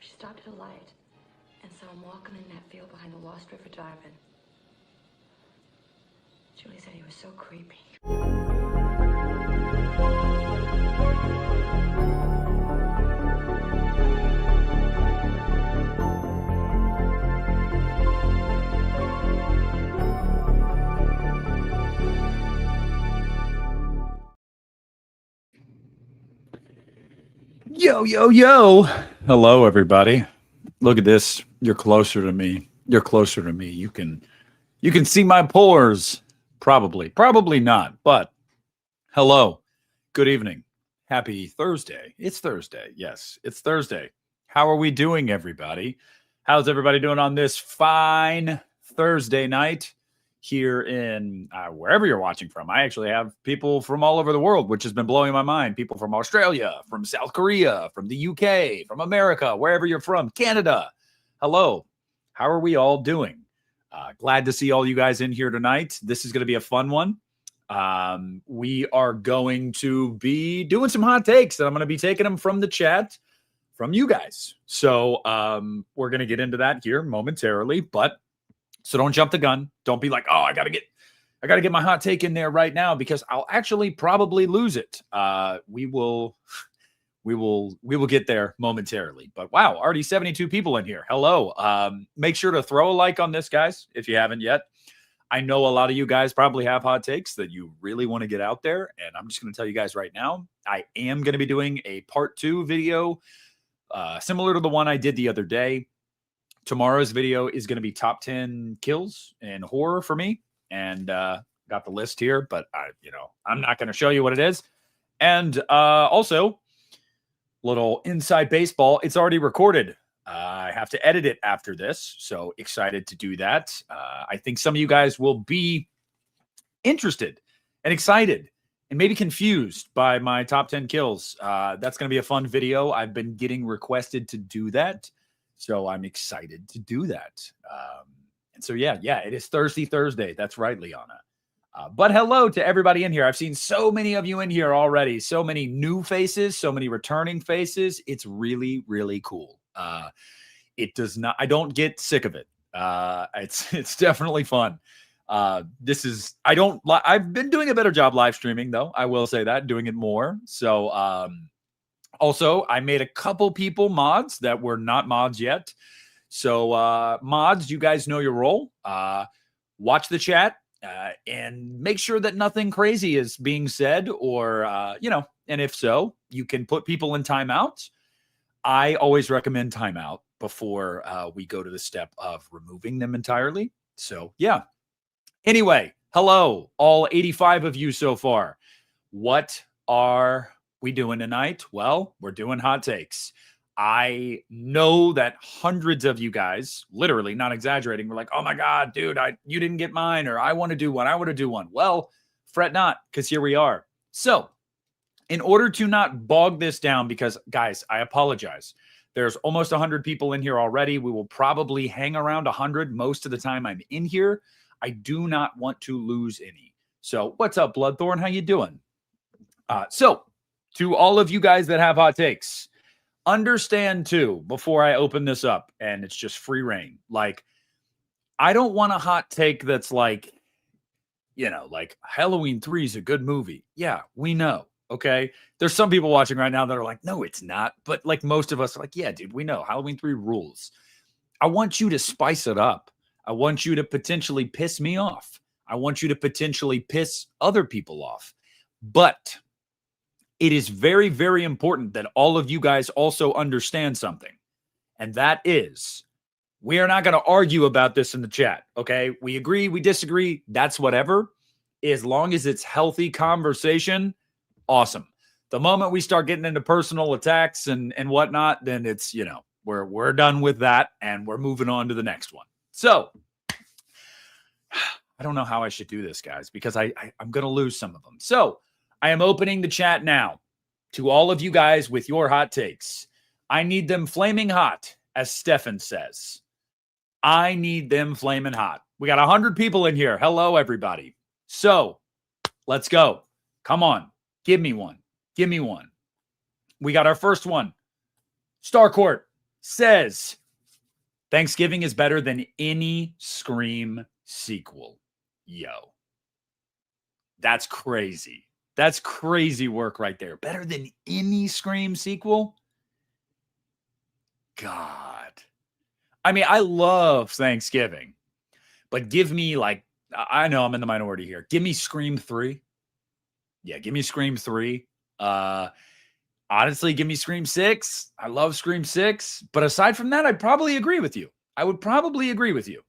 She stopped at a light and saw him walking in that field behind the Lost River diamond. Julie said he was so creepy. Yo, yo, yo. Hello, everybody. Look at this. You're closer to me. You're closer to me. You can see my pores. Probably not. But hello. Good evening. Happy Thursday. It's Thursday. Yes, it's Thursday. How are we doing, everybody? How's everybody doing on this fine Thursday night here in wherever you're watching from? I actually have people from all over the world, which has been blowing my mind. People from Australia, from South Korea, from the UK, from America, wherever you're from, Canada. Hello. How are we all doing? Glad to see all you guys in here tonight. This is going to be a fun one. We are going to be doing some hot takes, and I'm going to be taking them from the chat from you guys. So we're going to get into that here momentarily, so don't jump the gun. Don't be like, oh, I got to get my hot take in there right now because I'll actually probably lose it. We will get there momentarily. But wow, already 72 people in here. Hello. Make sure to throw a like on this, guys, if you haven't yet. I know a lot of you guys probably have hot takes that you really want to get out there. And I'm just going to tell you guys right now, I am going to be doing a part 2 video similar to the one I did the other day. Tomorrow's video is going to be top 10 kills in horror for me. And got the list here, but I'm not going to show you what it is. And also, little inside baseball, it's already recorded. I have to edit it after this, so excited to do that. I think some of you guys will be interested and excited and maybe confused by my top 10 kills. That's going to be a fun video. I've been getting requested to do that, so I'm excited to do that. And so, yeah, it is Thursday. That's right, Liana. But hello to everybody in here. I've seen so many of you in here already. So many new faces, so many returning faces. It's really, really cool. It does not, I don't get sick of it. It's definitely fun. I've been doing a better job live streaming though. I will say that, doing it more. So, also I made a couple people mods that were not mods yet. So, mods, you guys know your role. Watch the chat. And make sure that nothing crazy is being said or, and if so, you can put people in timeout. I always recommend timeout before we go to the step of removing them entirely. So, yeah. Anyway, hello, all 85 of you so far. What are we doing tonight? Well, we're doing hot takes. I know that hundreds of you guys, literally not exaggerating, were like, oh my God, dude, you didn't get mine, or I want to do one. Well, fret not, because here we are. So in order to not bog this down, because guys, I apologize. There's almost 100 people in here already. We will probably hang around 100 most of the time I'm in here. I do not want to lose any. So what's up, Bloodthorn? How you doing? So to all of you guys that have hot takes, understand too, before I open this up and it's just free reign, like I don't want a hot take that's like, like Halloween 3 is a good movie. Yeah, we know. Okay. There's some people watching right now that are like, no, it's not. But like most of us are like, yeah, dude, we know Halloween 3 rules. I want you to spice it up. I want you to potentially piss me off. I want you to potentially piss other people off. But it is very, very important that all of you guys also understand something. And that is, we are not going to argue about this in the chat. Okay. We agree, we disagree. That's whatever. As long as it's healthy conversation, awesome. The moment we start getting into personal attacks and whatnot, then it's, we're done with that and we're moving on to the next one. So I don't know how I should do this, guys, because I'm going to lose some of them. So I am opening the chat now to all of you guys with your hot takes. I need them flaming hot, as Stefan says. I need them flaming hot. We got 100 people in here. Hello, everybody. So let's go. Come on. Give me one. We got our first one. Starcourt. says Thanksgiving is better than any Scream sequel. Yo, that's crazy. That's crazy work right there. Better than any Scream sequel? God. I mean, I love Thanksgiving, but give me like, I know I'm in the minority here. Give me Scream 3. Yeah, give me Scream 3. Honestly, give me Scream 6. I love Scream 6. But aside from that, I'd probably agree with you. I would probably agree with you.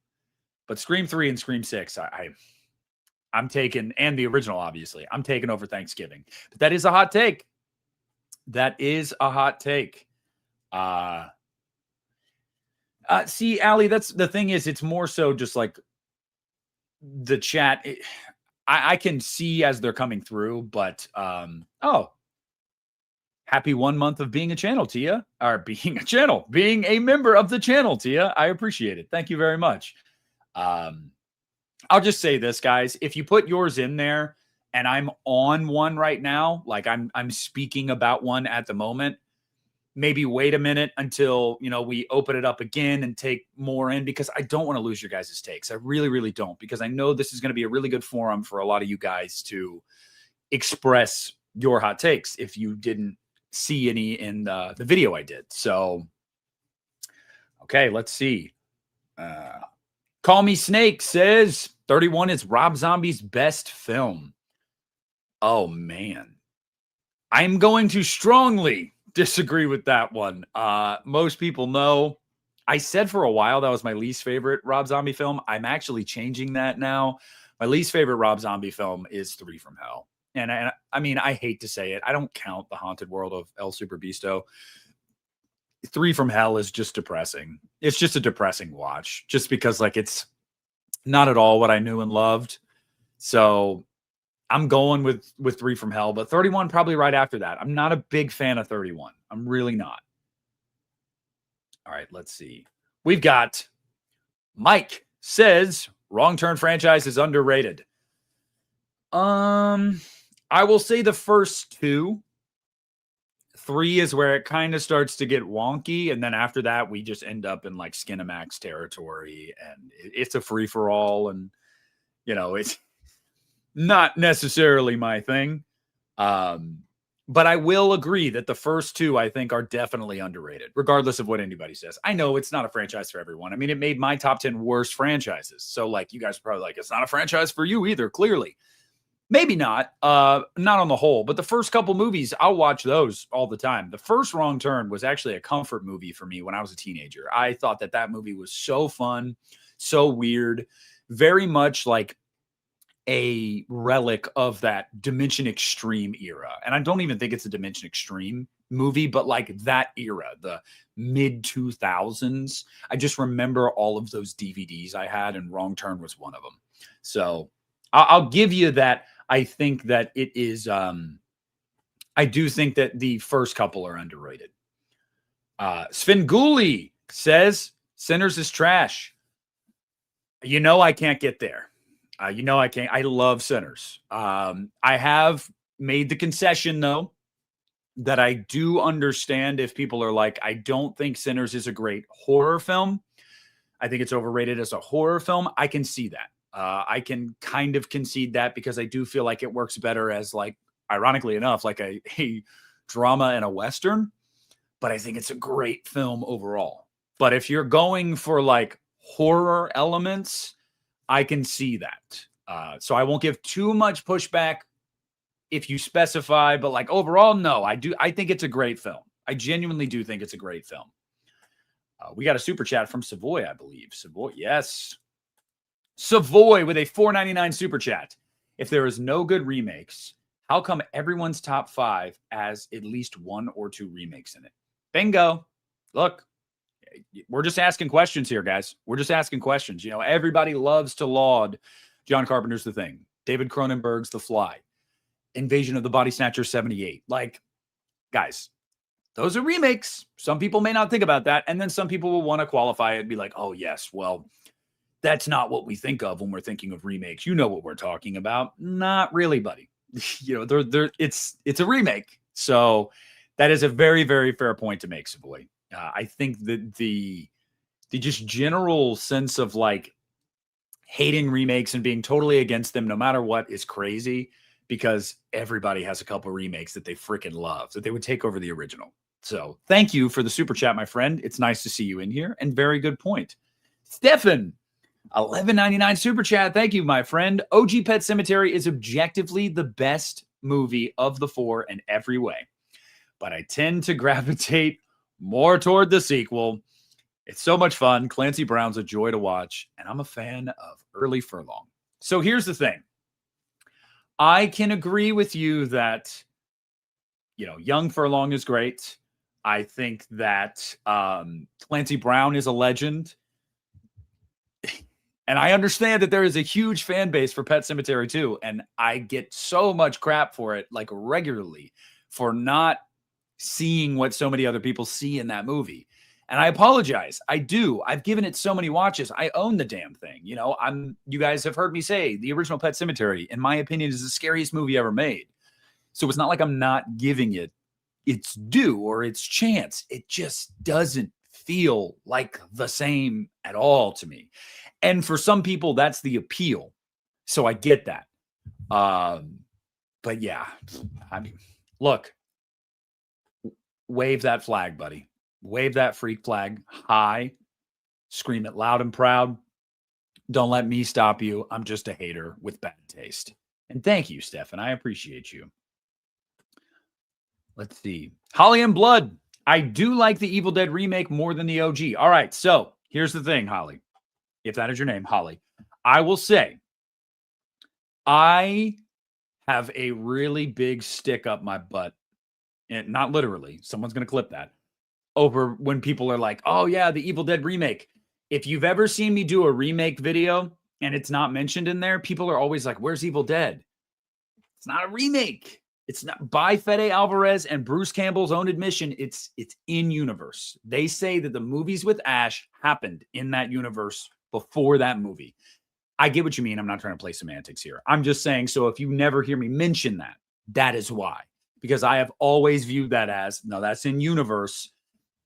But Scream 3 and Scream 6, I'm taking, and the original, obviously, I'm taking over Thanksgiving. But that is a hot take. That is a hot take. See, Allie, that's the thing is, it's more so just like the chat. I can see as they're coming through, but happy 1 month of being a channel, Tia, or being a member of the channel, Tia. I appreciate it. Thank you very much. I'll just say this, guys. If you put yours in there and I'm on one right now, like I'm speaking about one at the moment, maybe wait a minute until, we open it up again and take more in, because I don't want to lose your guys' takes. I really, really don't, because I know this is going to be a really good forum for a lot of you guys to express your hot takes if you didn't see any in the video I did. So, okay, let's see. Call Me Snake says 31 is Rob Zombie's best film. Oh, man. I'm going to strongly disagree with that one. Most people know I said for a while that was my least favorite Rob Zombie film. I'm actually changing that now. My least favorite Rob Zombie film is 3 from Hell. And I mean, I hate to say it. I don't count The Haunted World of El Super Bisto. 3 from Hell is just depressing. It's just a depressing watch, just because like it's not at all what I knew and loved. So I'm going with 3 from Hell, but 31 probably right after that. I'm not a big fan of 31. I'm really not. All right, let's see. We've got Mike says Wrong Turn franchise is underrated. I will say the first 2. 3 is where it kind of starts to get wonky, and then after that we just end up in like Skinamax territory, and it's a free-for-all, and it's not necessarily my thing. But I will agree that the first 2, I think, are definitely underrated, regardless of what anybody says. I know it's not a franchise for everyone. I mean, it made my top 10 worst franchises. So, like, you guys are probably like, it's not a franchise for you either, clearly. Maybe not. Not on the whole. But the first couple movies, I'll watch those all the time. The first Wrong Turn was actually a comfort movie for me when I was a teenager. I thought that movie was so fun, so weird, very much like a relic of that Dimension Extreme era. And I don't even think it's a Dimension Extreme movie, but like that era, the mid 2000s. I just remember all of those DVDs I had, and Wrong Turn was one of them. So I'll give you that. I think that it is, I do think that the first couple are underrated. Svenguli says Sinners is trash. I can't get there. I can't. I love Sinners. I have made the concession, though, that I do understand if people are like, I don't think Sinners is a great horror film. I think it's overrated as a horror film. I can see that. I can kind of concede that, because I do feel like it works better as, like, ironically enough, like a drama and a Western. But I think it's a great film overall. But if you're going for like horror elements, I can see that. So I won't give too much pushback if you specify, but like overall, no, I think it's a great film. I genuinely do think it's a great film. We got a super chat from Savoy, I believe. Savoy, yes. Savoy with a $4.99 super chat. If there is no good remakes, how come everyone's top 5 has at least 1 or 2 remakes in it? Bingo. Look, we're just asking questions here, guys. We're just asking questions. Everybody loves to laud John Carpenter's The Thing, David Cronenberg's The Fly, Invasion of the Body Snatcher 78. Like, guys, those are remakes. Some people may not think about that. And then some people will want to qualify it and be like, oh, yes, well, that's not what we think of when we're thinking of remakes. You know what we're talking about. Not really, buddy. It's a remake. So that is a very, very fair point to make, Savoy. I think that the just general sense of like hating remakes and being totally against them no matter what is crazy, because everybody has a couple remakes that they freaking love, that they would take over the original. So thank you for the super chat, my friend. It's nice to see you in here, and very good point. Stefan, $11.99 super chat. Thank you, my friend. OG Pet Sematary is objectively the best movie of the four in every way, but I tend to gravitate more toward the sequel. It's so much fun. Clancy Brown's a joy to watch, and I'm a fan of Early Furlong. So here's the thing. I can agree with you that, Young Furlong is great. I think that Clancy Brown is a legend. And I understand that there is a huge fan base for Pet Sematary too. And I get so much crap for it, like regularly, for not seeing what so many other people see in that movie. And I apologize. I do. I've given it so many watches. I own the damn thing. You guys have heard me say the original Pet Sematary, in my opinion, is the scariest movie ever made. So it's not like I'm not giving it its due or its chance. It just doesn't feel like the same at all to me. And for some people, that's the appeal. So I get that. But yeah, look, wave that flag, buddy. Wave that freak flag high. Scream it loud and proud. Don't let me stop you. I'm just a hater with bad taste. And thank you, Stefan. I appreciate you. Let's see. Holly and Blood. I do like the Evil Dead remake more than the OG. All right, so here's the thing, Holly. If that is your name, Holly. I will say, I have a really big stick up my butt, and not literally, someone's going to clip that, over when people are like, oh yeah, the Evil Dead remake. If you've ever seen me do a remake video and it's not mentioned in there, people are always like, where's Evil Dead? It's not a remake. It's not by Fede Alvarez and Bruce Campbell's own admission. It's in universe. They say that the movies with Ash happened in that universe before that movie. I get what you mean. I'm not trying to play semantics here. I'm just saying, so if you never hear me mention that, that is why. Because I have always viewed that as, no, that's in universe.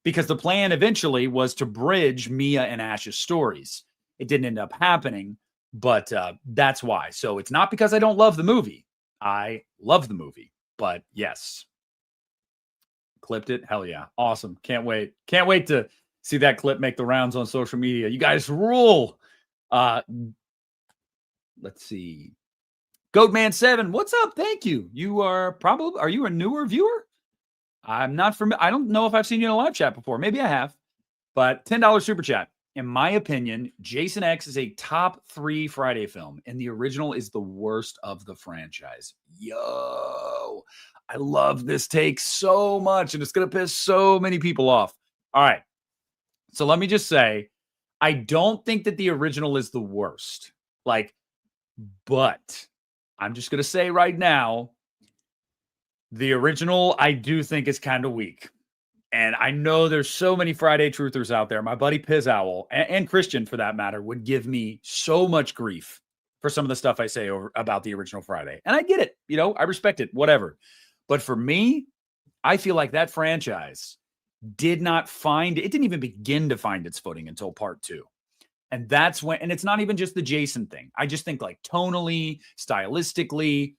Because the plan eventually was to bridge Mia and Ash's stories. It didn't end up happening, but that's why. So it's not because I don't love the movie. I love the movie, but yes. Clipped it. Hell yeah. Awesome. Can't wait. Can't wait to see that clip make the rounds on social media. You guys rule. Let's see. Goatman7, what's up? Thank you. Are you a newer viewer? I'm not familiar. I don't know if I've seen you in a live chat before. Maybe I have. But $10 super chat. In my opinion, Jason X is a top 3 Friday film, and the original is the worst of the franchise. Yo, I love this take so much, and it's going to piss so many people off. All right. So let me just say, I don't think that the original is the worst. But I'm just going to say right now, the original, I do think is kind of weak. And I know there's so many Friday truthers out there. My buddy Piz Owl and Christian, for that matter, would give me so much grief for some of the stuff I say about the original Friday. And I get it. I respect it, whatever. But for me, I feel like that franchise didn't even begin to find its footing until part 2. And that's when, and it's not even just the Jason thing. I just think like tonally, stylistically,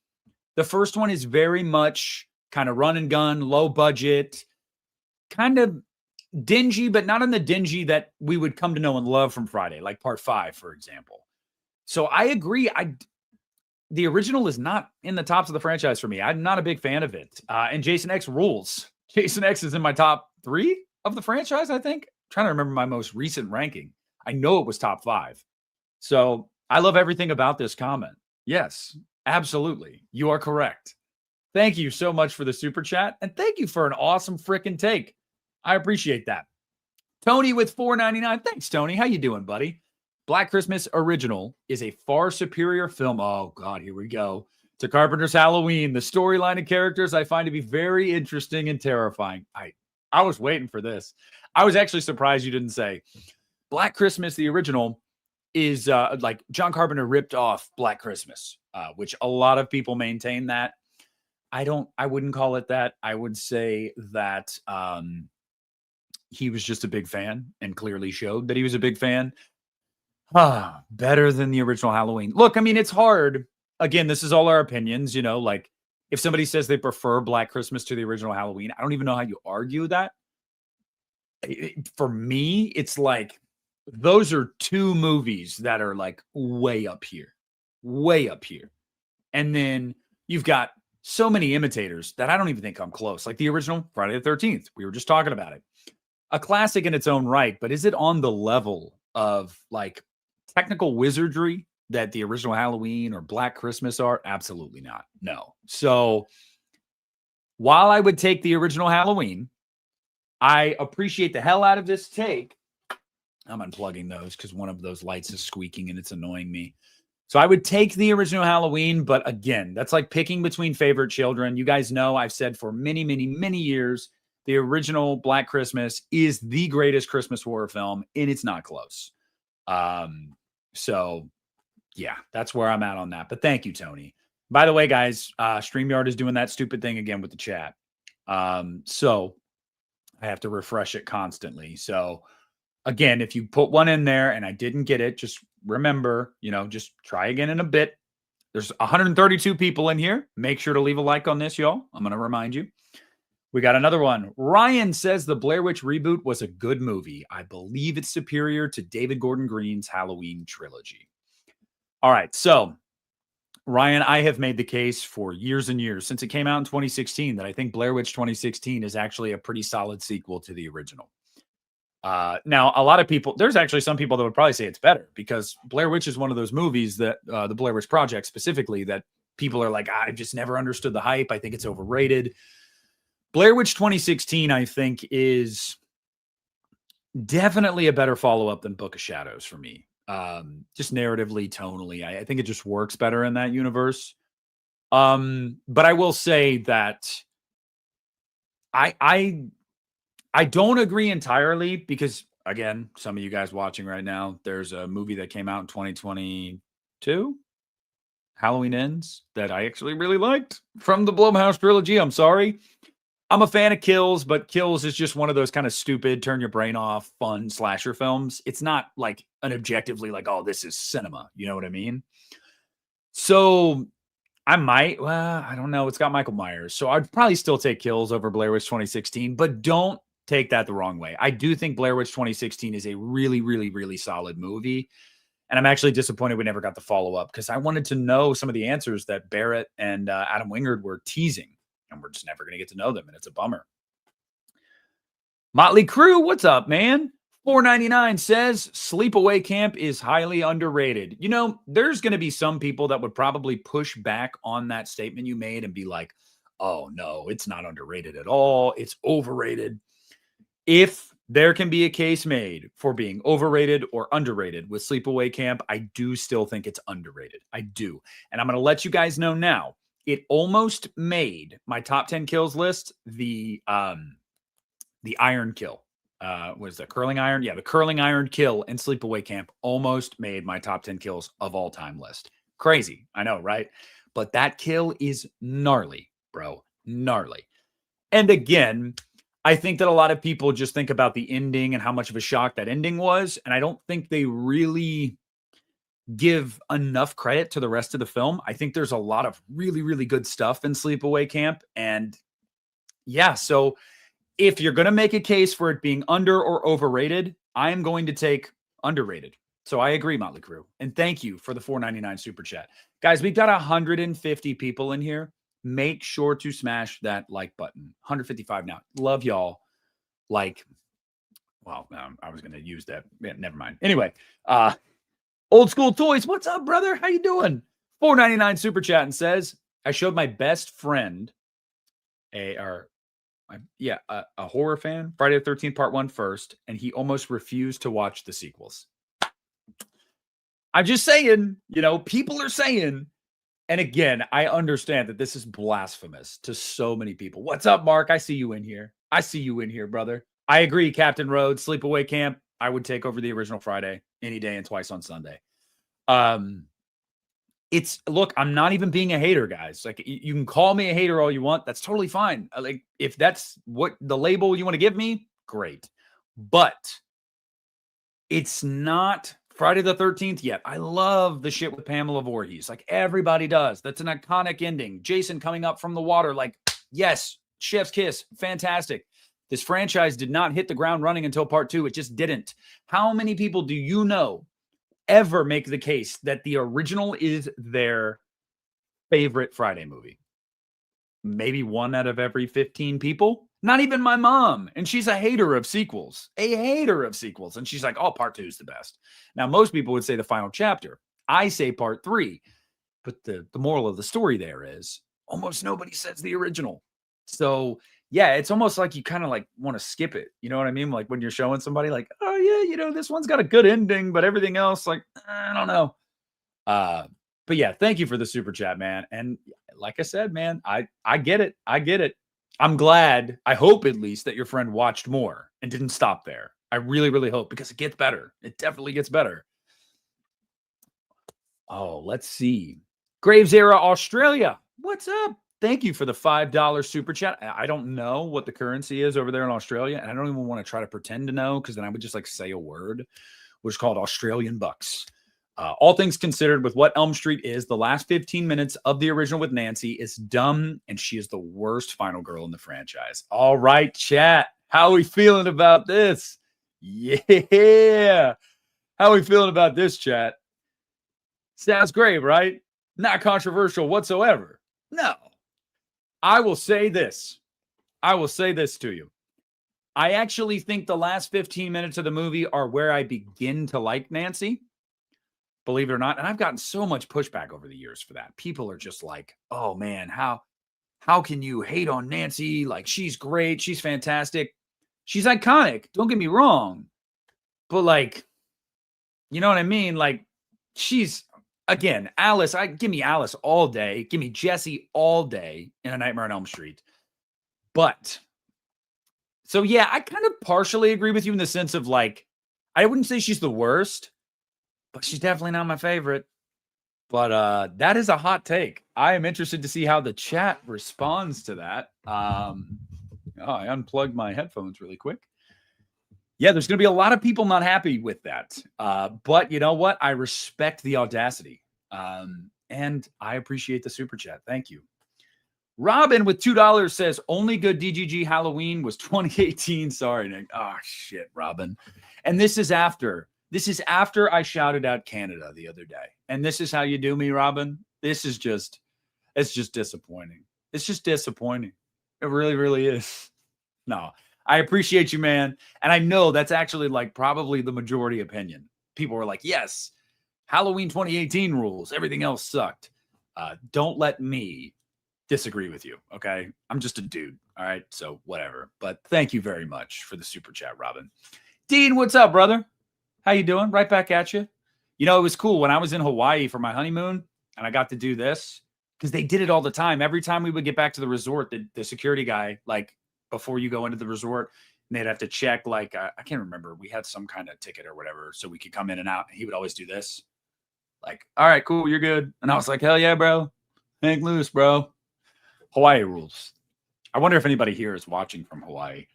the first one is very much kind of run and gun, low budget, kind of dingy, but not in the dingy that we would come to know and love from Friday, like part 5, for example. So I agree. The original is not in the tops of the franchise for me. I'm not a big fan of it. And Jason X rules. Jason X is in my top 3 of the franchise, I think. I'm trying to remember my most recent ranking. I know it was top 5. So I love everything about this comment. Yes, absolutely. You are correct. Thank you so much for the super chat. And thank you for an awesome freaking take. I appreciate that. Tony with $4.99. Thanks, Tony. How you doing, buddy? Black Christmas Original is a far superior film. Oh, God, here we go. To Carpenter's Halloween. The storyline and characters I find to be very interesting and terrifying. I was waiting for this. I was actually surprised you didn't say Black Christmas, the original, is like John Carpenter ripped off Black Christmas, which a lot of people maintain that. I wouldn't call it that. I would say that he was just a big fan and clearly showed that he was a big fan. Better than the original Halloween. Look, I mean, it's hard. Again, this is all our opinions, you know, like if somebody says they prefer Black Christmas to the original Halloween, I don't even know how you argue that. For me, it's like those are two movies that are like way up here, way up here. And then you've got so many imitators that I don't even think come close. Like the original Friday the 13th. We were just talking about it. A classic in its own right, but is it on the level of like technical wizardry that the original Halloween or Black Christmas are? Absolutely not. No. So while I would take the original Halloween, I appreciate the hell out of this take. I'm unplugging those because one of those lights is squeaking and it's annoying me. So I would take the original Halloween, but again, that's like picking between favorite children. You guys know I've said for many, many, many years, the original Black Christmas is the greatest Christmas horror film, and it's not close. So yeah, that's where I'm at on that. But thank you, Tony. By the way, guys, StreamYard is doing that stupid thing again with the chat. So I have to refresh it constantly. So again, if you put one in there and I didn't get it, just remember, you know, just try again in a bit. There's 132 people in here. Make sure to leave a like on this, y'all. I'm going to remind you. We got another one. Ryan says the Blair Witch reboot was a good movie. I believe it's superior to David Gordon Green's Halloween trilogy. All right. So, Ryan, I have made the case for years and years since it came out in 2016 that I think Blair Witch 2016 is actually a pretty solid sequel to the original. Now, a lot of people, there's actually some people that would probably say it's better because Blair Witch is one of those movies that the Blair Witch Project specifically that people are like, I've just never understood the hype. I think it's overrated. Blair Witch 2016, I think, is definitely a better follow-up than Book of Shadows for me. Just narratively, tonally, I think it just works better in that universe. But I will say that I don't agree entirely because, again, some of you guys watching right now, there's a movie that came out in 2022, Halloween Ends, that I actually really liked from the Blumhouse trilogy. I'm sorry. I'm a fan of Kills, but Kills is just one of those kind of stupid, turn your brain off, fun slasher films. It's not like an objectively like, oh, this is cinema. You know what I mean? So I might, well, I don't know. It's got Michael Myers. So I'd probably still take Kills over Blair Witch 2016, but don't take that the wrong way. I do think Blair Witch 2016 is a really, really, really solid movie. And I'm actually disappointed we never got the follow-up because I wanted to know some of the answers that Barrett and Adam Wingard were teasing. And we're just never going to get to know them. And it's a bummer. Motley Crue, what's up, man? $4.99 says Sleepaway Camp is highly underrated. You know, there's going to be some people that would probably push back on that statement you made and be like, oh, no, it's not underrated at all. It's overrated. If there can be a case made for being overrated or underrated with Sleepaway Camp, I do still think it's underrated. I do. And I'm going to let you guys know now. It almost made my top 10 kills list. The iron kill was the curling iron. Yeah, the curling iron kill in Sleepaway Camp almost made my top 10 kills of all time list. Crazy. I know, right? But that kill is gnarly, bro. Gnarly. And again, I think that a lot of people just think about the ending and how much of a shock that ending was. And I don't think they really give enough credit to the rest of the film. I think there's a lot of really, really good stuff in Sleepaway Camp. And yeah, so if you're going to make a case for it being under or overrated, I am going to take underrated. So I agree, Motley Crue. And thank you for the $4.99 super chat. Guys, we've got 150 people in here. Make sure to smash that like button. 155 now. Love y'all. Like, well, I was going to use that. Yeah, never mind. Anyway, Old School Toys, what's up, brother? How you doing? $4.99 super chat and says, I showed my best friend a horror fan, Friday the 13th Part 1 first, and he almost refused to watch the sequels. I'm just saying, you know, people are saying, and again, I understand that this is blasphemous to so many people. What's up, Mark? I see you in here. I see you in here, brother. I agree, Captain Rhodes, Sleepaway Camp. I would take over the original Friday any day and twice on Sunday. Look, I'm not even being a hater, guys. Like, you can call me a hater all you want. That's totally fine. Like, if that's what the label you want to give me, great. But it's not Friday the 13th yet. I love the shit with Pamela Voorhees. Like everybody does. That's an iconic ending. Jason coming up from the water. Like, yes, chef's kiss. Fantastic. This franchise did not hit the ground running until part 2. It just didn't. How many people do you know ever make the case that the original is their favorite Friday movie? Maybe 1 out of every 15 people. Not even my mom. And she's a hater of sequels. And she's like, oh, part 2 is the best. Now, most people would say the final chapter. I say part 3. But the moral of the story there is almost nobody says the original. So, yeah, it's almost like you kind of like want to skip it. You know what I mean? Like when you're showing somebody like, oh, yeah, this one's got a good ending, but everything else, like, I don't know. But yeah, thank you for the super chat, man. And like I said, man, I get it. I'm glad, I hope at least, that your friend watched more and didn't stop there. I really, really hope, because it gets better. It definitely gets better. Oh, let's see. Graves Era Australia. What's up? Thank you for the $5 super chat. I don't know what the currency is over there in Australia, and I don't even want to try to pretend to know, because then I would just like say a word, which is called Australian bucks. All things considered, with what Elm Street is, the last 15 minutes of the original with Nancy is dumb, and she is the worst final girl in the franchise. All right, chat. How are we feeling about this? Yeah. How are we feeling about this, chat? Sounds great, right? Not controversial whatsoever. No. I will say this to you. I actually think the last 15 minutes of the movie are where I begin to like Nancy. Believe it or not. And I've gotten so much pushback over the years for that. People are just like, oh man, how can you hate on Nancy? Like, she's great. She's fantastic. She's iconic. Don't get me wrong. But like, you know what I mean? Like, she's, again, Alice. Give me Alice all day. Give me Jesse all day in A Nightmare on Elm Street. But, so yeah, I kind of partially agree with you in the sense of like, I wouldn't say she's the worst, but she's definitely not my favorite. But that is a hot take. I am interested to see how the chat responds to that. I unplugged my headphones really quick. Yeah, there's going to be a lot of people not happy with that. But you know what? I respect the audacity. And I appreciate the super chat. Thank you. Robin with $2 says, only good DGG Halloween was 2018. Sorry, Nick. Oh, shit, Robin. And this is after I shouted out Canada the other day. And this is how you do me, Robin. It's just disappointing. It's just disappointing. It really, really is. No, I appreciate you, man. And I know that's actually like probably the majority opinion. People were like, yes, Halloween 2018 rules. Everything else sucked. Don't let me disagree with you. Okay. I'm just a dude. All right. So whatever. But thank you very much for the super chat, Robin. Dean, what's up, brother? How you doing? Right back at you. You know, it was cool when I was in Hawaii for my honeymoon and I got to do this because they did it all the time. Every time we would get back to the resort, the security guy, like before you go into the resort, and they'd have to check, like, I can't remember. We had some kind of ticket or whatever so we could come in and out. And he would always do this. Like, all right, cool, you're good. And I was like, hell yeah, bro. Hang loose, bro. Hawaii rules. I wonder if anybody here is watching from Hawaii.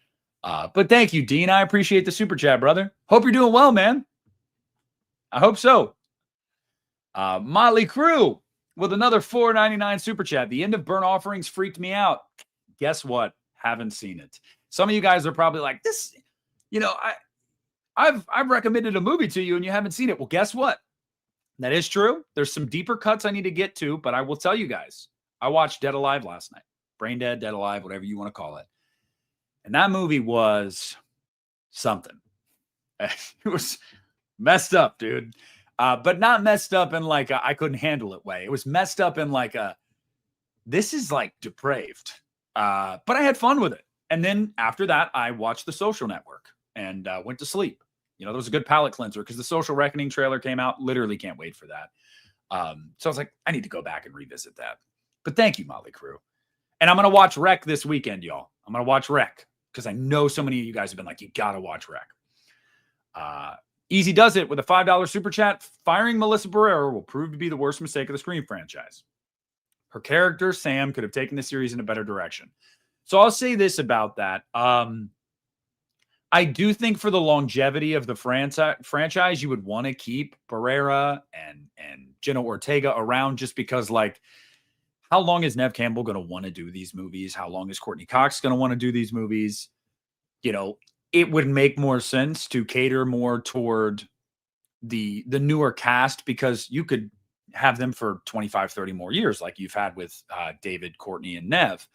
But thank you, Dean. I appreciate the super chat, brother. Hope you're doing well, man. I hope so. Motley Crue with another $4.99 super chat. The end of Burnt Offerings freaked me out. Guess what? Haven't seen it. Some of you guys are probably like, this, you know, I've recommended a movie to you and you haven't seen it. Well, guess what? That is true. There's some deeper cuts I need to get to, but I will tell you guys, I watched Dead Alive last night. Brain Dead, Dead Alive, whatever you want to call it. And that movie was something. It was messed up, dude. But not messed up in like I couldn't handle it way. It was messed up in like this is like depraved. But I had fun with it. And then after that, I watched The Social Network and went to sleep. You know, there was a good palate cleanser because the Social Reckoning trailer came out. Literally can't wait for that. So I was like, I need to go back and revisit that. But thank you, Motley Crue. And I'm going to watch Rec this weekend, y'all. I'm going to watch Rec because I know so many of you guys have been like, you got to watch Rec. Easy does it with a $5 super chat. Firing Melissa Barrera will prove to be the worst mistake of the Scream franchise. Her character, Sam, could have taken the series in a better direction. So I'll say this about that. I I do think for the longevity of the franchise, you would want to keep Barrera and Jenna Ortega around just because, like, how long is Nev Campbell going to want to do these movies? How long is Courtney Cox going to want to do these movies? You know, it would make more sense to cater more toward the newer cast because you could have them for 25, 30 more years like you've had with David, Courtney, and Nev.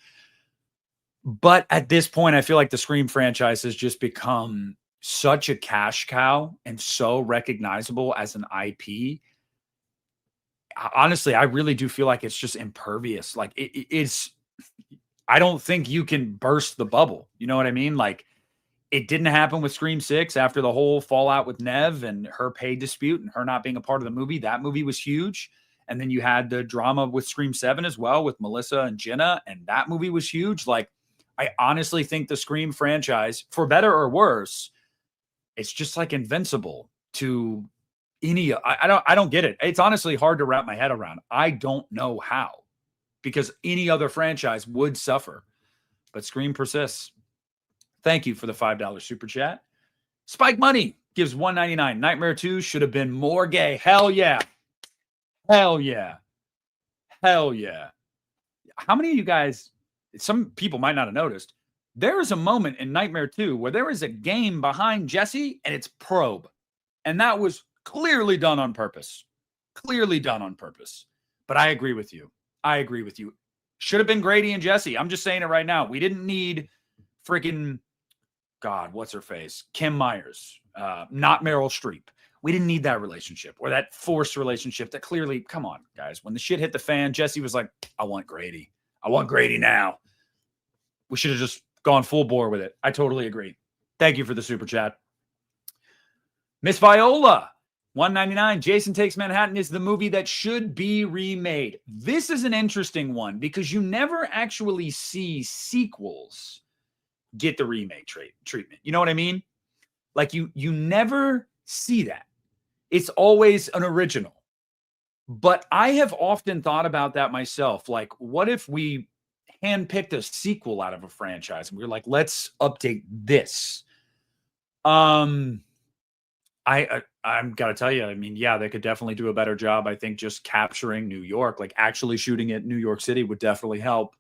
But at this point, I feel like the Scream franchise has just become such a cash cow and so recognizable as an IP. Honestly, I really do feel like it's just impervious. Like it's, I don't think you can burst the bubble. You know what I mean? Like it didn't happen with Scream 6 after the whole fallout with Nev and her pay dispute and her not being a part of the movie. That movie was huge. And then you had the drama with Scream 7 as well with Melissa and Jenna. And that movie was huge. Like, I honestly think the Scream franchise, for better or worse, it's just like invincible to any. I don't get it. It's honestly hard to wrap my head around. I don't know how, because any other franchise would suffer, but Scream persists. Thank you for the $5 super chat. Spike Money gives $1.99. Nightmare 2 should have been more gay. Hell yeah. Hell yeah. Hell yeah. How many of you guys, some people might not have noticed, there is a moment in Nightmare 2 where there is a game behind Jesse and it's Probe. And that was clearly done on purpose. Clearly done on purpose. But I agree with you. I agree with you. Should have been Grady and Jesse. I'm just saying it right now. We didn't need freaking, God, what's her face? Kim Myers, not Meryl Streep. We didn't need that relationship or that forced relationship that clearly, come on, guys. When the shit hit the fan, Jesse was like, I want Grady. I want Grady now. We should have just gone full bore with it. I totally agree. Thank you for the super chat. Miss Viola, $1.99. Jason Takes Manhattan is the movie that should be remade. This is an interesting one because you never actually see sequels get the remake treatment. You know what I mean? Like you never see that. It's always an original. But I have often thought about that myself. Like, what if we handpicked a sequel out of a franchise and we were like, let's update this? I'm gotta tell you, I mean, yeah, they could definitely do a better job. I think just capturing New York, like actually shooting it in New York City would definitely help.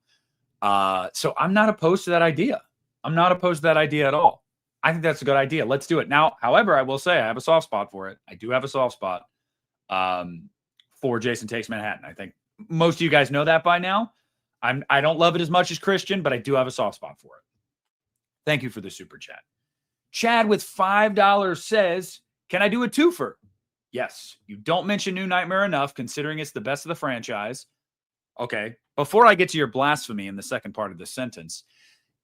So I'm not opposed to that idea. I'm not opposed to that idea at all. I think that's a good idea. Let's do it. Now, however, I will say I have a soft spot for it. I do have a soft spot for Jason Takes Manhattan. I think most of you guys know that by now. I don't love it as much as Christian, but I do have a soft spot for it. Thank you for the super chat. Chad with $5 says, can I do a twofer? Yes. You don't mention New Nightmare enough, considering it's the best of the franchise. Okay. Before I get to your blasphemy in the second part of this sentence,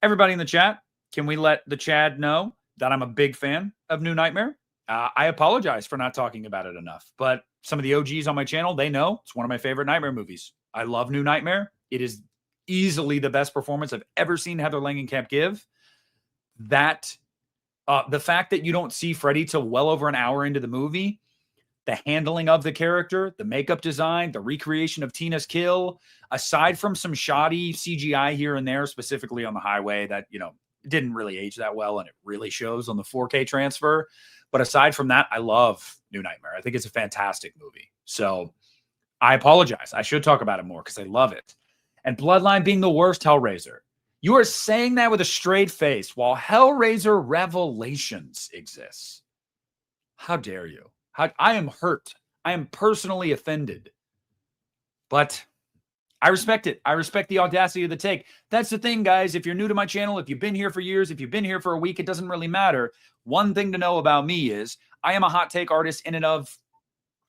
everybody in the chat, can we let the Chad know that I'm a big fan of New Nightmare? I apologize for not talking about it enough, but some of the OGs on my channel, they know it's one of my favorite Nightmare movies. I love New Nightmare. It is easily the best performance I've ever seen Heather Langenkamp give. That the fact that you don't see Freddy till well over an hour into the movie, the handling of the character, the makeup design, the recreation of Tina's kill, aside from some shoddy CGI here and there, specifically on the highway that, you know, didn't really age that well and it really shows on the 4K transfer. But aside from that, I love New Nightmare. I think it's a fantastic movie. So I apologize. I should talk about it more because I love it. And Bloodline being the worst Hellraiser. You are saying that with a straight face while Hellraiser Revelations exists. How dare you? I am hurt. I am personally offended. But I respect it. I respect the audacity of the take. That's the thing, guys. If you're new to my channel, if you've been here for years, if you've been here for a week, it doesn't really matter. One thing to know about me is I am a hot take artist in and of,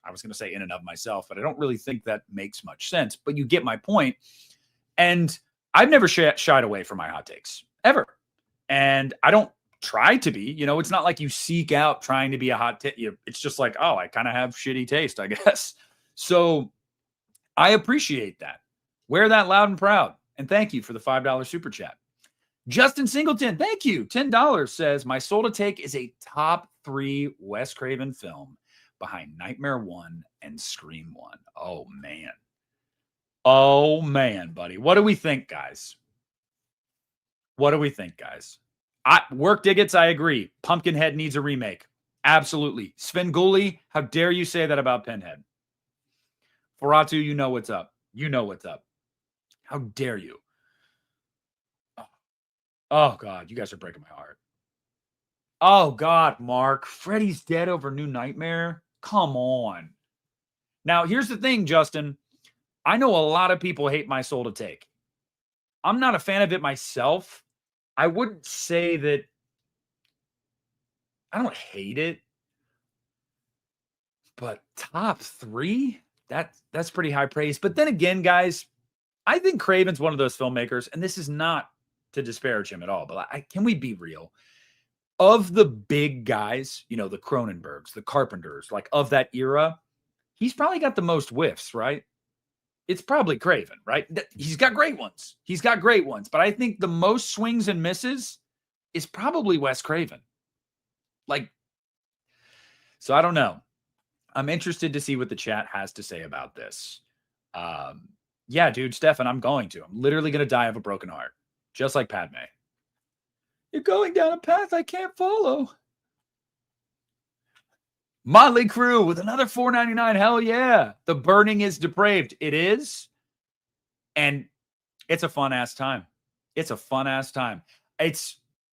I was going to say in and of myself, but I don't really think that makes much sense. But you get my point. And I've never shied away from my hot takes, ever. And I don't try to be. You know, it's not like you seek out trying to be a hot take. It's just like, oh, I kind of have shitty taste, I guess. So I appreciate that. Wear that loud and proud. And thank you for the $5 super chat. Justin Singleton, thank you. $10 says, my soul to take is a top 3 Wes Craven film behind Nightmare 1 and Scream 1. Oh, man. Oh, man, buddy. What do we think, guys? What do we think, guys? Work Diggets, I agree. Pumpkinhead needs a remake. Absolutely. Svengoolie, how dare you say that about Pinhead? Ferratu, you know what's up. You know what's up. How dare you? Oh, God, you guys are breaking my heart. Oh, God, Mark. Freddy's dead over New Nightmare? Come on. Now, here's the thing, Justin. I know a lot of people hate My Soul to Take. I'm not a fan of it myself. I wouldn't say that I don't hate it, but top 3? That's pretty high praise. But then again, guys, I think Craven's one of those filmmakers, and this is not to disparage him at all, but can we be real? Of the big guys, the Cronenbergs, the Carpenters, like of that era, he's probably got the most whiffs, right? It's probably Craven, right? He's got great ones. But I think the most swings and misses is probably Wes Craven. So I don't know. I'm interested to see what the chat has to say about this. Yeah, dude, Stefan, I'm literally going to die of a broken heart, just like Padme. You're going down a path I can't follow. Motley Crue with another $4.99. Hell yeah. The Burning is depraved. It is. And it's a fun-ass time.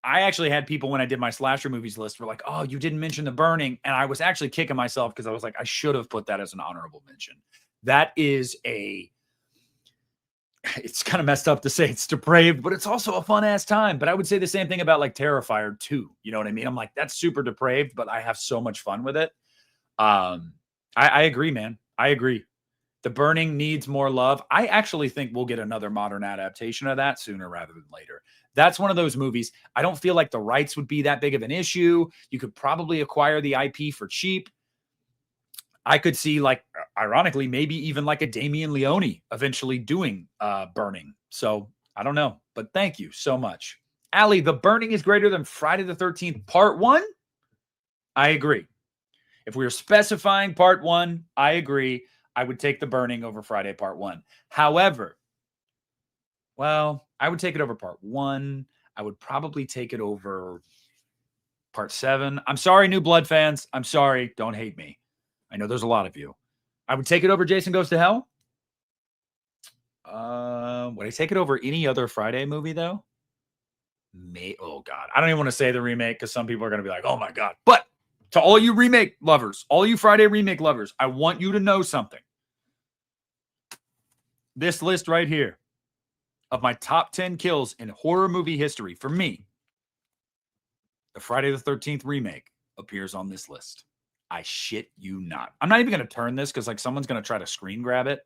I actually had people when I did my slasher movies list were like, oh, you didn't mention The Burning. And I was actually kicking myself because I was like, I should have put that as an honorable mention. That is it's kind of messed up to say it's depraved, but it's also a fun-ass time. But I would say the same thing about like Terrifier 2. You know what I mean? I'm like, that's super depraved, but I have so much fun with it. I agree, man. I agree. The Burning needs more love. I actually think we'll get another modern adaptation of that sooner rather than later. That's one of those movies. I don't feel like the rights would be that big of an issue. You could probably acquire the IP for cheap. I could see, like, ironically, maybe even like a Damien Leone eventually doing Burning. So I don't know, but thank you so much. Allie, The Burning is greater than Friday the 13th Part 1? I agree. If we were specifying Part 1, I agree. I would take The Burning over Friday Part 1. However, well, I would take it over Part 1. I would probably take it over Part 7. I'm sorry, New Blood fans. I'm sorry. Don't hate me. I know there's a lot of you. I would take it over Jason Goes to Hell. Would I take it over any other Friday movie, though? Oh, God. I don't even want to say the remake because some people are going to be like, oh, my God. But to all you remake lovers, all you Friday remake lovers, I want you to know something. This list right here of my top 10 kills in horror movie history, for me, the Friday the 13th remake appears on this list. I shit you not. I'm not even going to turn this because like someone's going to try to screen grab it.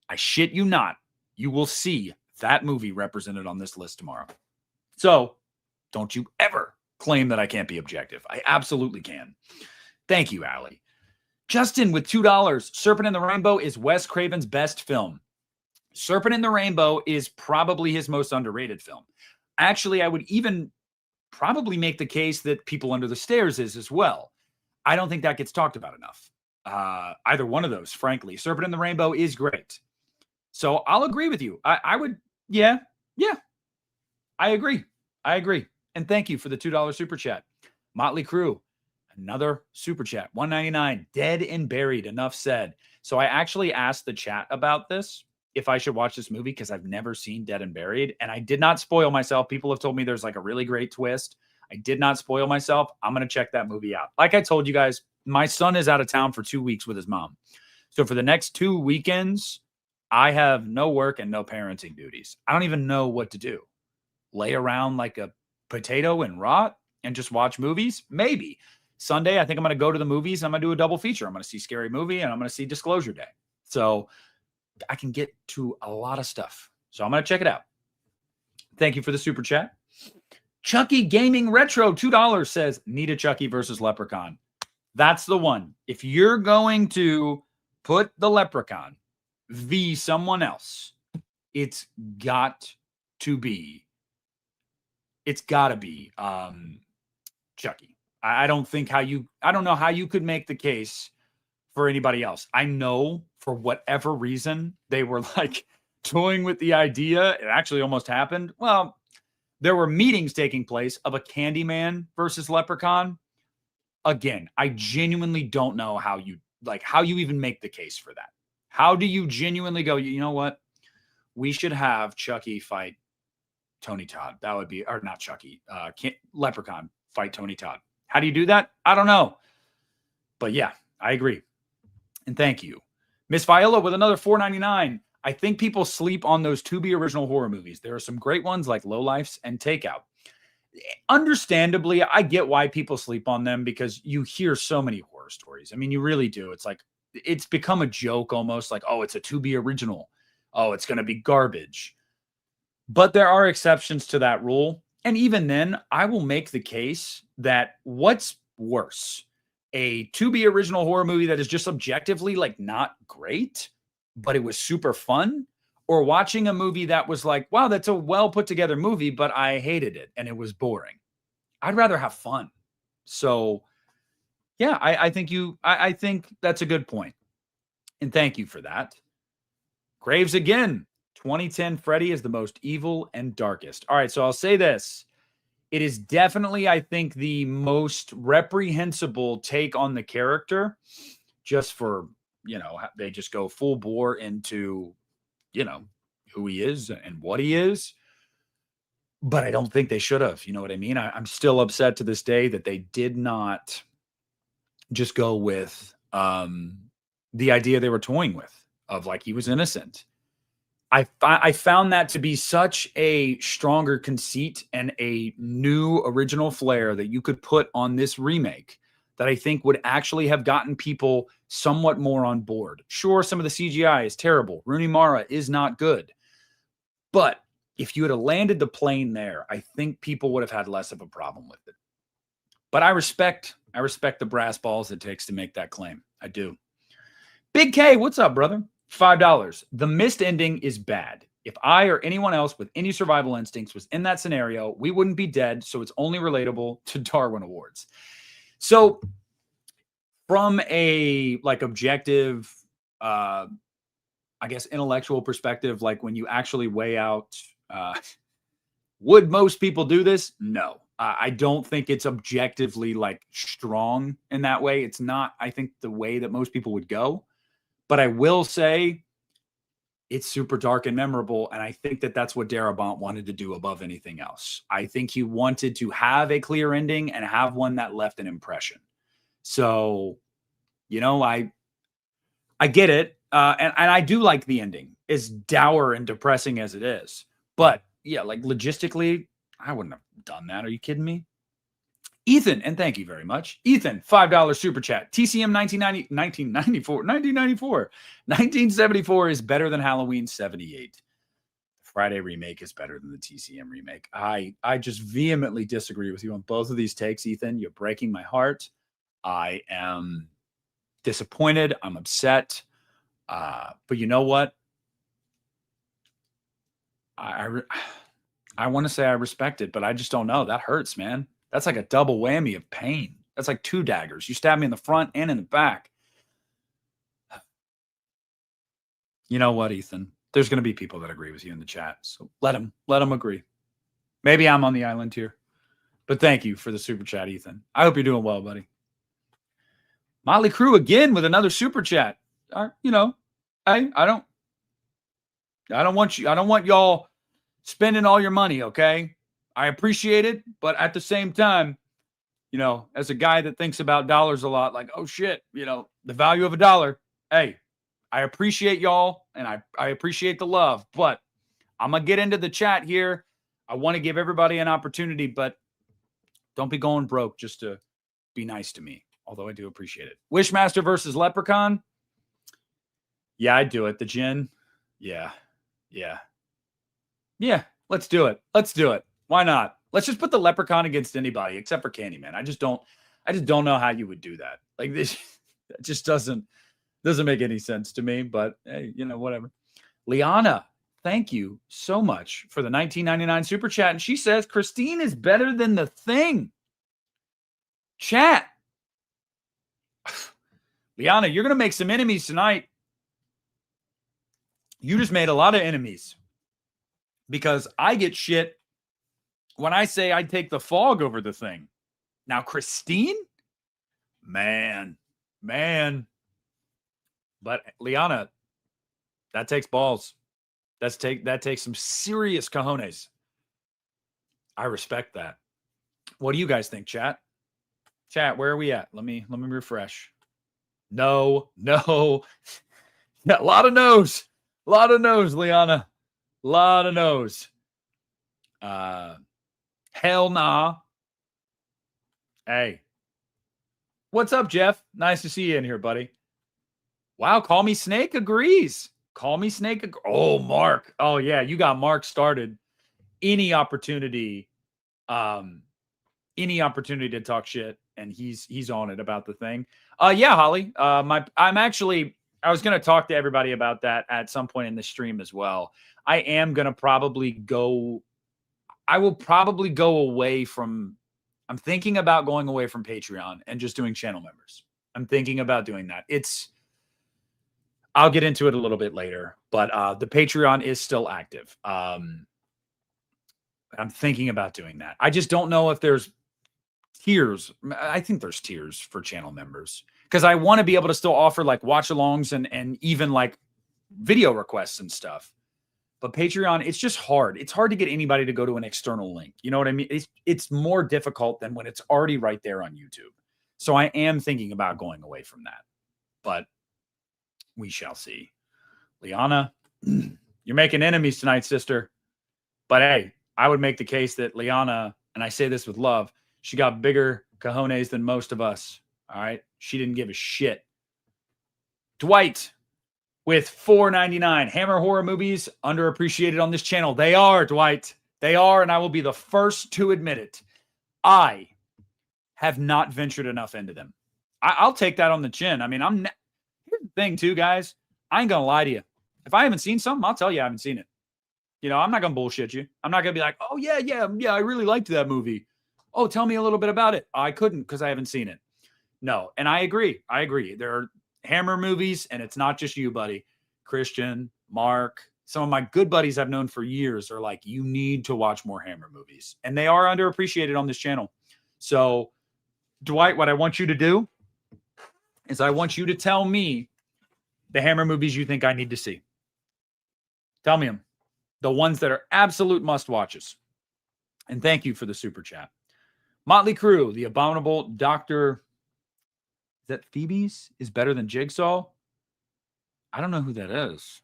I shit you not. You will see that movie represented on this list tomorrow. So don't you ever claim that I can't be objective. I absolutely can. Thank you, Allie. Justin with $2. Serpent in the Rainbow is Wes Craven's best film. Serpent in the Rainbow is probably his most underrated film. Actually, I would even probably make the case that People Under the Stairs is as well. I don't think that gets talked about enough. Either one of those, frankly. Serpent in the Rainbow is great. So I'll agree with you. I would, yeah. I agree. And thank you for the $2 super chat. Motley Crue, another super chat, $1.99. Dead and Buried, enough said. So I actually asked the chat about this, if I should watch this movie, because I've never seen Dead and Buried, and I did not spoil myself. People have told me there's like a really great twist. I did not spoil myself. I'm going to check that movie out. Like I told you guys, my son is out of town for 2 weeks with his mom. So for the next 2 weekends, I have no work and no parenting duties. I don't even know what to do. Lay around like a potato and rot and just watch movies? Maybe. Sunday, I think I'm going to go to the movies. I'm going to do a double feature. I'm going to see Scary Movie and I'm going to see Disclosure Day. So I can get to a lot of stuff. So I'm going to check it out. Thank you for the super chat. Chucky Gaming Retro, $2 says, need a Chucky versus Leprechaun. That's the one. If you're going to put the Leprechaun v someone else, it's got to be Chucky. I don't know how you could make the case for anybody else. I know for whatever reason they were like toying with the idea. It actually almost happened. Well, there were meetings taking place of a Candyman versus Leprechaun. Again, I genuinely don't know how you even make the case for that. How do you genuinely go, you know what? We should have Chucky fight Tony Todd. That would be, or not Chucky, Leprechaun fight Tony Todd. How do you do that? I don't know. But yeah, I agree. And thank you. Miss Viola with another $4.99. I think people sleep on those Tubi original horror movies. There are some great ones like Lowlifes and Takeout. Understandably, I get why people sleep on them because you hear so many horror stories. I mean, you really do. It's like, it's become a joke almost like, oh, it's a Tubi original. Oh, it's going to be garbage. But there are exceptions to that rule. And even then, I will make the case that what's worse? A Tubi original horror movie that is just objectively like not great, but it was super fun, or watching a movie that was like, wow, that's a well put together movie, but I hated it and it was boring. I'd rather have fun. So yeah, I think that's a good point. And thank you for that. Graves again. 2010 Freddy is the most evil and darkest. All right, so I'll say this. It is definitely, I think, the most reprehensible take on the character, just for, they just go full bore into, who he is and what he is. But I don't think they should have. You know what I mean? I'm still upset to this day that they did not just go with the idea they were toying with of like he was innocent. I found that to be such a stronger conceit and a new original flair that you could put on this remake that I think would actually have gotten people somewhat more on board. Sure, some of the CGI is terrible. Rooney Mara is not good. But if you had landed the plane there, I think people would have had less of a problem with it. But I respect the brass balls it takes to make that claim. I do. Big K, what's up, brother? $5. The missed ending is bad. If I or anyone else with any survival instincts was in that scenario, we wouldn't be dead, so it's only relatable to Darwin Awards. So from a objective, I guess, intellectual perspective, like when you actually weigh out, would most people do this? No. I don't think it's objectively strong in that way. It's not, I think, the way that most people would go. But I will say it's super dark and memorable. And I think that that's what Darabont wanted to do above anything else. I think he wanted to have a clear ending and have one that left an impression. So, I get it. And I do like the ending, as dour and depressing as it is. But yeah, logistically, I wouldn't have done that. Are you kidding me? Ethan, and thank you very much. Ethan, $5 super chat. TCM 1974 is better than Halloween 78. Friday remake is better than the TCM remake. I just vehemently disagree with you on both of these takes, Ethan. You're breaking my heart. I am disappointed. I'm upset. But you know what? I want to say I respect it, but I just don't know. That hurts, man. That's like a double whammy of pain. That's like 2 daggers. You stab me in the front and in the back. You know what, Ethan? There's going to be people that agree with you in the chat. So let them agree. Maybe I'm on the island here. But thank you for the super chat, Ethan. I hope you're doing well, buddy. Motley Crue again with another super chat. I don't want y'all spending all your money, okay? I appreciate it, but at the same time, as a guy that thinks about dollars a lot, like, oh shit, the value of a dollar. Hey, I appreciate y'all and I appreciate the love, but I'm going to get into the chat here. I want to give everybody an opportunity, but don't be going broke just to be nice to me. Although I do appreciate it. Wishmaster versus Leprechaun. Yeah, I'd do it. The gin. Yeah. Let's do it. Why not? Let's just put the Leprechaun against anybody except for Candyman. I just don't know how you would do that. Like this, it just doesn't make any sense to me, but hey, whatever. Liana, thank you so much for the $19.99 super chat. And she says, Christine is better than The Thing. Chat. Liana, you're going to make some enemies tonight. You just made a lot of enemies because I get shit when I say I'd take the fog over the thing. Now, Christine, man. But Liana, that takes balls. That takes some serious cojones. I respect that. What do you guys think, chat? Chat, where are we at? Let me refresh. No. Yeah, a lot of no's. Liana. A lot of no's. Hell nah. Hey. What's up, Jeff? Nice to see you in here, buddy. Wow, Call Me Snake agrees. Oh, Mark. Oh, yeah, you got Mark started. Any opportunity to talk shit, and he's on it about the thing. Yeah, Holly. I was going to talk to everybody about that at some point in the stream as well. I will probably go away from, I'm thinking about going away from Patreon and just doing channel members. I'm thinking about doing that. I'll get into it a little bit later, but the Patreon is still active. I'm thinking about doing that. I just don't know if there's tiers. I think there's tiers for channel members because I want to be able to still offer like watch alongs and even like video requests and stuff. But Patreon, it's just hard. It's hard to get anybody to go to an external link. You know what I mean? It's more difficult than when it's already right there on YouTube. So I am thinking about going away from that. But we shall see. Liana, you're making enemies tonight, sister. But hey, I would make the case that Liana, and I say this with love, she got bigger cojones than most of us. All right? She didn't give a shit. Dwight with $4.99. Hammer horror movies underappreciated on this channel. They are, Dwight. They are, and I will be the first to admit it. I have not ventured enough into them. I'll take that on the chin. I mean, here's the thing, too, guys. I ain't going to lie to you. If I haven't seen something, I'll tell you I haven't seen it. You know, I'm not going to bullshit you. I'm not going to be like, oh, yeah, I really liked that movie. Oh, tell me a little bit about it. I couldn't because I haven't seen it. No, and I agree. There are Hammer movies, and it's not just you, buddy. Christian, Mark, some of my good buddies I've known for years are like, you need to watch more Hammer movies. And they are underappreciated on this channel. So, Dwight, what I want you to do is I want you to tell me the Hammer movies you think I need to see. Tell me them. The ones that are absolute must-watches. And thank you for the super chat. Motley Crue, The Abominable Dr. Is that Phoebe's? Is better than Jigsaw? I don't know who that is.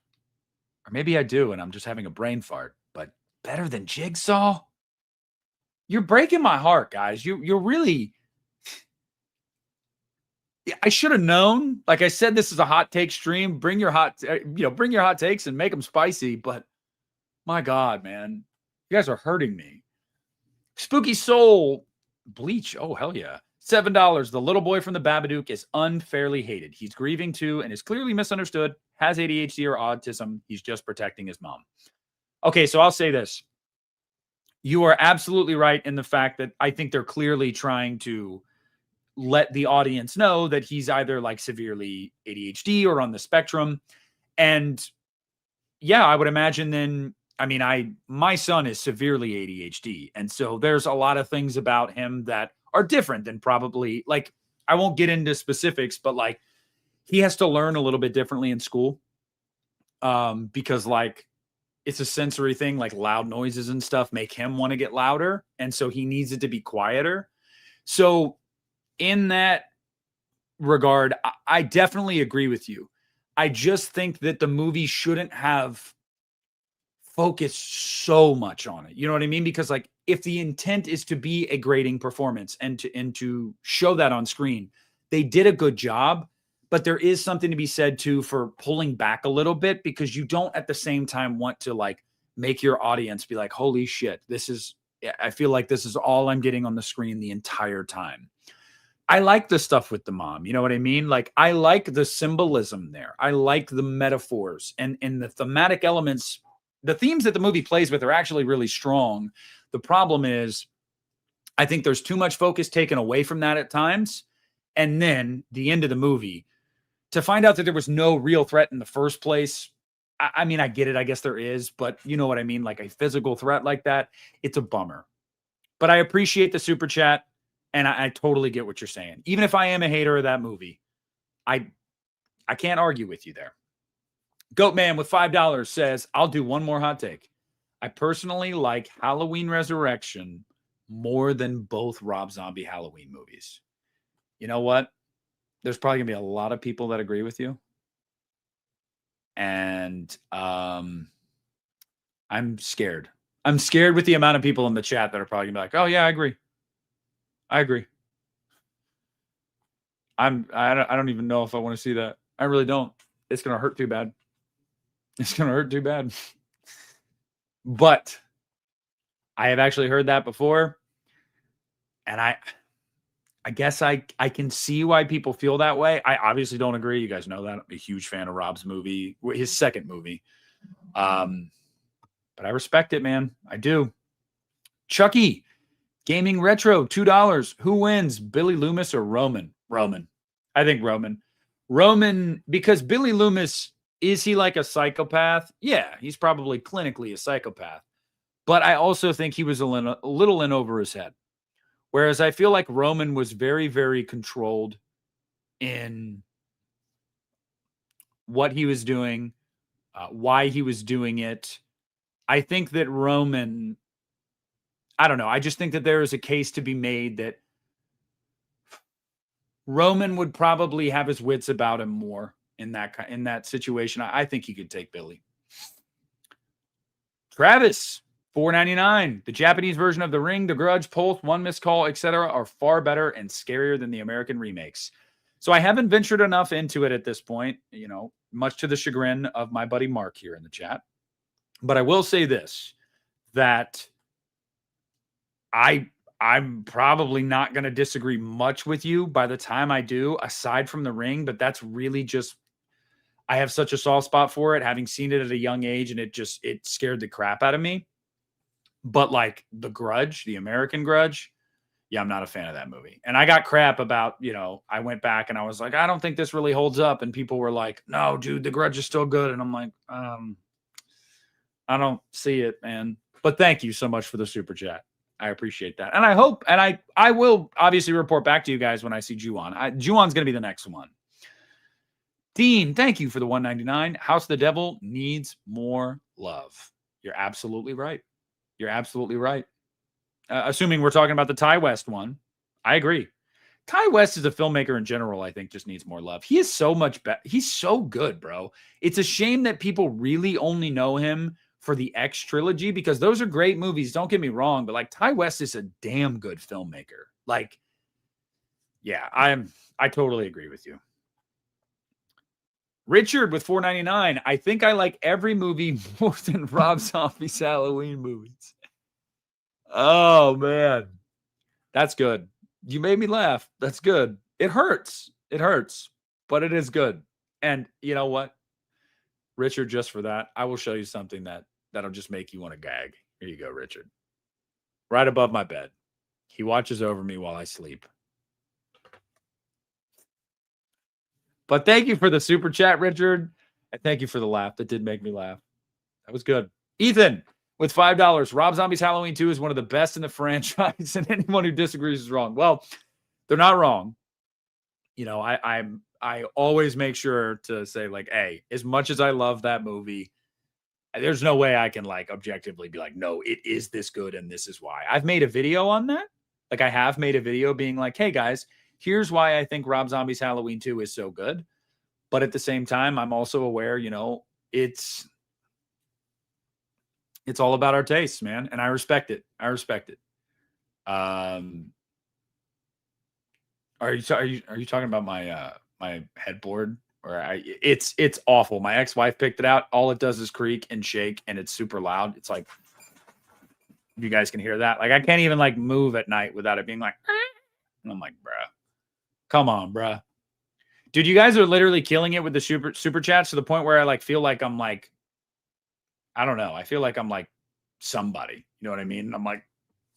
Or maybe I do, and I'm just having a brain fart. But better than Jigsaw? You're breaking my heart, guys. You're really... I should have known. Like I said, this is a hot take stream. Bring your hot takes and make them spicy. But my God, man, you guys are hurting me. Spooky Soul, Bleach. Oh, hell yeah. $7. The little boy from the Babadook is unfairly hated. He's grieving too and is clearly misunderstood, has ADHD or autism. He's just protecting his mom. Okay, so I'll say this. You are absolutely right in the fact that I think they're clearly trying to let the audience know that he's either like severely ADHD or on the spectrum. And yeah, I would imagine then, I mean, my son is severely ADHD. And so there's a lot of things about him that are different than probably, like, I won't get into specifics, but like he has to learn a little bit differently in school. Because like it's a sensory thing, like loud noises and stuff make him want to get louder. And so he needs it to be quieter. So in that regard, I definitely agree with you. I just think that the movie shouldn't have focused so much on it. You know what I mean? Because like if the intent is to be a grading performance and to show that on screen, they did a good job. But there is something to be said too for pulling back a little bit, because you don't at the same time want to like make your audience be like, holy shit, I feel like this is all I'm getting on the screen the entire time. I like the stuff with the mom. You know what I mean? Like I like the symbolism there. I like the metaphors and the thematic elements. The themes that the movie plays with are actually really strong. The problem is I think there's too much focus taken away from that at times. And then the end of the movie, to find out that there was no real threat in the first place. I mean, I get it. I guess there is, but you know what I mean? Like a physical threat like that, it's a bummer. But I appreciate the super chat, and I totally get what you're saying. Even if I am a hater of that movie, I can't argue with you there. Goatman with $5 says, I'll do one more hot take. I personally like Halloween Resurrection more than both Rob Zombie Halloween movies. You know what? There's probably going to be a lot of people that agree with you. And I'm scared. I'm scared with the amount of people in the chat that are probably going to be like, oh, yeah, I agree. I agree. I don't even know if I want to see that. I really don't. It's going to hurt too bad. It's going to hurt too bad. But I have actually heard that before. And I guess I can see why people feel that way. I obviously don't agree. You guys know that. I'm a huge fan of Rob's movie, his second movie. But I respect it, man. I do. Chucky, Gaming Retro, $2. Who wins, Billy Loomis or Roman? Roman. I think Roman. Roman, because Billy Loomis, is he like a psychopath? Yeah, he's probably clinically a psychopath. But I also think he was a little in over his head. Whereas I feel like Roman was very, very controlled in what he was doing, why he was doing it. I think that Roman, I don't know. I just think that there is a case to be made that Roman would probably have his wits about him more in that situation. I think he could take Billy. Travis, $4.99. The Japanese version of The Ring, The Grudge, Pulse, One Missed Call, etc. are far better and scarier than the American remakes. So I haven't ventured enough into it at this point, much to the chagrin of my buddy Mark here in the chat. But I will say this, that I'm probably not going to disagree much with you by the time I do, aside from The Ring, but that's really just, I have such a soft spot for it, having seen it at a young age, and it scared the crap out of me. But like The Grudge, the American Grudge, yeah, I'm not a fan of that movie. And I got crap about, I went back and I was like, I don't think this really holds up. And people were like, no, dude, The Grudge is still good. And I'm like, I don't see it, man. But thank you so much for the super chat. I appreciate that. And I hope, and I will obviously report back to you guys when I see Juwan. Juwan's going to be the next one. Dean, thank you for the $1.99. House of the Devil needs more love. You're absolutely right. You're absolutely right. Assuming we're talking about the Ty West one, I agree. Ty West is a filmmaker in general, I think, just needs more love. He is so much better. He's so good, bro. It's a shame that people really only know him for the X trilogy, because those are great movies. Don't get me wrong, but like Ty West is a damn good filmmaker. Like, yeah, I totally agree with you. Richard with $4.99. I think I like every movie more than Rob Zombie's Halloween movies. Oh, man. That's good. You made me laugh. That's good. It hurts. It hurts, but it is good. And you know what? Richard, just for that, I will show you something that'll just make you want to gag. Here you go, Richard. Right above my bed. He watches over me while I sleep. But thank you for the super chat, Richard. And thank you for the laugh. That did make me laugh. That was good. Ethan with $5. Rob Zombie's Halloween 2 is one of the best in the franchise, and anyone who disagrees is wrong. Well, they're not wrong. I always make sure to say, like, hey, as much as I love that movie, there's no way I can like objectively be like, no, it is this good and this is why. I've made a video on that. Like, I have made a video being like, hey guys, here's why I think Rob Zombie's Halloween 2 is so good. But at the same time, I'm also aware, it's all about our tastes, man. And I respect it. I respect it. Are you talking about my my headboard? It's awful. My ex-wife picked it out. All it does is creak and shake, and it's super loud. It's like, you guys can hear that. Like, I can't even like move at night without it being like, and I'm like, bruh, come on, bruh. Dude, you guys are literally killing it with the super chats to the point where I like feel like I'm like, I don't know. I feel like I'm like somebody. You know what I mean? And I'm like,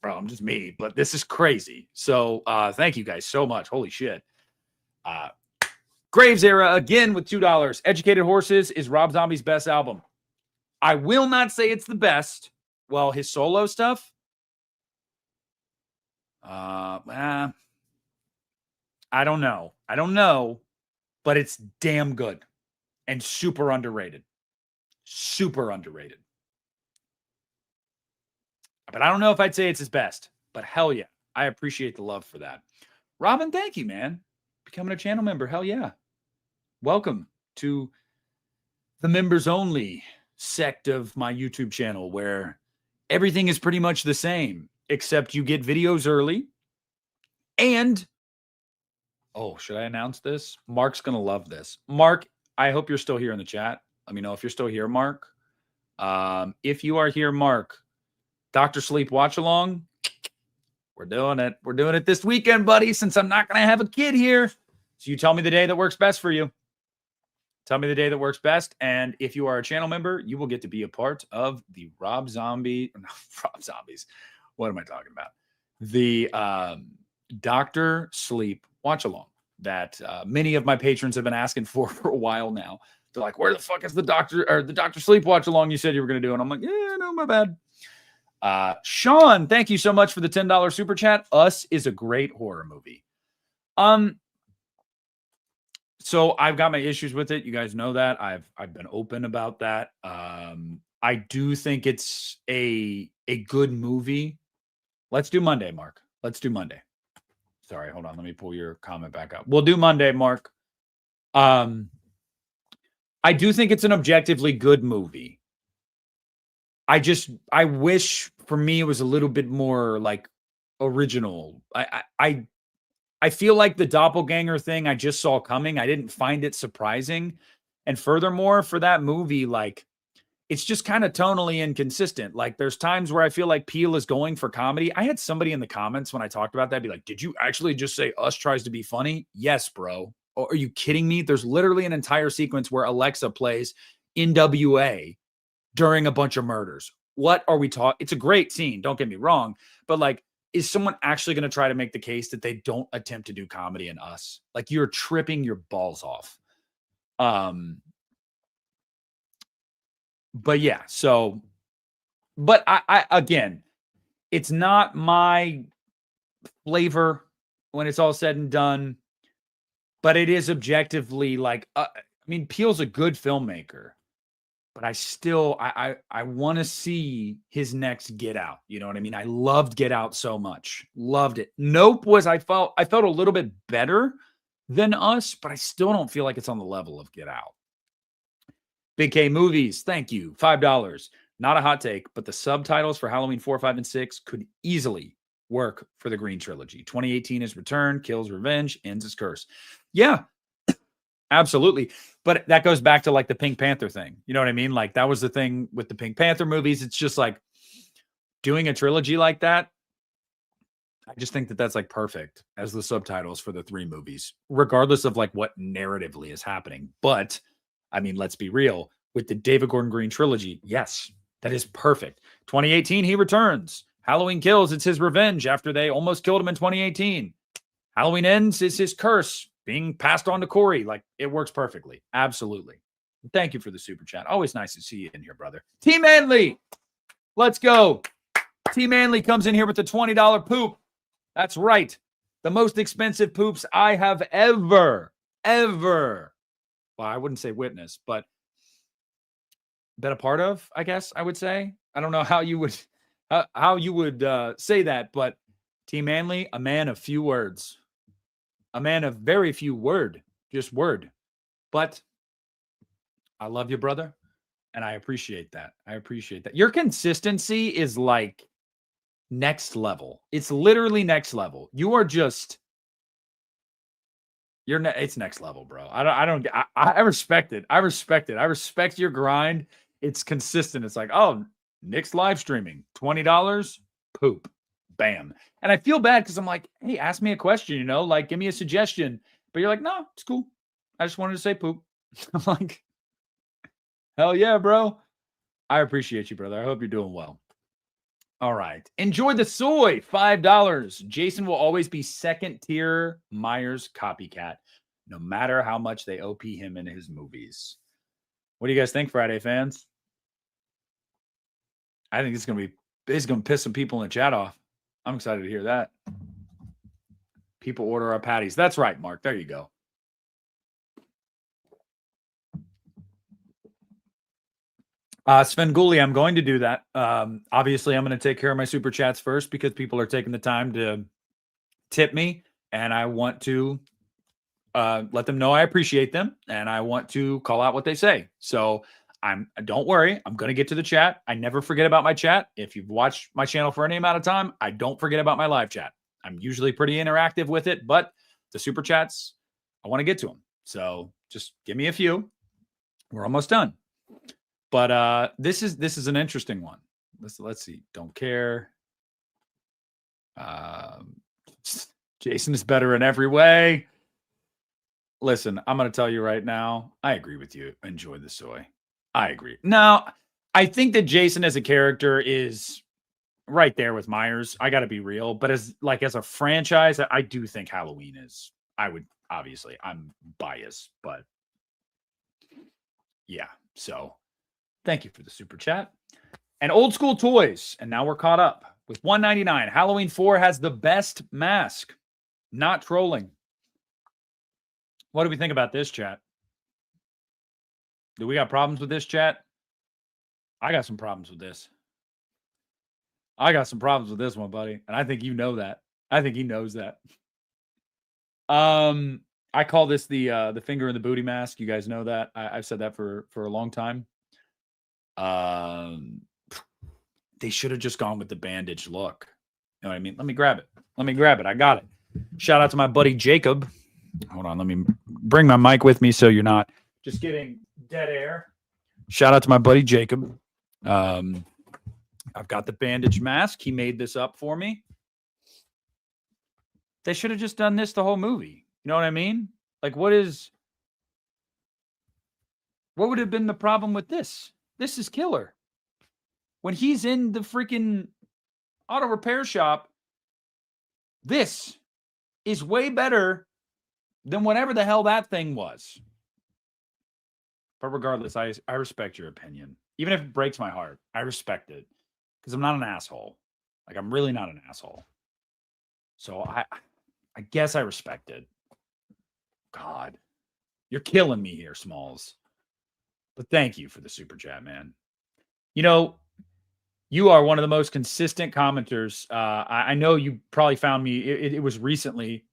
bro, I'm just me. But this is crazy. So thank you guys so much. Holy shit. Graves Era again with $2. Educated Horses is Rob Zombie's best album. I will not say it's the best. Well, his solo stuff, I don't know. I don't know, but it's damn good and super underrated. Super underrated. But I don't know if I'd say it's his best. But hell yeah, I appreciate the love for that. Robin, thank you, man. Becoming a channel member. Hell yeah. Welcome to the members only sect of my YouTube channel where everything is pretty much the same, except you get videos early. And, oh, should I announce this? Mark's going to love this. Mark, I hope you're still here in the chat. Let me know if you're still here, Mark. If you are here, Mark, Dr. Sleep Watch Along, we're doing it. We're doing it this weekend, buddy, since I'm not going to have a kid here. So you tell me the day that works best for you. Tell me the day that works best. And if you are a channel member, you will get to be a part of the Rob Zombies. What am I talking about? The Dr. Sleep Watch Along that many of my patrons have been asking for a while now. They're like, where the fuck is the Dr. Sleep Watch Along you said you were going to do? And I'm like, yeah, no, my bad. Sean, thank you so much for the $10 super chat. Us is a great horror movie. So I've got my issues with it. You guys know that. I've been open about that. I do think it's a good movie. Let's do Monday, Mark. Let's do Monday. Sorry, hold on. Let me pull your comment back up. We'll do Monday, Mark. I do think it's an objectively good movie. I wish for me it was a little bit more like original. I feel like the doppelganger thing I just saw coming. I didn't find it surprising. And furthermore, for that movie, like it's just kind of tonally inconsistent. Like there's times where I feel like Peele is going for comedy. I had somebody in the comments when I talked about that be like, did you actually just say Us tries to be funny? Yes, bro. Oh, are you kidding me? There's literally an entire sequence where Alexa plays NWA during a bunch of murders. What are we talking? It's a great scene. Don't get me wrong. But like, is someone actually going to try to make the case that they don't attempt to do comedy in Us? Like you're tripping your balls off. But yeah, so, but I again, it's not my flavor when it's all said and done, but it is objectively like, I mean, Peele's a good filmmaker, but I still, I want to see his next Get Out. You know what I mean? I loved Get Out so much. Loved it. Nope I felt a little bit better than Us, but I still don't feel like it's on the level of Get Out. Big K Movies, thank you. $5. Not a hot take, but the subtitles for Halloween 4, 5, and 6 could easily work for the Green Trilogy. 2018 is Return, kills Revenge, ends his curse. Yeah, absolutely. But that goes back to like the Pink Panther thing. You know what I mean? Like that was the thing with the Pink Panther movies. It's just like doing a trilogy like that. I just think that that's like perfect as the subtitles for the 3 movies, regardless of like what narratively is happening. But I mean, let's be real. With the David Gordon Green trilogy, yes, that is perfect. 2018, he returns. Halloween kills, it's his revenge after they almost killed him in 2018. Halloween ends, is his curse being passed on to Corey. Like, it works perfectly. Absolutely. Thank you for the super chat. Always nice to see you in here, brother. T Manley, let's go. T Manley comes in here with the $20 poop. That's right. The most expensive poops I have ever, well, I wouldn't say witness, but been a part of, I guess I would say. I don't know how you would say that, but T Manley, a man of few words, a man of very few word, just word. But I love you, brother, and I appreciate that. I appreciate that. Your consistency is like next level. It's literally next level. You are just it's next level, bro. I respect it. I respect it. I respect your grind. It's consistent. It's like, oh, Nick's live streaming, $20, poop, bam. And I feel bad because I'm like, hey, ask me a question, you know, like give me a suggestion. But you're like, no, it's cool. I just wanted to say poop. I'm like, hell yeah, bro. I appreciate you, brother. I hope you're doing well. All right. Enjoy the soy. $5. Jason will always be second tier Myers copycat, no matter how much they OP him in his movies. What do you guys think, Friday fans? I think it's gonna piss some people in the chat off. I'm excited to hear that. People order our patties. That's right, Mark. There you go. Sven Gulli, I'm going to do that. Obviously, I'm going to take care of my super chats first because people are taking the time to tip me, and I want to let them know I appreciate them, and I want to call out what they say. So don't worry, I'm going to get to the chat. I never forget about my chat. If you've watched my channel for any amount of time, I don't forget about my live chat. I'm usually pretty interactive with it, but the super chats, I want to get to them. So just give me a few. We're almost done. But this is an interesting one. Let's see. Don't care. Jason is better in every way. Listen, I'm going to tell you right now. I agree with you. Enjoy the soy. I agree. No, I think that Jason as a character is right there with Myers. I got to be real, but as a franchise, I do think Halloween is. I'm biased, but yeah. So thank you for the super chat. And Old School Toys, and now we're caught up with $199. Halloween 4 has the best mask. Not trolling. What do we think about this, chat? Do we got problems with this, chat? I got some problems with this. I got some problems with this one, buddy. And I think you know that. I think he knows that. I call this the finger in the booty mask. You guys know that. I've said that for a long time. They should have just gone with the bandage look. You know what I mean? Let me grab it. I got it. Shout out to my buddy Jacob. Hold on. Let me bring my mic with me so you're not just getting dead air. Shout out to my buddy Jacob. I've got the bandage mask. He made this up for me. They should have just done this the whole movie. You know what I mean? Like, what would have been the problem with this? This is killer. When he's in the freaking auto repair shop, this is way better than whatever the hell that thing was. But regardless, I respect your opinion. Even if it breaks my heart, I respect it. Because I'm not an asshole. Like, I'm really not an asshole. So I guess I respect it. God. You're killing me here, Smalls. But thank you for the super chat, man. You know, you are one of the most consistent commenters. I know you probably found me. It was recently.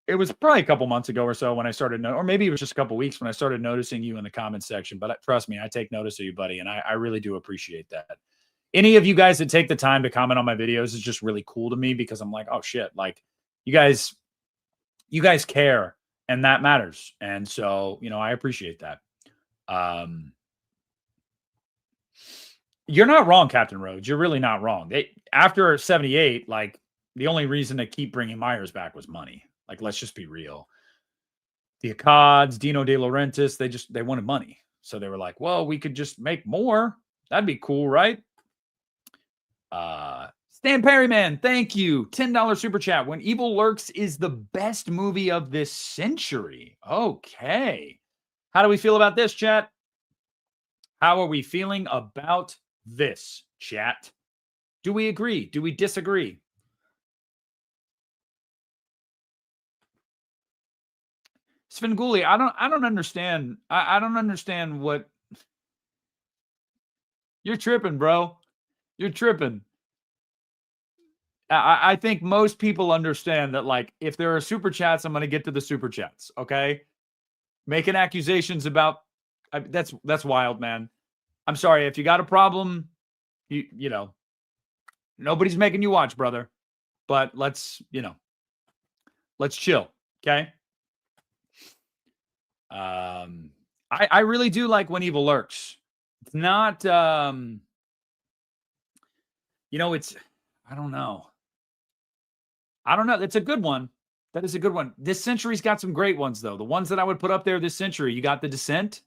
It was probably a couple months ago or so when I started, or maybe it was just a couple weeks when I started noticing you in the comments section. But trust me, I take notice of you, buddy, and I really do appreciate that. Any of you guys that take the time to comment on my videos is just really cool to me because I'm like, oh shit, like you guys care, and that matters. And so, I appreciate that. You're not wrong, Captain Rhodes. You're really not wrong. After 78, like the only reason to keep bringing Myers back was money. Like, let's just be real. The Accods, Dino De Laurentiis, they wanted money. So they were like, well, we could just make more. That'd be cool, right? Stan Perryman, thank you. $10 super chat. When Evil Lurks is the best movie of this century. Okay. How do we feel about this, chat? How are we feeling about this, chat? Do we agree? Do we disagree? Svenguli, I don't understand. I don't understand what you're tripping, bro. You're tripping. I think most people understand that, like, if there are super chats, I'm going to get to the super chats. Okay, making accusations about that's wild, man. I'm sorry if you got a problem. You know, nobody's making you watch, brother. But let's chill, okay? I really do like When Evil Lurks. It's not, it's, I don't know. It's a good one. That is a good one. This century's got some great ones, though. The ones that I would put up there this century, you got The Descent.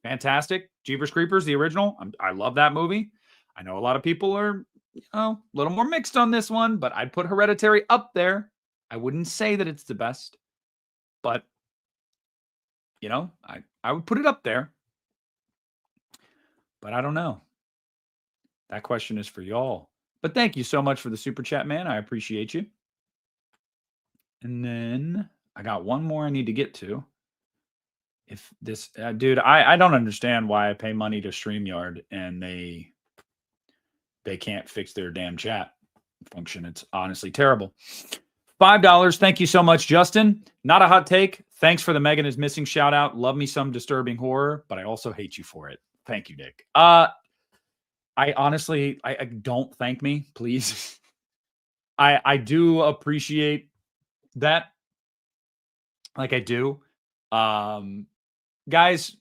Fantastic. Jeepers Creepers, the original. I love that movie. I know a lot of people are, a little more mixed on this one, but I'd put Hereditary up there. I wouldn't say that it's the best, but, I would put it up there. But I don't know. That question is for y'all. But thank you so much for the super chat, man. I appreciate you. And then I got one more I need to get to. If this, dude, I don't understand why I pay money to StreamYard and they can't fix their damn chat function. It's honestly terrible. $5. Thank you so much, Justin. Not a hot take. Thanks for the Megan is Missing shout out. Love me some disturbing horror, but I also hate you for it. Thank you, Nick. I honestly, I don't thank me, please. I do appreciate that. Like I do. Guys,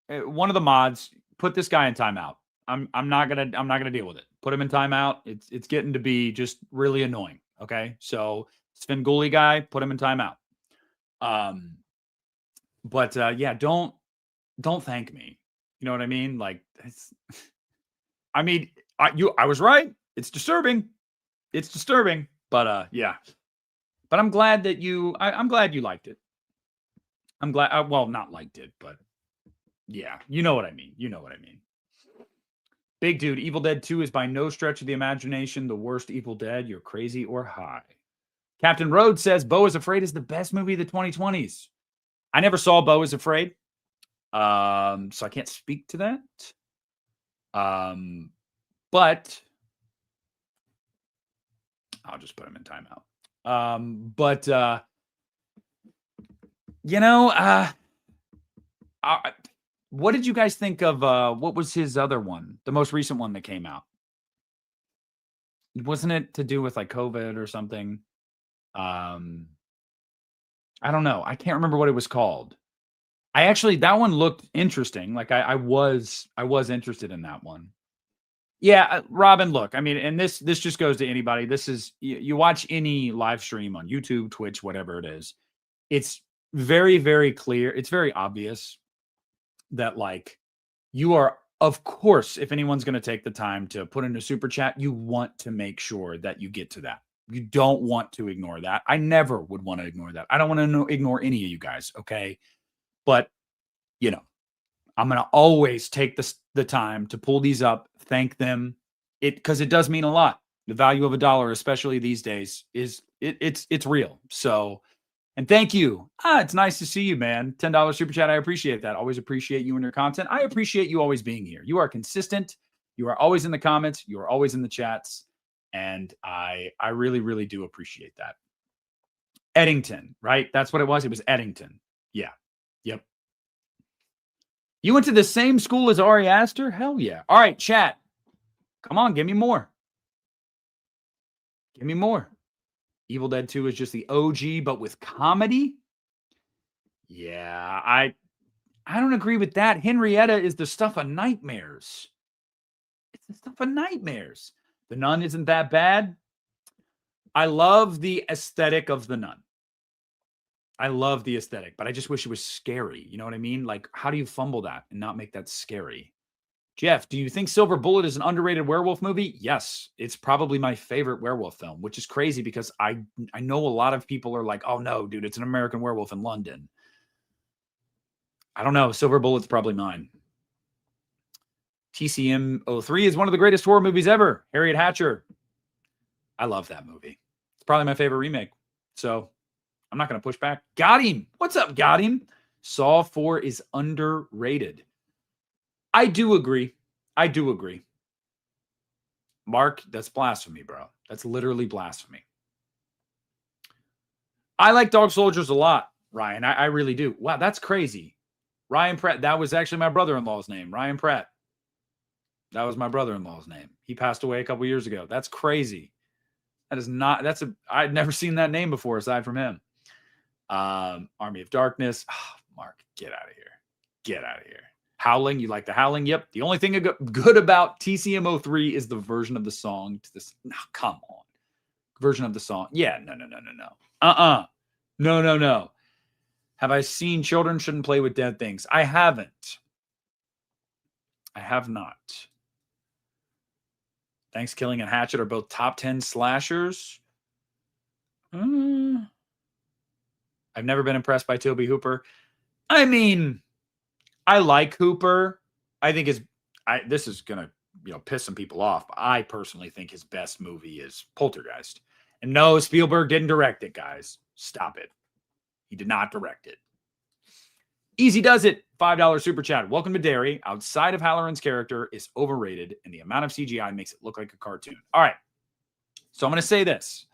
one of the mods, put this guy in timeout. I'm not gonna deal with it. Put him in timeout. It's getting to be just really annoying. Okay. So Svengoolie guy, put him in timeout. But yeah, don't thank me. You know what I mean? Like, I mean, I was right. It's disturbing. It's disturbing. But yeah. But I'm glad that I'm glad you liked it. I'm glad. Well, not liked it, but yeah, you know what I mean. You know what I mean. Big dude, Evil Dead 2 is by no stretch of the imagination the worst Evil Dead. You're crazy or high. Captain Rhodes says Beau is Afraid is the best movie of the 2020s. I never saw Beau is Afraid. So I can't speak to that. But I'll just put him in timeout. You know, what did you guys think of what was his other one, the most recent one that came out? Wasn't it to do with like COVID or something? I don't know. I can't remember what it was called. That one looked interesting. Like I was interested in that one. Yeah, Robin, look, I mean, and this just goes to anybody. This is you watch any live stream on YouTube, Twitch, whatever it is. It's very, very clear. It's very obvious that like you are, of course, if anyone's going to take the time to put in a super chat, you want to make sure that you get to that. You don't want to ignore that. I never would want to ignore that. I don't want to ignore any of you guys. Okay. But you know, I'm going to always take the time to pull these up, thank them. Because it does mean a lot. The value of $1, especially these days, is it's real. So, and thank you. It's nice to see you, man. $10 super chat. I appreciate that. Always appreciate you and your content. I appreciate you always being here. You are consistent. You are always in the comments. You are always in the chats. And I really, really do appreciate that. Eddington, right? That's what it was. It was Eddington. Yeah. Yep. You went to the same school as Ari Aster? Hell yeah. All right, chat. Come on, give me more. Give me more. Evil Dead 2 is just the OG, but with comedy? Yeah, I don't agree with that. Henrietta is the stuff of nightmares. It's the stuff of nightmares. The Nun isn't that bad. I love the aesthetic of The Nun. I love the aesthetic, but I just wish it was scary. You know what I mean? Like, how do you fumble that and not make that scary? Jeff, do you think Silver Bullet is an underrated werewolf movie? Yes, it's probably my favorite werewolf film, which is crazy because I know a lot of people are like, oh no, dude, it's an American Werewolf in London. I don't know. Silver Bullet's probably mine. TCM 03 is one of the greatest horror movies ever. Harriet Hatcher. I love that movie. It's probably my favorite remake. So I'm not going to push back. Got him. What's up, got him? Saw 4 is underrated. I do agree. Mark, that's blasphemy, bro. That's literally blasphemy. I like Dog Soldiers a lot, Ryan. I really do. Wow, that's crazy. Ryan Pratt. That was actually my brother-in-law's name, Ryan Pratt. That was my brother-in-law's name. He passed away a couple years ago. That's crazy. I'd never seen that name before aside from him. Army of Darkness. Oh, Mark, get out of here. Get out of here. Howling. You like the Howling? Yep. The only thing good about TCM 03 is the version of the song to this. No, come on. Version of the song. Yeah. No. No. Have I seen Children Shouldn't Play with Dead Things? I haven't. I have not. Thanksgiving and Hatchet are both top 10 slashers. I've never been impressed by Tobe Hooper. I mean, I like Hooper. I think this is going to piss some people off. But I personally think his best movie is Poltergeist. And no, Spielberg didn't direct it, guys. Stop it. He did not direct it. Easy does it. $5 super chat. Welcome to Derry. Outside of Halloran's character is overrated, and the amount of CGI makes it look like a cartoon. All right. So I'm going to say this.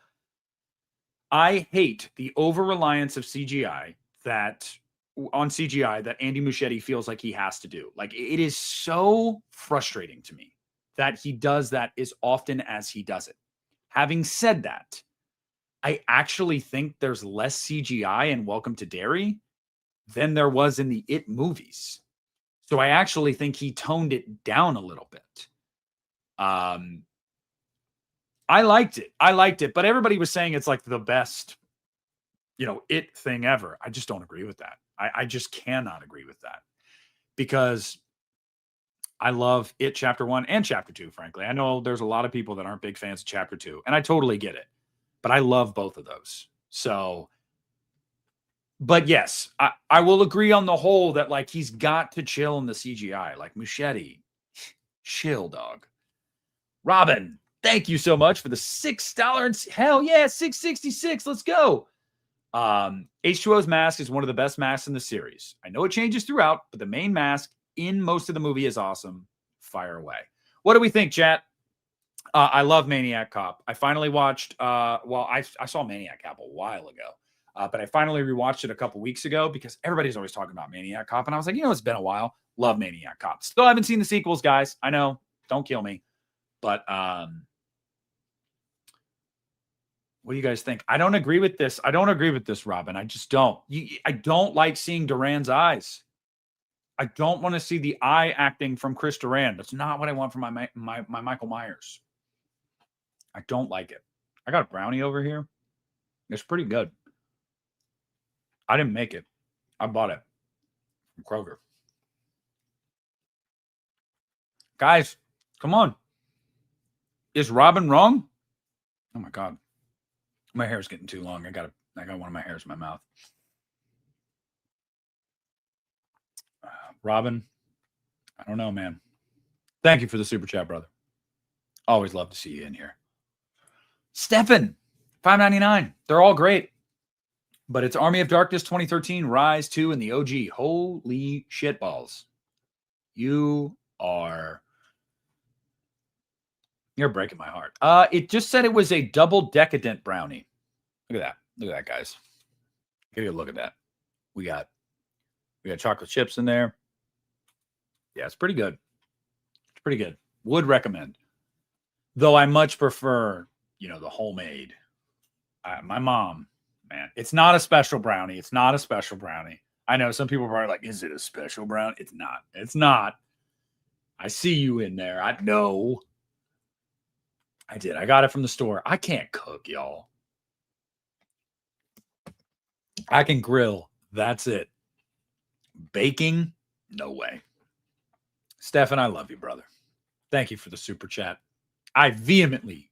I hate the over-reliance of CGI that Andy Muschietti feels like he has to do. Like, it is so frustrating to me that he does that as often as he does it. Having said that, I actually think there's less CGI in Welcome to Derry than there was in the It movies. So I actually think he toned it down a little bit. I liked it, but everybody was saying it's like the best, It thing ever. I just don't agree with that. I just cannot agree with that, because I love It Chapter 1 and Chapter 2, frankly. I know there's a lot of people that aren't big fans of Chapter 2, and I totally get it. But I love both of those. So, but yes, I will agree on the whole that, like, he's got to chill in the CGI. Like, Muschietti, chill, dog. Robin, thank you so much for the $6. Hell yeah, $6.66. Let's go. H2O's mask is one of the best masks in the series. I know it changes throughout, but the main mask in most of the movie is awesome. Fire away. What do we think, chat? I love Maniac Cop. I finally watched, I saw Maniac Cop a while ago, but I finally rewatched it a couple weeks ago because everybody's always talking about Maniac Cop. And I was like, it's been a while. Love Maniac Cop. Still haven't seen the sequels, guys. I know. Don't kill me. But what do you guys think? I don't agree with this. Robin. I just don't. I don't like seeing Duran's eyes. I don't want to see the eye acting from Chris Duran. That's not what I want from my Michael Myers. I don't like it. I got a brownie over here. It's pretty good. I didn't make it. I bought it from Kroger. Guys, come on. Is Robin wrong? Oh my God. My hair is getting too long. I got one of my hairs in my mouth. Robin, I don't know, man. Thank you for the super chat, brother. Always love to see you in here. Stefan, $5.99. They're all great. But it's Army of Darkness 2013, Rise 2, and the OG. Holy shitballs. You're breaking my heart. It just said it was a double decadent brownie. Look at that, guys. Give you a look at that. We got chocolate chips in there. Yeah, it's pretty good. Would recommend. Though I much prefer, the homemade. My mom, man, it's not a special brownie. I know some people are probably like, is it a special brownie? It's not. I see you in there. I know. I did. I got it from the store. I can't cook, y'all. I can grill. That's it. Baking? No way. Stefan, I love you, brother. Thank you for the super chat. I vehemently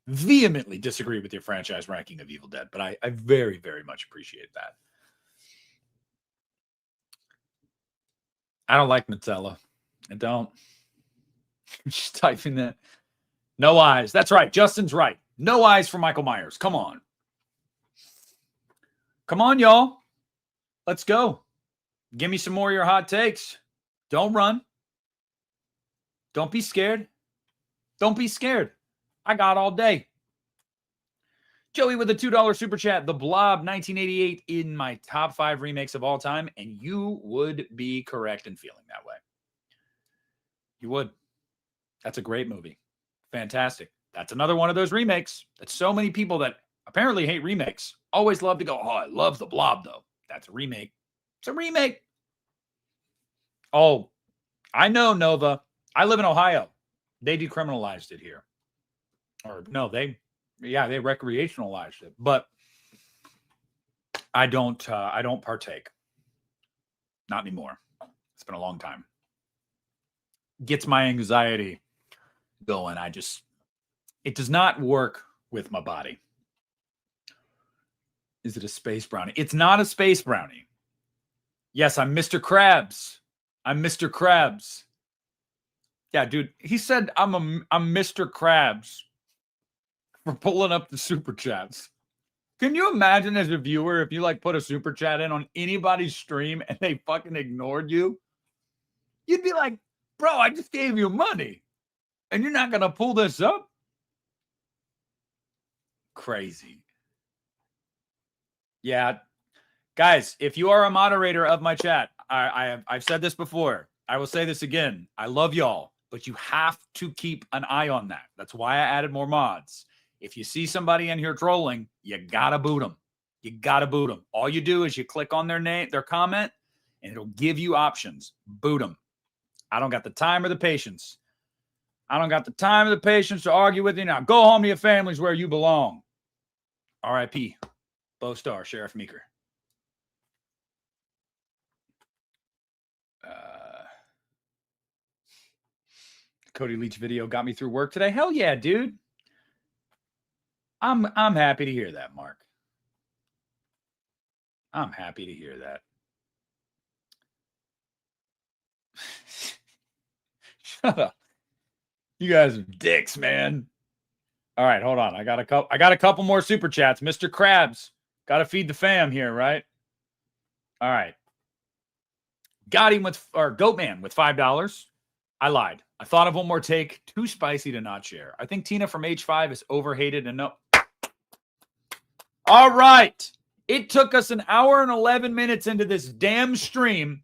disagree with your franchise ranking of Evil Dead, but I very, very much appreciate that. I don't like Nutella. I don't. Just typing that. No eyes. That's right. Justin's right. No eyes for Michael Myers. Come on. Come on, y'all. Let's go. Give me some more of your hot takes. Don't run. Don't be scared. I got all day. Joey with a $2 super chat. The Blob 1988 in my top 5 remakes of all time, and you would be correct in feeling that way. You would. That's a great movie. Fantastic. That's another one of those remakes that so many people that apparently hate remakes always love to go, I love The Blob, though. That's a remake. It's a remake. Oh, I know, Nova. I live in Ohio. They decriminalized it here. Or no, they recreationalized it. But I don't partake. Not anymore. It's been a long time. Gets my anxiety going. It does not work with my body. Is it a space brownie? It's not a space brownie. Yes, I'm Mr. Krabs. Yeah, dude. He said I'm Mr. Krabs for pulling up the super chats. Can you imagine as a viewer if you like put a super chat in on anybody's stream and they fucking ignored you? You'd be like, bro, I just gave you money and you're not going to pull this up? Crazy. Yeah. Guys, if you are a moderator of my chat, I've said this before. I will say this again. I love y'all, but you have to keep an eye on that. That's why I added more mods. If you see somebody in here trolling, you got to boot them. You got to boot them. All you do is you click on their name, their comment, and it'll give you options. Boot them. I don't got the time or the patience. I don't got the time or the patience to argue with you now. Go home to your families where you belong. R.I.P. Bo Star, Sheriff Meeker. Cody Leach video got me through work today. Hell yeah, dude. I'm happy to hear that, Mark. I'm happy to hear that. Shut up. You guys are dicks, man. All right, hold on. I got a couple more super chats. Mr. Krabs, got to feed the fam here, right? All right. Got him with, or Goatman with $5. I lied. I thought of one more take. Too spicy to not share. I think Tina from H5 is overhated and no. All right. It took us an hour and 11 minutes into this damn stream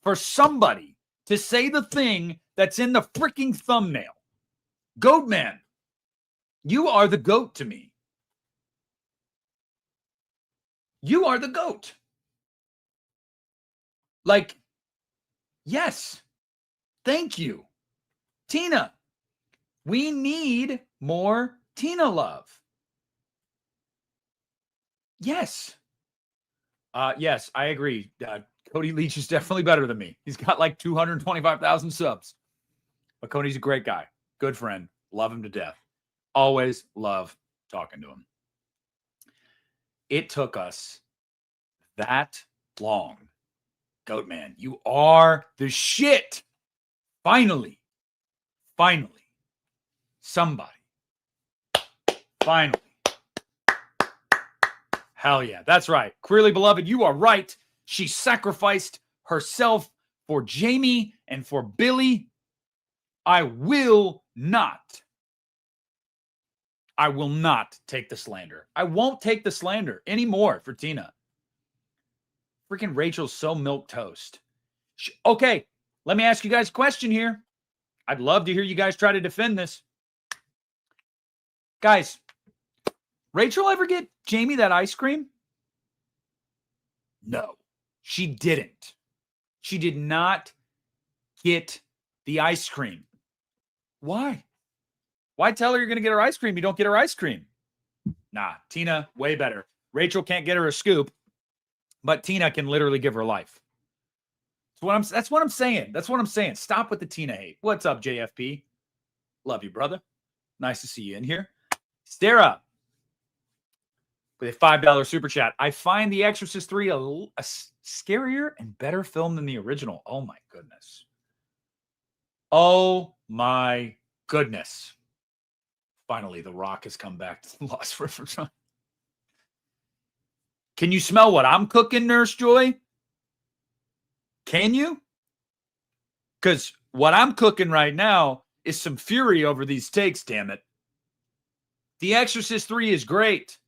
for somebody to say the thing that's in the freaking thumbnail. Goatman, you are the GOAT to me. You are the GOAT. Like, yes. Thank you. Tina, we need more Tina love. Yes. Yes, I agree. Cody Leach is definitely better than me. He's got like 225,000 subs. But Cody's a great guy. Good friend. Love him to death. Always love talking to him. It took us that long. Goatman, you are the shit. Finally. Somebody. Finally. Hell yeah. That's right. Queerly beloved, you are right. She sacrificed herself for Jamie and for Billy. I will not take the slander. I won't take the slander anymore for Tina. Freaking Rachel's so milquetoast. Okay, let me ask you guys a question here. I'd love to hear you guys try to defend this. Guys, Rachel ever get Jamie that ice cream? No, she didn't. She did not get the ice cream. Why? Why tell her you're going to get her ice cream? You don't get her ice cream. Nah, Tina, way better. Rachel can't get her a scoop, but Tina can literally give her life. That's what I'm saying. Stop with the Tina hate. What's up, JFP? Love you, brother. Nice to see you in here. Stara with a $5 super chat. I find The Exorcist 3 a scarier and better film than the original. Oh, my goodness. Oh, my goodness. Finally, The Rock has come back to Lost River. Can you smell what I'm cooking, Nurse Joy? Can you? Because what I'm cooking right now is some fury over these takes, damn it. The Exorcist 3 is great.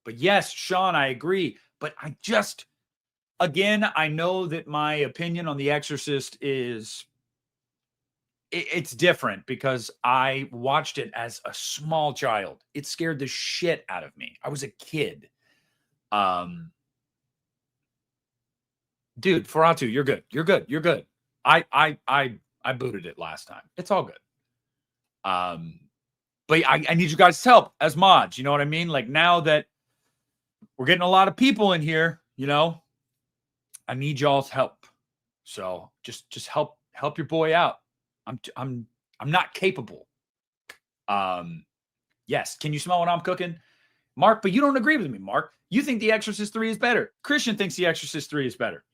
But yes, Sean, I agree. But again, I know that my opinion on The Exorcist is, it's different because I watched it as a small child. It scared the shit out of me. I was a kid. Dude, Ferratu, you're good. You're good. I booted it last time. It's all good. But I need you guys' help as mods. You know what I mean? Like now that we're getting a lot of people in here, you know, I need y'all's help. So just help your boy out. I'm not capable. Yes. Can you smell what I'm cooking? Mark, but you don't agree with me, Mark. You think The Exorcist 3 is better. Christian thinks The Exorcist 3 is better.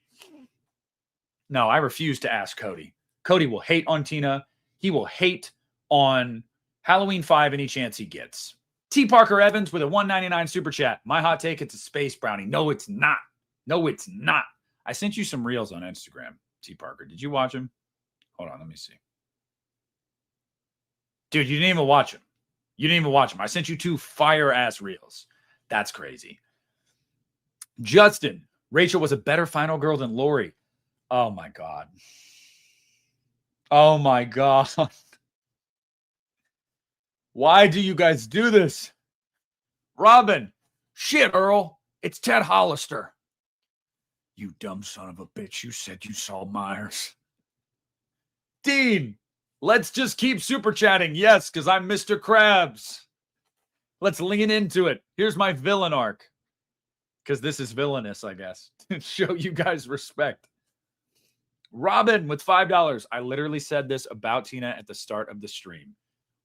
No, I refuse to ask Cody. Cody will hate on Tina. He will hate on Halloween 5 any chance he gets. T. Parker Evans with a $1.99 super chat. My hot take, it's a space brownie. No, it's not. No, it's not. I sent you some reels on Instagram, T. Parker. Did you watch them? Hold on, let me see. Dude, you didn't even watch them. You didn't even watch them. I sent you 2 fire-ass reels. That's crazy. Justin, Rachel was a better final girl than Lori. Oh, my God. Oh, my God. Why do you guys do this? Robin, shit, Earl. It's Ted Hollister. You dumb son of a bitch. You said you saw Myers. Dean, let's just keep super chatting. Yes, because I'm Mr. Krabs. Let's lean into it. Here's my villain arc. Because this is villainous, I guess. To show you guys respect. Robin with $5. I literally said this about Tina at the start of the stream.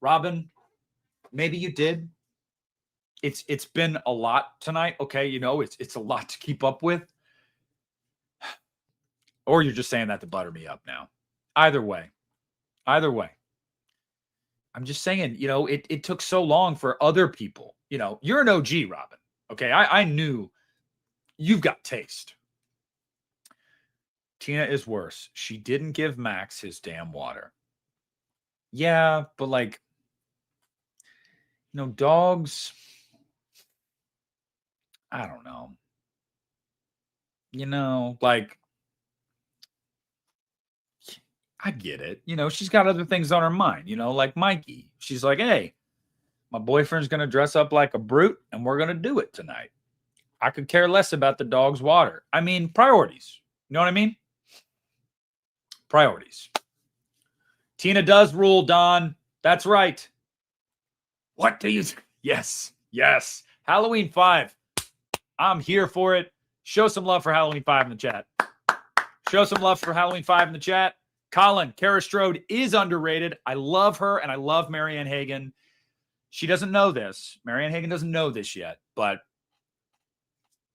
Robin, maybe you did. It's been a lot tonight. Okay, you know, it's a lot to keep up with. Or you're just saying that to butter me up now. Either way. I'm just saying, you know, it took so long for other people. You know, you're an OG, Robin. Okay, I knew you've got taste. Tina is worse. She didn't give Max his damn water. Yeah, but like, you know, dogs, I don't know. You know, like, I get it. You know, she's got other things on her mind, you know, like Mikey. She's like, hey, my boyfriend's going to dress up like a brute and we're going to do it tonight. I could care less about the dog's water. I mean, priorities. You know what I mean? Priorities. Tina does rule, Don. That's right. What do you... Yes. Halloween 5. I'm here for it. Show some love for Halloween 5 in the chat. Show some love for Halloween 5 in the chat. Colin, Kara Strode is underrated. I love her, and I love Marianne Hagen. She doesn't know this. Marianne Hagen doesn't know this yet, but,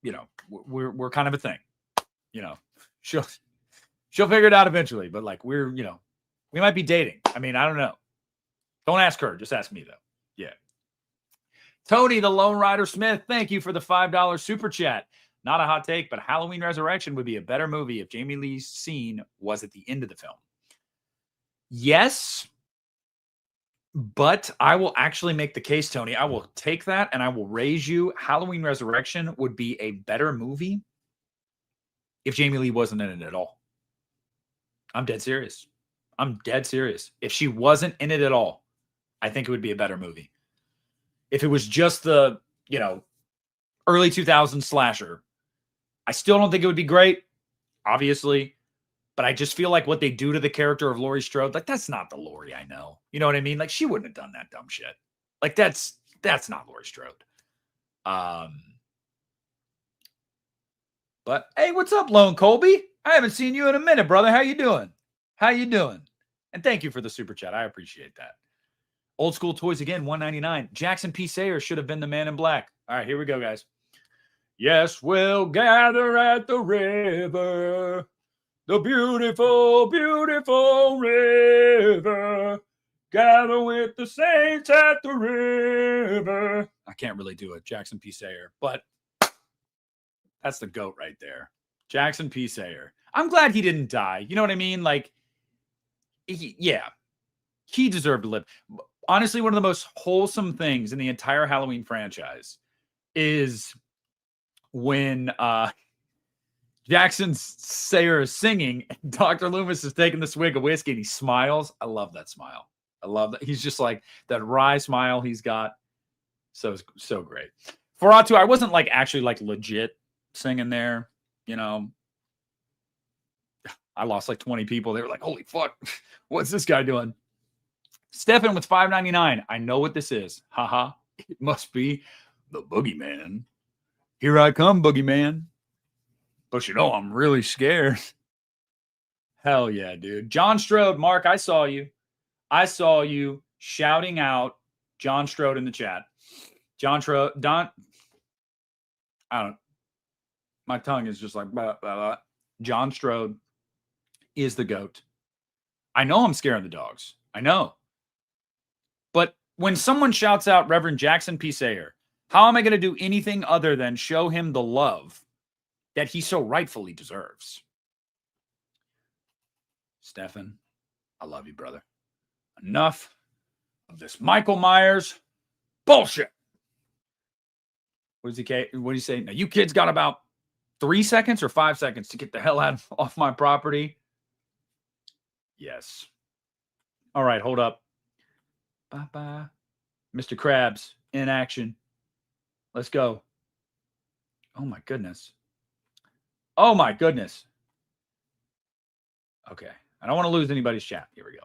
you know, we're kind of a thing. You know, she'll figure it out eventually, but, like, we're, you know, we might be dating. I mean, I don't know. Don't ask her. Just ask me, though. Yeah. Tony, the Lone Rider Smith, thank you for the $5 super chat. Not a hot take, but Halloween Resurrection would be a better movie if Jamie Lee's scene was at the end of the film. Yes, but I will actually make the case, Tony. I will take that and I will raise you. Halloween Resurrection would be a better movie if Jamie Lee wasn't in it at all. I'm dead serious. If she wasn't in it at all, I think it would be a better movie. If it was just the, you know, early 2000s slasher, I still don't think it would be great, obviously. But I just feel like what they do to the character of Laurie Strode, like, that's not the Laurie I know. You know what I mean? Like, she wouldn't have done that dumb shit. Like, that's not Laurie Strode. But hey, what's up, Lone Colby? I haven't seen you in a minute, brother. How you doing? And thank you for the super chat. I appreciate that. Old School Toys again, $1.99. Jackson P. Sayer should have been the Man in Black. All right, here we go, guys. Yes, we'll gather at the river. The beautiful, beautiful river. Gather with the saints at the river. I can't really do it, Jackson P. Sayer, but that's the GOAT right there. Jackson P. Sayer. I'm glad he didn't die. You know what I mean? Like, he deserved to live. Honestly, one of the most wholesome things in the entire Halloween franchise is when Jackson Sayer is singing and Dr. Loomis is taking the swig of whiskey and he smiles. I love that smile. I love that. He's just like that wry smile he's got. So great. For Atu, I wasn't like actually like legit singing there. You know, I lost like 20 people. They were like, holy fuck, what's this guy doing? Stefan with $5.99. I know what this is. Haha. It must be the Boogeyman. Here I come, Boogeyman. But you know, I'm really scared. Hell yeah, dude. John Strode, Mark, I saw you. I saw you shouting out John Strode in the chat. John Strode, my tongue is just like, blah, blah, blah. John Strode is the GOAT. I know I'm scaring the dogs. I know. But when someone shouts out Reverend Jackson P. Sayer, how am I going to do anything other than show him the love that he so rightfully deserves? Stefan, I love you, brother. Enough of this Michael Myers bullshit. What does he say? Now, you kids got about 3 seconds or 5 seconds to get the hell out off my property. Yes. All right, hold up. Bye-bye. Mr. Krabs, in action. Let's go. Oh, my goodness. Oh, my goodness. Okay. I don't want to lose anybody's chat. Here we go.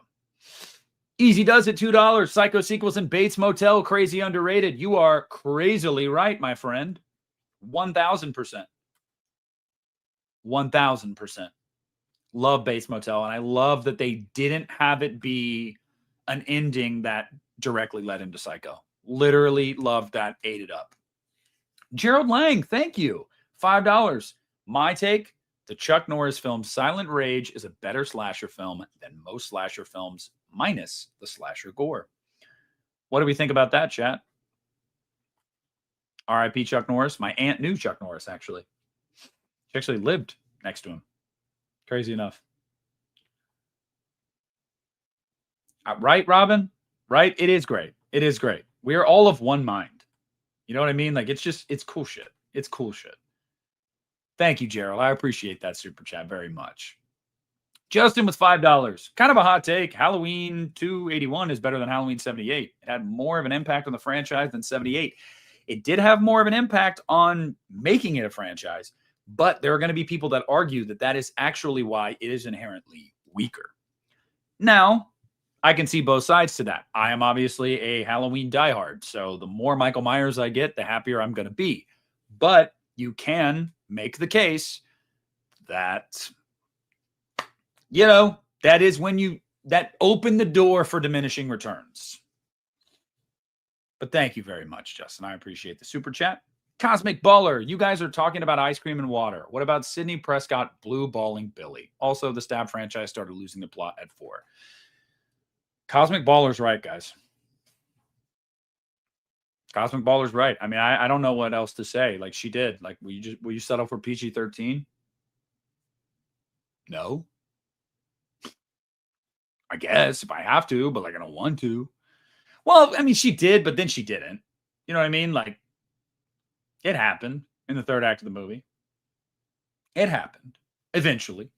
Easy does it, $2. Psycho sequels and Bates Motel, crazy underrated. You are crazily right, my friend. 1,000%. 1,000%. Love Bates Motel, and I love that they didn't have it be an ending that directly led into Psycho. Literally loved that, ate it up. Gerald Lang, thank you. $5. My take, the Chuck Norris film Silent Rage is a better slasher film than most slasher films, minus the slasher gore. What do we think about that, chat? R.I.P. Chuck Norris. My aunt knew Chuck Norris, actually. She actually lived next to him. Crazy enough. Right, Robin? Right? It is great. It is great. We are all of one mind. You know what I mean? Like, it's cool shit. It's cool shit. Thank you, Gerald. I appreciate that super chat very much. Justin with $5. Kind of a hot take. Halloween 281 is better than Halloween 78. It had more of an impact on the franchise than 78. It did have more of an impact on making it a franchise, but there are going to be people that argue that that is actually why it is inherently weaker. Now, I can see both sides to that. I am obviously a Halloween diehard, so the more Michael Myers I get, the happier I'm going to be. But you can make the case that, you know, that is when that opened the door for diminishing returns. But thank you very much, Justin. I appreciate the super chat. Cosmic Baller, you guys are talking about ice cream and water. What about Sidney Prescott blue balling Billy? Also, the Stab franchise started losing the plot at 4. Cosmic Baller's right, guys. Cosmic Baller's right. I mean, I don't know what else to say. Like, she did. Like, will you settle for PG-13? No. I guess if I have to, but like I don't want to. Well, I mean, she did, but then she didn't. You know what I mean? Like, it happened in the third act of the movie. It happened eventually.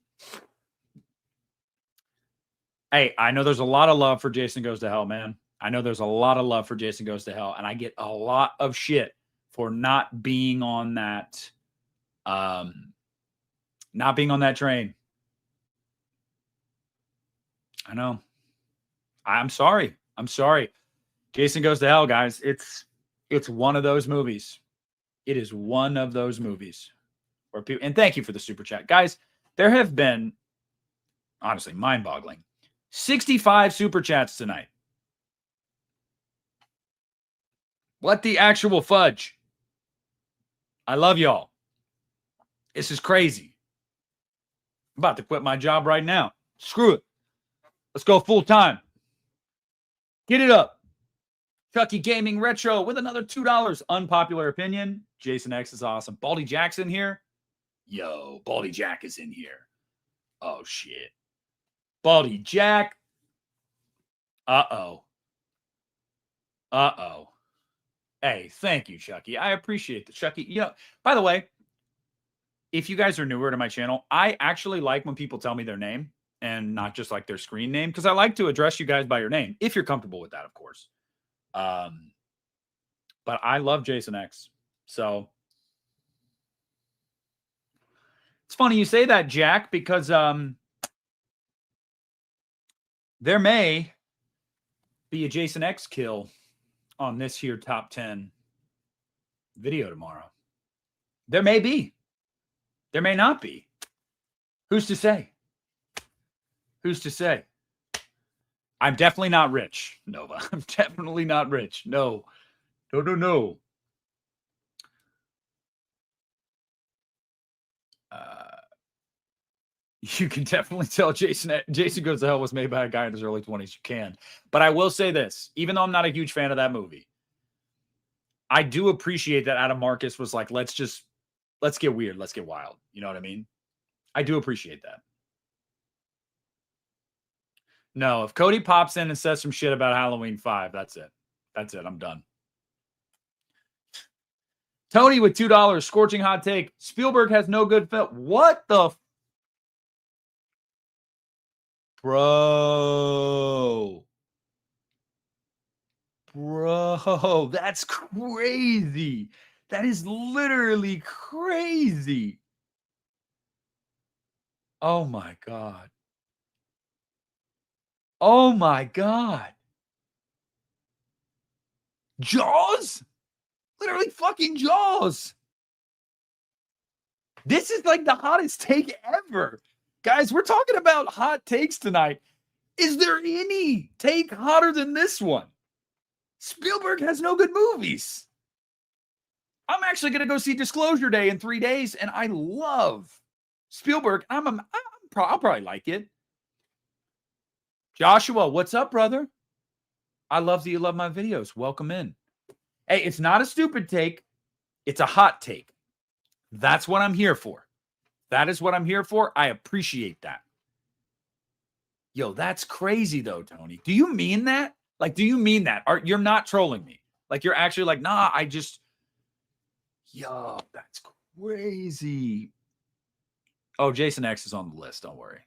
Hey, I know there's a lot of love for Jason Goes to Hell, man. I know there's a lot of love for Jason Goes to Hell, and I get a lot of shit for not being on that, not being on that train. I know. I'm sorry. I'm sorry. Jason Goes to Hell, guys. It's one of those movies. It is one of those movies where people, and thank you for the super chat. Guys, there have been, honestly, mind-boggling, 65 super chats tonight. What the actual fudge? I love y'all. This is crazy. I'm about to quit my job right now. Screw it. Let's go full time. Get it up. Chucky Gaming Retro with another $2. Unpopular opinion. Jason X is awesome. Baldy Jackson here. Yo, Baldy Jack is in here. Oh, shit. Baldy Jack. Uh-oh. Uh-oh. Hey, thank you, Chucky. I appreciate the Chucky. You know, by the way, if you guys are newer to my channel, I actually like when people tell me their name and not just like their screen name, because I like to address you guys by your name, if you're comfortable with that, of course. But I love Jason X. So it's funny you say that, Jack, because there may be a Jason X kill on this here top 10 video tomorrow. There may be. There may not be. Who's to say? Who's to say? I'm definitely not rich, Nova. I'm definitely not rich. No. No. You can definitely tell Jason Goes to Hell was made by a guy in his early 20s. You can. But I will say this, even though I'm not a huge fan of that movie, I do appreciate that Adam Marcus was like, let's get weird. Let's get wild. You know what I mean? I do appreciate that. No, if Cody pops in and says some shit about Halloween 5, that's it. That's it. I'm done. Tony with $2. Scorching hot take. Spielberg has no good film. What the? Bro, that's crazy. That is literally crazy. Oh my God. Oh my God. Jaws? Literally fucking Jaws. This is like the hottest take ever. Guys, we're talking about hot takes tonight. Is there any take hotter than this one? Spielberg has no good movies. I'm actually going to go see Disclosure Day in 3 days, and I love Spielberg. I'll probably like it. Joshua, what's up, brother? I love that you love my videos. Welcome in. Hey, it's not a stupid take. It's a hot take. That's what I'm here for. That is what I'm here for. I appreciate that. Yo, that's crazy though, Tony. Do you mean that? Like, do you mean that? You're not trolling me. Like, you're actually like, nah, yo, that's crazy. Oh, Jason X is on the list. Don't worry.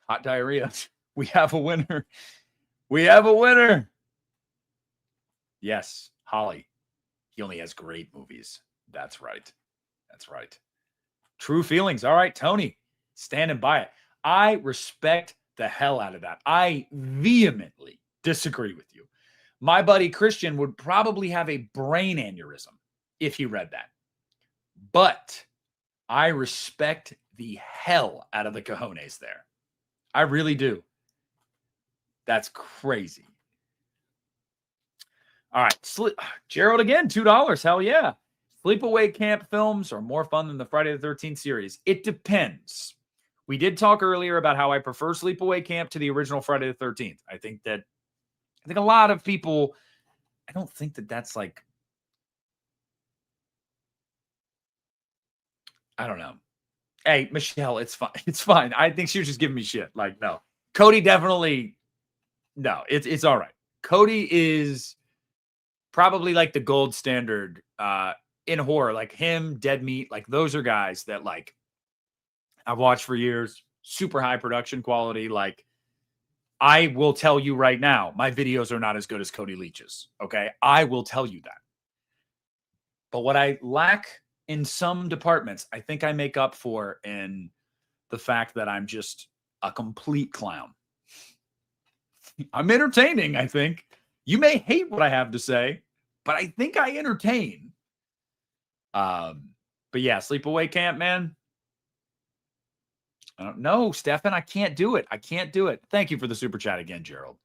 Hot diarrhea. We have a winner. We have a winner. Yes, Holly. He only has great movies. That's right. That's right. True feelings. All right, Tony, standing by it. I respect the hell out of that. I vehemently disagree with you. My buddy Christian would probably have a brain aneurysm if he read that. But I respect the hell out of the cojones there. I really do. That's crazy. All right. Gerald again, $2. Hell yeah. Sleepaway camp films are more fun than the Friday the 13th series. It depends. We did talk earlier about how I prefer Sleepaway Camp to the original Friday the 13th. I think a lot of people, I don't think that that's like, I don't know. Hey, Michelle, it's fine. It's fine. I think she was just giving me shit. Like, no. Cody definitely, no, it's all right. Cody is probably like the gold standard in horror. Like him, Dead Meat, like those are guys that like I've watched for years, super high production quality. Like, I will tell you right now, my videos are not as good as Cody Leach's. Okay. I will tell you that. But what I lack in some departments, I think I make up for in the fact that I'm just a complete clown. I'm entertaining, I think. You may hate what I have to say, but I think I entertain. But yeah, Sleepaway Camp, man. I don't know, Stefan. I can't do it. I can't do it. Thank you for the super chat again, Gerald.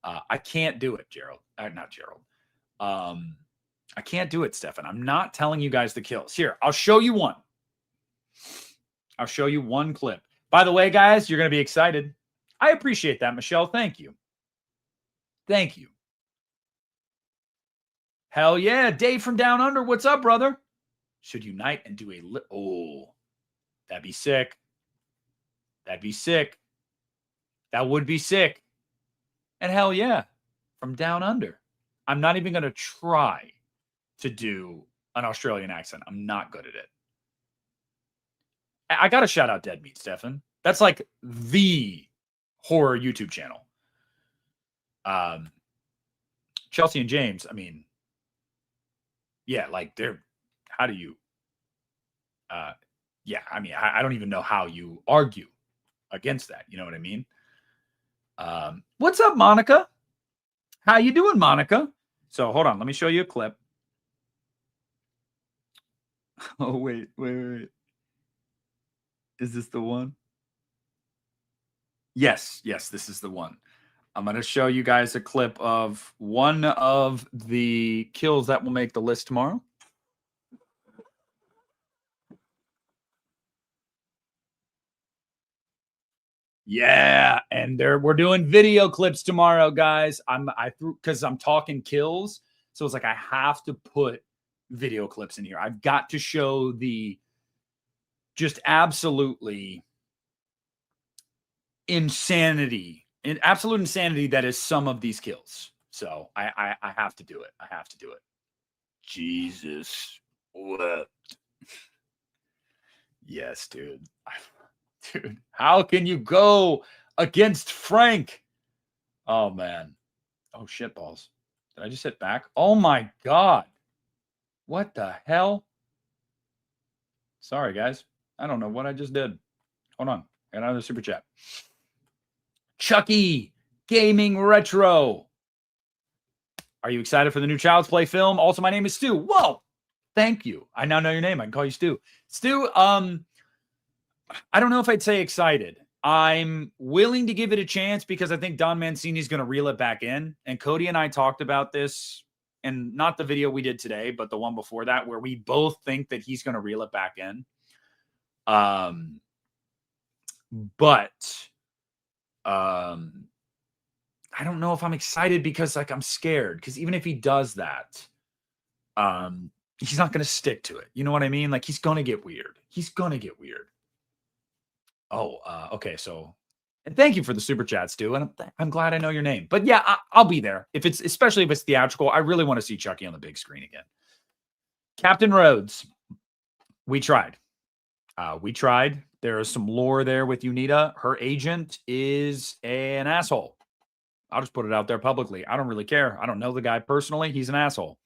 I can't do it, Gerald. Not Gerald. I can't do it, Stefan. I'm not telling you guys the kills. Here, I'll show you one. I'll show you one clip. By the way, guys, you're going to be excited. I appreciate that, Michelle. Thank you. Thank you. Hell yeah. Dave from Down Under. What's up, brother? Should unite and do a... Oh, that'd be sick. That'd be sick. That would be sick. And hell yeah, from Down Under. I'm not even going to try to do an Australian accent. I'm not good at it. I got to shout out Dead Meat, Stefan. That's like the horror YouTube channel. Chelsea and James, I mean, yeah, like how do you, yeah, I mean, I don't even know how you argue against that. You know what I mean? What's up, Monica? How you doing, Monica? So hold on, let me show you a clip. Oh, wait. Is this the one? Yes, this is the one. I'm going to show you guys a clip of one of the kills that will make the list tomorrow. Yeah, and we're doing video clips tomorrow, guys. Because I'm talking kills, so it's like I have to put video clips in here. I've got to show the just absolutely insanity, absolute insanity that is some of these kills. So I have to do it. I have to do it. Jesus wept. Yes, dude. Dude, how can you go against Frank? Oh, man. Oh, shit balls. Did I just hit back? Oh, my God. What the hell? Sorry, guys. I don't know what I just did. Hold on. I got another super chat. Chucky Gaming Retro. Are you excited for the new Child's Play film? Also, my name is Stu. Whoa. Thank you. I now know your name. I can call you Stu. Stu, I don't know if I'd say excited. I'm willing to give it a chance because I think Don Mancini is going to reel it back in. And Cody and I talked about this, and not the video we did today, but the one before that, where we both think that he's going to reel it back in. But I don't know if I'm excited because like I'm scared, because even if he does that, he's not going to stick to it. You know what I mean? Like he's going to get weird. He's going to get weird. Oh, okay. So, and thank you for the super chat, Stu. And I'm glad I know your name. But yeah, I'll be there especially if it's theatrical. I really want to see Chucky on the big screen again. Captain Rhodes, we tried. There is some lore there with Unita. Her agent is an asshole. I'll just put it out there publicly. I don't really care. I don't know the guy personally. He's an asshole.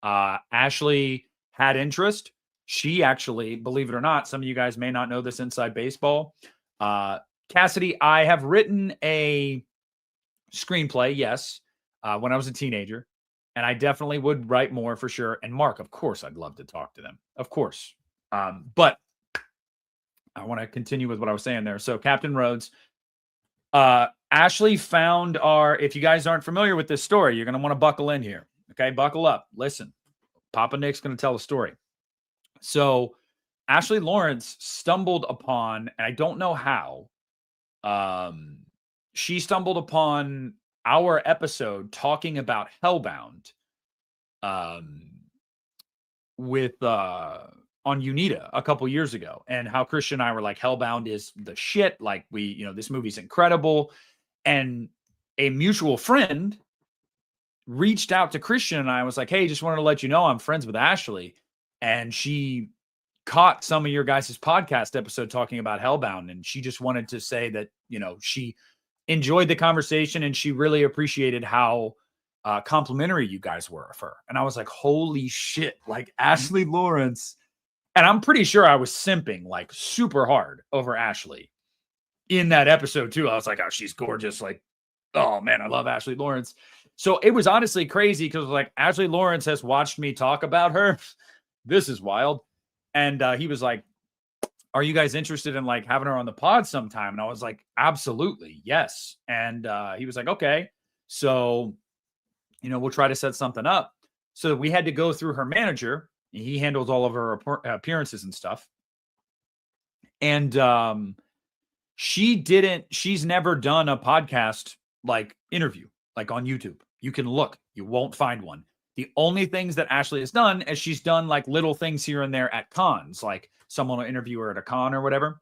Ashley had interest. She actually, believe it or not, some of you guys may not know this inside baseball. Cassidy, I have written a screenplay, yes, when I was a teenager. And I definitely would write more for sure. And Mark, of course, I'd love to talk to them. Of course. But I want to continue with what I was saying there. So Captain Rhodes, Ashley found if you guys aren't familiar with this story, you're going to want to buckle in here. Okay, buckle up. Listen, Papa Nick's going to tell a story. So Ashley Lawrence stumbled upon, and I don't know how, she stumbled upon our episode talking about Hellbound with on Unita a couple years ago, and how Christian and I were like, Hellbound is the shit. Like this movie's incredible. And a mutual friend reached out to Christian and I was like, hey, just wanted to let you know I'm friends with Ashley. And she caught some of your guys' podcast episode talking about Hellbound. And she just wanted to say that, she enjoyed the conversation and she really appreciated how complimentary you guys were of her. And I was like, holy shit, like Ashley Lawrence. And I'm pretty sure I was simping like super hard over Ashley in that episode too. I was like, oh, she's gorgeous. Like, oh man, I love Ashley Lawrence. So it was honestly crazy because like Ashley Lawrence has watched me talk about her. This is wild. And he was like, are you guys interested in like having her on the pod sometime? And I was like, absolutely. Yes. And he was like, okay. So, we'll try to set something up. So we had to go through her manager. He handles all of her appearances and stuff. And she's never done a podcast like interview, like on YouTube. You can look, you won't find one. The only things that Ashley has done is she's done like little things here and there at cons, like someone will interview her at a con or whatever.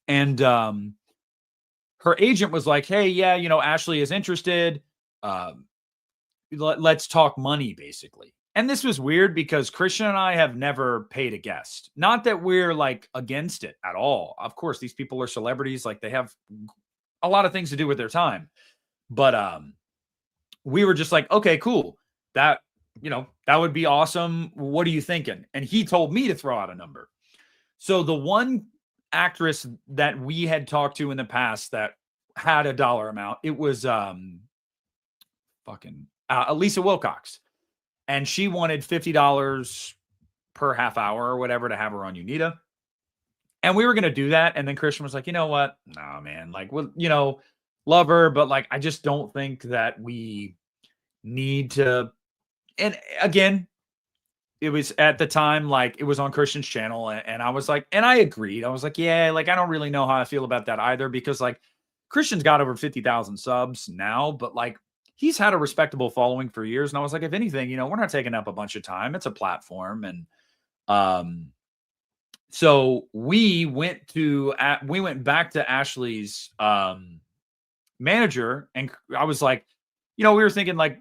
And her agent was like, hey, yeah, Ashley is interested. Let's talk money, basically. And this was weird because Christian and I have never paid a guest. Not that we're like against it at all. Of course, these people are celebrities. Like they have a lot of things to do with their time. But we were just like, okay, cool. That would be awesome. What are you thinking? And he told me to throw out a number. So the one actress that we had talked to in the past that had a dollar amount, it was Elisa Wilcox. And she wanted $50 per half hour or whatever to have her on Unita. And we were going to do that. And then Christian was like, you know what? No, man. Like, well, love her. But like, I just don't think that we need to. And again, it was at the time, like, it was on Christian's channel, and I was like, and I agreed. I was like, yeah, like, I don't really know how I feel about that either, because like Christian's got over 50,000 subs now, but like he's had a respectable following for years. And I was like, if anything, we're not taking up a bunch of time. It's a platform. And um, so we went back to Ashley's manager, and I was like, we were thinking, like,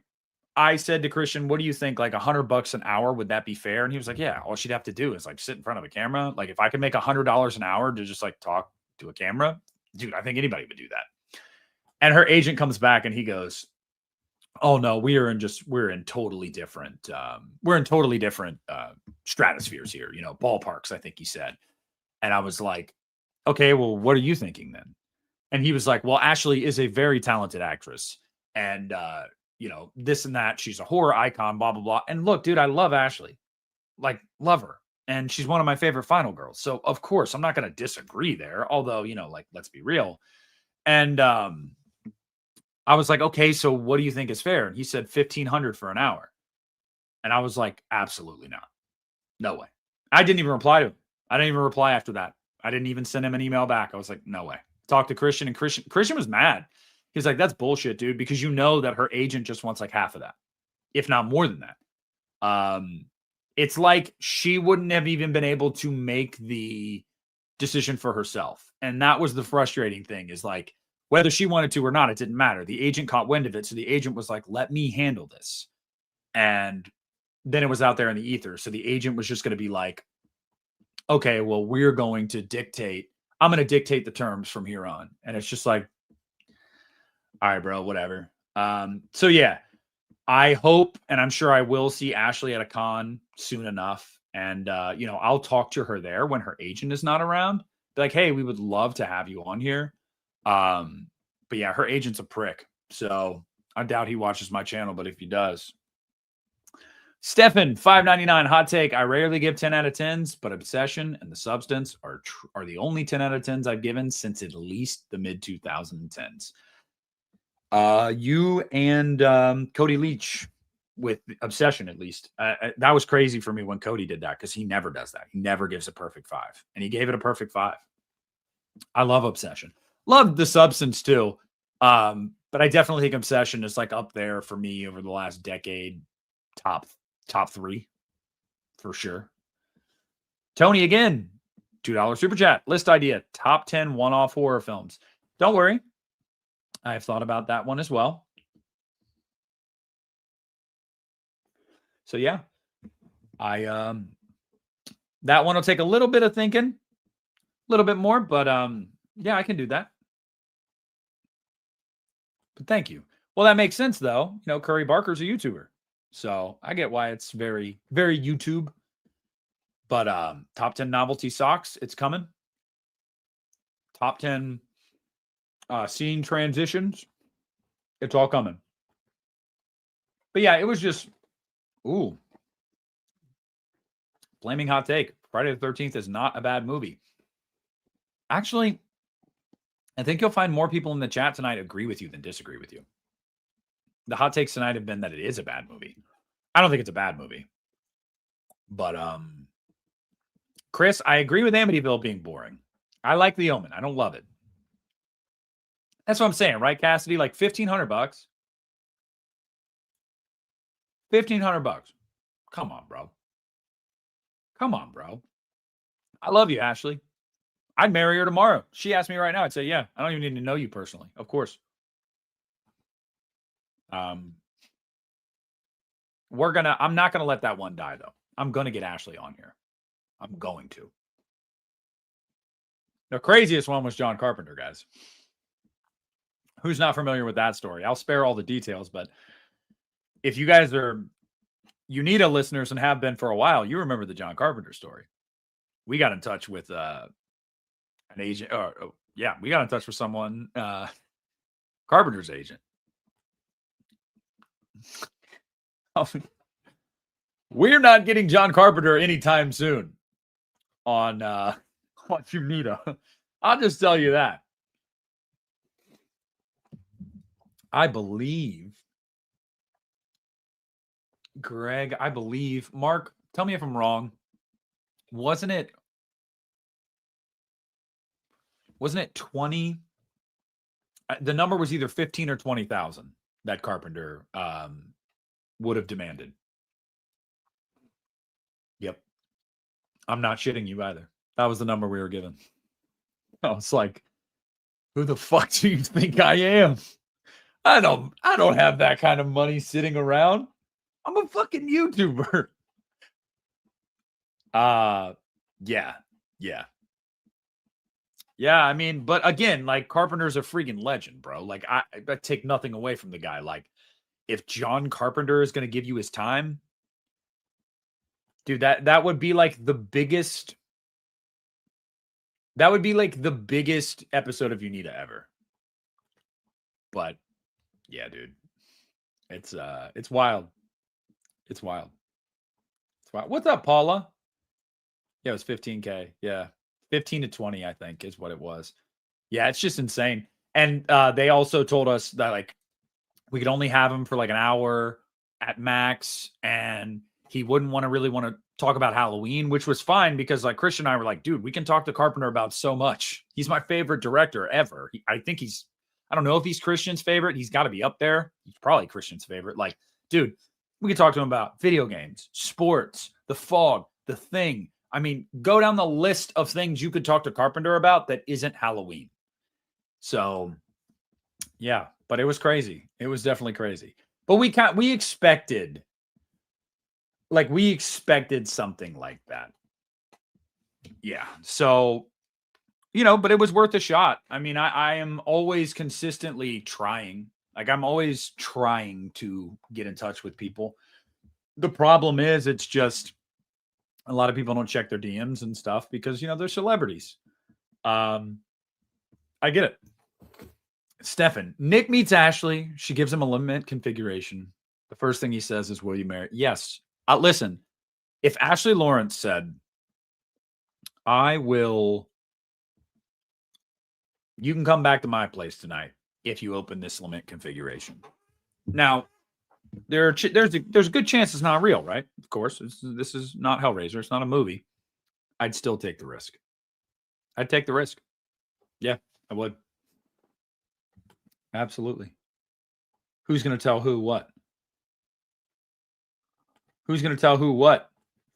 I said to Christian, what do you think? Like $100 an hour, would that be fair? And he was like, yeah, all she'd have to do is like sit in front of a camera. Like if I could make $100 an hour to just like talk to a camera, dude, I think anybody would do that. And her agent comes back and he goes, oh no, we're in totally different stratospheres here, ballparks, I think he said. And I was like, okay, well, what are you thinking then? And he was like, well, Ashley is a very talented actress. And this and that. She's a horror icon, blah, blah, blah. And look, dude, I love Ashley. Like, love her. And she's one of my favorite final girls. So of course I'm not going to disagree there. Although, like, let's be real. And I was like, okay, so what do you think is fair? And he said $1,500 for an hour. And I was like, absolutely not. No way. I didn't even reply to him. I didn't even reply after that. I didn't even send him an email back. I was like, no way. Talked to Christian, and Christian was mad. He's like, that's bullshit, dude, because that her agent just wants like half of that, if not more than that. It's like she wouldn't have even been able to make the decision for herself. And that was the frustrating thing, is like, whether she wanted to or not, it didn't matter. The agent caught wind of it. So the agent was like, let me handle this. And then it was out there in the ether. So the agent was just going to be like, okay, well, I'm going to dictate the terms from here on. And it's just like, all right, bro, whatever. So yeah, I hope, and I'm sure I will see Ashley at a con soon enough. And, I'll talk to her there when her agent is not around. Be like, hey, we would love to have you on here. But yeah, her agent's a prick. So I doubt he watches my channel, but if he does. Stefan, $5.99 hot take. I rarely give 10 out of 10s, but Obsession and The Substance are the only 10 out of 10s I've given since at least the mid 2010s. You and Cody Leach with Obsession, at least. That was crazy for me when Cody did that, because he never does that. He never gives a perfect 5, and he gave it a perfect 5. I love Obsession. Love The Substance too. But I definitely think Obsession is like up there for me over the last decade. Top 3 for sure. Tony again, $2 super chat. List idea: top 10 one-off horror films. Don't worry, I have thought about that one as well. So yeah, that one will take a little bit of thinking, a little bit more, but yeah, I can do that. But thank you. Well, that makes sense though. Curry Barker's a YouTuber, so I get why it's very, very YouTube. But top 10 novelty socks, it's coming. Top 10 scene transitions, it's all coming. But yeah, it was just, flaming hot take. Friday the 13th is not a bad movie. Actually, I think you'll find more people in the chat tonight agree with you than disagree with you. The hot takes tonight have been that it is a bad movie. I don't think it's a bad movie. But Chris, I agree with Amityville being boring. I like The Omen. I don't love it. That's what I'm saying, right, Cassidy? Like $1,500. $1,500. Come on, bro. Come on, bro. I love you, Ashley. I'd marry her tomorrow. She asked me right now. I'd say, yeah, I don't even need to know you personally. Of course. I'm not gonna let that one die though. I'm gonna get Ashley on here. I'm going to. The craziest one was John Carpenter, guys. Who's not familiar with that story? I'll spare all the details, but if you guys are UNITA listeners and have been for a while, you remember the John Carpenter story. We got in touch with an agent. We got in touch with someone, Carpenter's agent. We're not getting John Carpenter anytime soon on UNITA. I'll just tell you that. I believe, Greg, Mark, Tell me if I'm wrong. Wasn't it 20? The number was either 15 or 20,000 that Carpenter would have demanded. Yep. I'm not shitting you either. That was the number we were given. I was like, who the fuck do you think I am? I don't have that kind of money sitting around. I'm a fucking YouTuber. Yeah. Yeah, I mean, but again, like Carpenter's a freaking legend, bro. Like I take nothing away from the guy. Like if John Carpenter is going to give you his time, dude, that would be like the biggest episode of Unita ever. But yeah, dude. It's wild. It's wild. What's up, Paula? Yeah, it was 15K. Yeah. 15 to 20, I think, is what it was. Yeah, it's just insane. And they also told us that like we could only have him for like an hour at max, and he wouldn't really want to talk about Halloween, which was fine because like Christian and I were like, dude, we can talk to Carpenter about so much. He's my favorite director ever. I think I don't know if he's Christian's favorite. He's got to be up there. He's probably Christian's favorite. Like, dude, we can talk to him about video games, sports, The Fog, The Thing. I mean, go down the list of things you could talk to Carpenter about that isn't Halloween. So, yeah, but it was crazy. It was definitely crazy. But we expected something like that. Yeah. So, but it was worth a shot. I mean, I am always consistently trying. Like I'm always trying to get in touch with people. The problem is it's just a lot of people don't check their DMs and stuff because, they're celebrities. I get it. Stefan, Nick meets Ashley. She gives him a limit configuration. The first thing he says is, will you marry? Yes. Listen, if Ashley Lawrence said, you can come back to my place tonight if you open this limit configuration. Now, there's a good chance it's not real, right? Of course, this is not Hellraiser. It's not a movie. I'd still take the risk. I'd take the risk. Yeah, I would. Absolutely. Who's going to tell who what? Who's going to tell who what?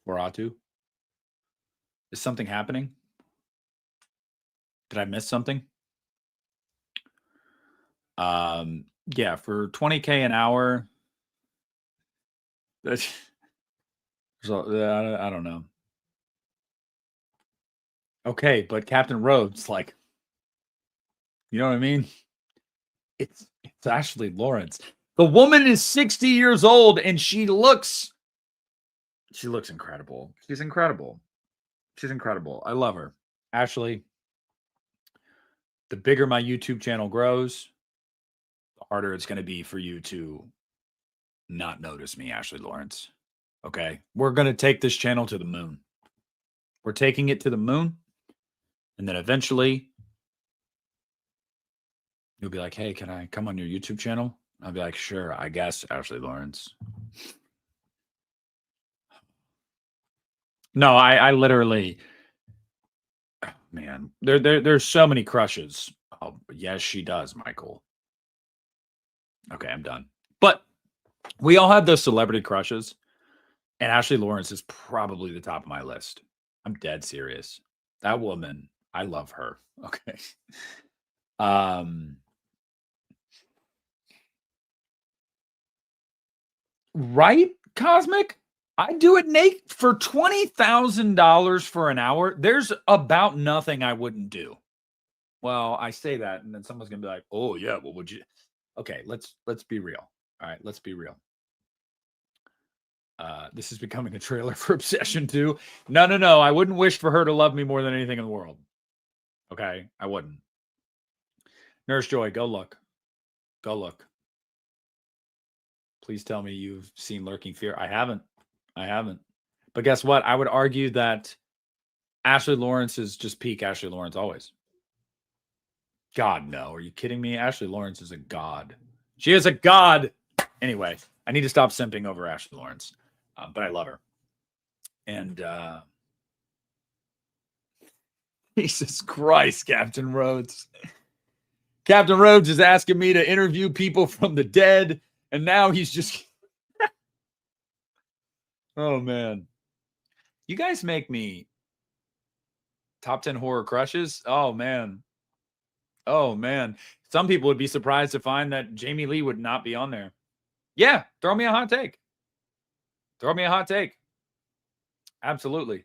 Waratu? Is something happening? Did I miss something? Yeah, for 20K an hour. I don't know. Okay, but Captain Rhodes, like, you know what I mean? It's Ashley Lawrence. The woman is 60 years old and she looks incredible. She's incredible. I love her. Ashley, the bigger my YouTube channel grows, the harder it's going to be for you to not notice me, Ashley Lawrence. Okay? We're going to take this channel to the moon. We're taking it to the moon. And then eventually you'll be like, hey, can I come on your YouTube channel? I'll be like, sure, I guess, Ashley Lawrence. No, I literally, man, there's so many crushes. Oh, yes, she does, Michael. Okay, I'm done. But we all have those celebrity crushes, and Ashley Lawrence is probably the top of my list. I'm dead serious. That woman, I love her. Okay. Right, Cosmic? I do it, Nate, for $20,000 for an hour. There's about nothing I wouldn't do. Well, I say that, and then someone's gonna be like, "Oh yeah, what would you?" Okay, let's be real. All right, let's be real. This is becoming a trailer for Obsession 2. No. I wouldn't wish for her to love me more than anything in the world. Okay, I wouldn't. Nurse Joy, go look. Go look. Please tell me you've seen Lurking Fear. I haven't. But guess what? I would argue that Ashley Lawrence is just peak Ashley Lawrence always. God, no. Are you kidding me? Ashley Lawrence is a god. She is a god. Anyway, I need to stop simping over Ashley Lawrence, but I love her. And Jesus Christ, Captain Rhodes. Captain Rhodes is asking me to interview people from the dead, and now he's just oh man. You guys make me top 10 horror crushes. Oh man. Oh man. Some people would be surprised to find that Jamie Lee would not be on there. Yeah, throw me a hot take. Throw me a hot take. Absolutely.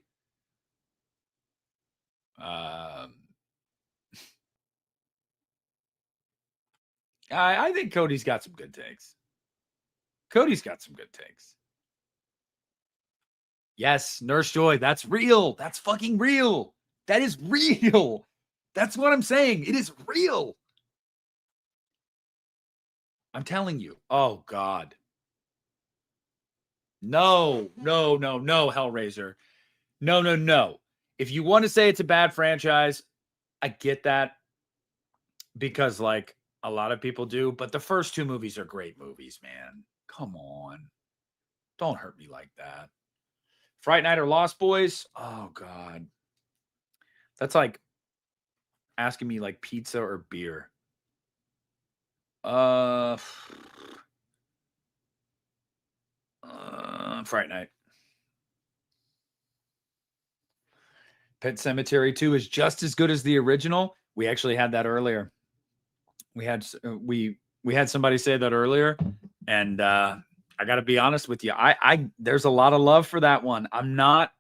I think Cody's got some good takes. Cody's got some good takes. Yes, Nurse Joy, that's real. That's fucking real. That is real. That's what I'm saying. It is real. I'm telling you. Oh, God. No, Hellraiser. No. If you want to say it's a bad franchise, I get that because, like, a lot of people do. But the first two movies are great movies, man. Come on. Don't hurt me like that. Fright Night or Lost Boys? Oh, God. That's like asking me like pizza or beer. Fright Night. Pet Sematary 2 is just as good as the original. We actually had that earlier. We had somebody say that earlier, and I got to be honest with you. I there's a lot of love for that one. I'm not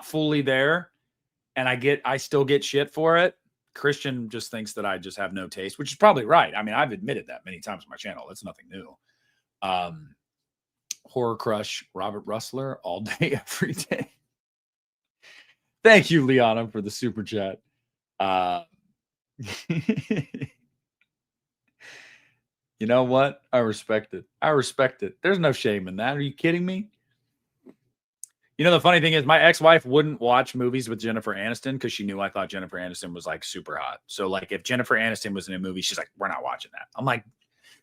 fully there, and I still get shit for it. Christian just thinks that I just have no taste, which is probably right. I mean, I've admitted that many times on my channel. That's nothing new. Horror crush, Robert Russler, all day, every day. Thank you, Liana, for the super chat. You know what? I respect it. There's no shame in that. Are you kidding me? You know, the funny thing is my ex-wife wouldn't watch movies with Jennifer Aniston because she knew I thought Jennifer Aniston was like super hot. So like if Jennifer Aniston was in a movie, she's like, we're not watching that. I'm like,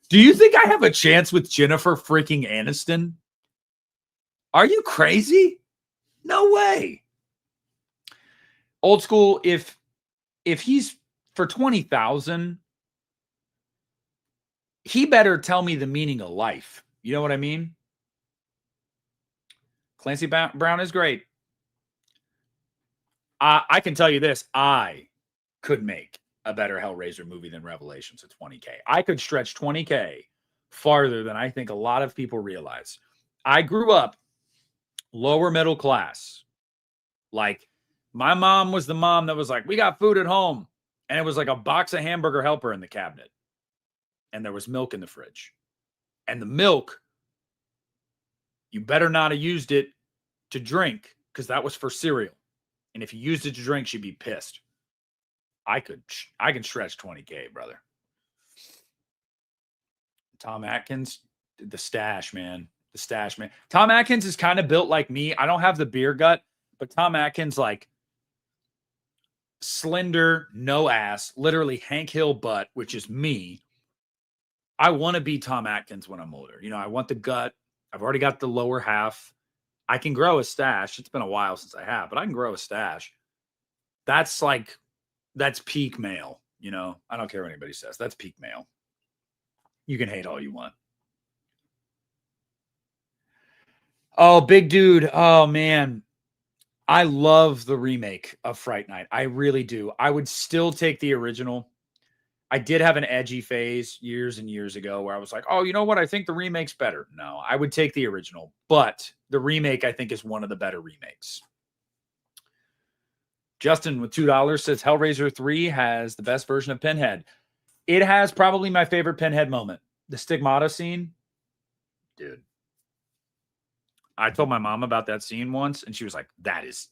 do you think I have a chance with Jennifer freaking Aniston? Are you crazy? No way. Old school, if he's for 20,000, he better tell me the meaning of life. You know what I mean? Clancy Brown is great. I can tell you this. I could make a better Hellraiser movie than Revelations at 20K. I could stretch 20K farther than I think a lot of people realize. I grew up lower middle class. Like, my mom was the mom that was like, we got food at home. And it was like a box of hamburger helper in the cabinet. And there was milk in the fridge. And the milk, you better not have used it to drink because that was for cereal. And if you used it to drink, she'd be pissed. I can stretch 20K, brother. Tom Atkins, the stash, man. The stash, man. Tom Atkins is kind of built like me. I don't have the beer gut, but Tom Atkins, like, slender, no ass, literally Hank Hill butt, which is me. I want to be Tom Atkins when I'm older. You know, I want the gut. I've already got the lower half. I can grow a stash. It's been a while since I have, but I can grow a stash. That's peak male. You know, I don't care what anybody says. That's peak male. You can hate all you want. Oh, big dude. Oh, man. I love the remake of Fright Night. I really do. I would still take the original. I did have an edgy phase years and years ago where I was like, oh, you know what? I think the remake's better. No, I would take the original. But the remake, I think, is one of the better remakes. Justin with $2 says Hellraiser 3 has the best version of Pinhead. It has probably my favorite Pinhead moment. The stigmata scene. Dude. I told my mom about that scene once, and she was like, that's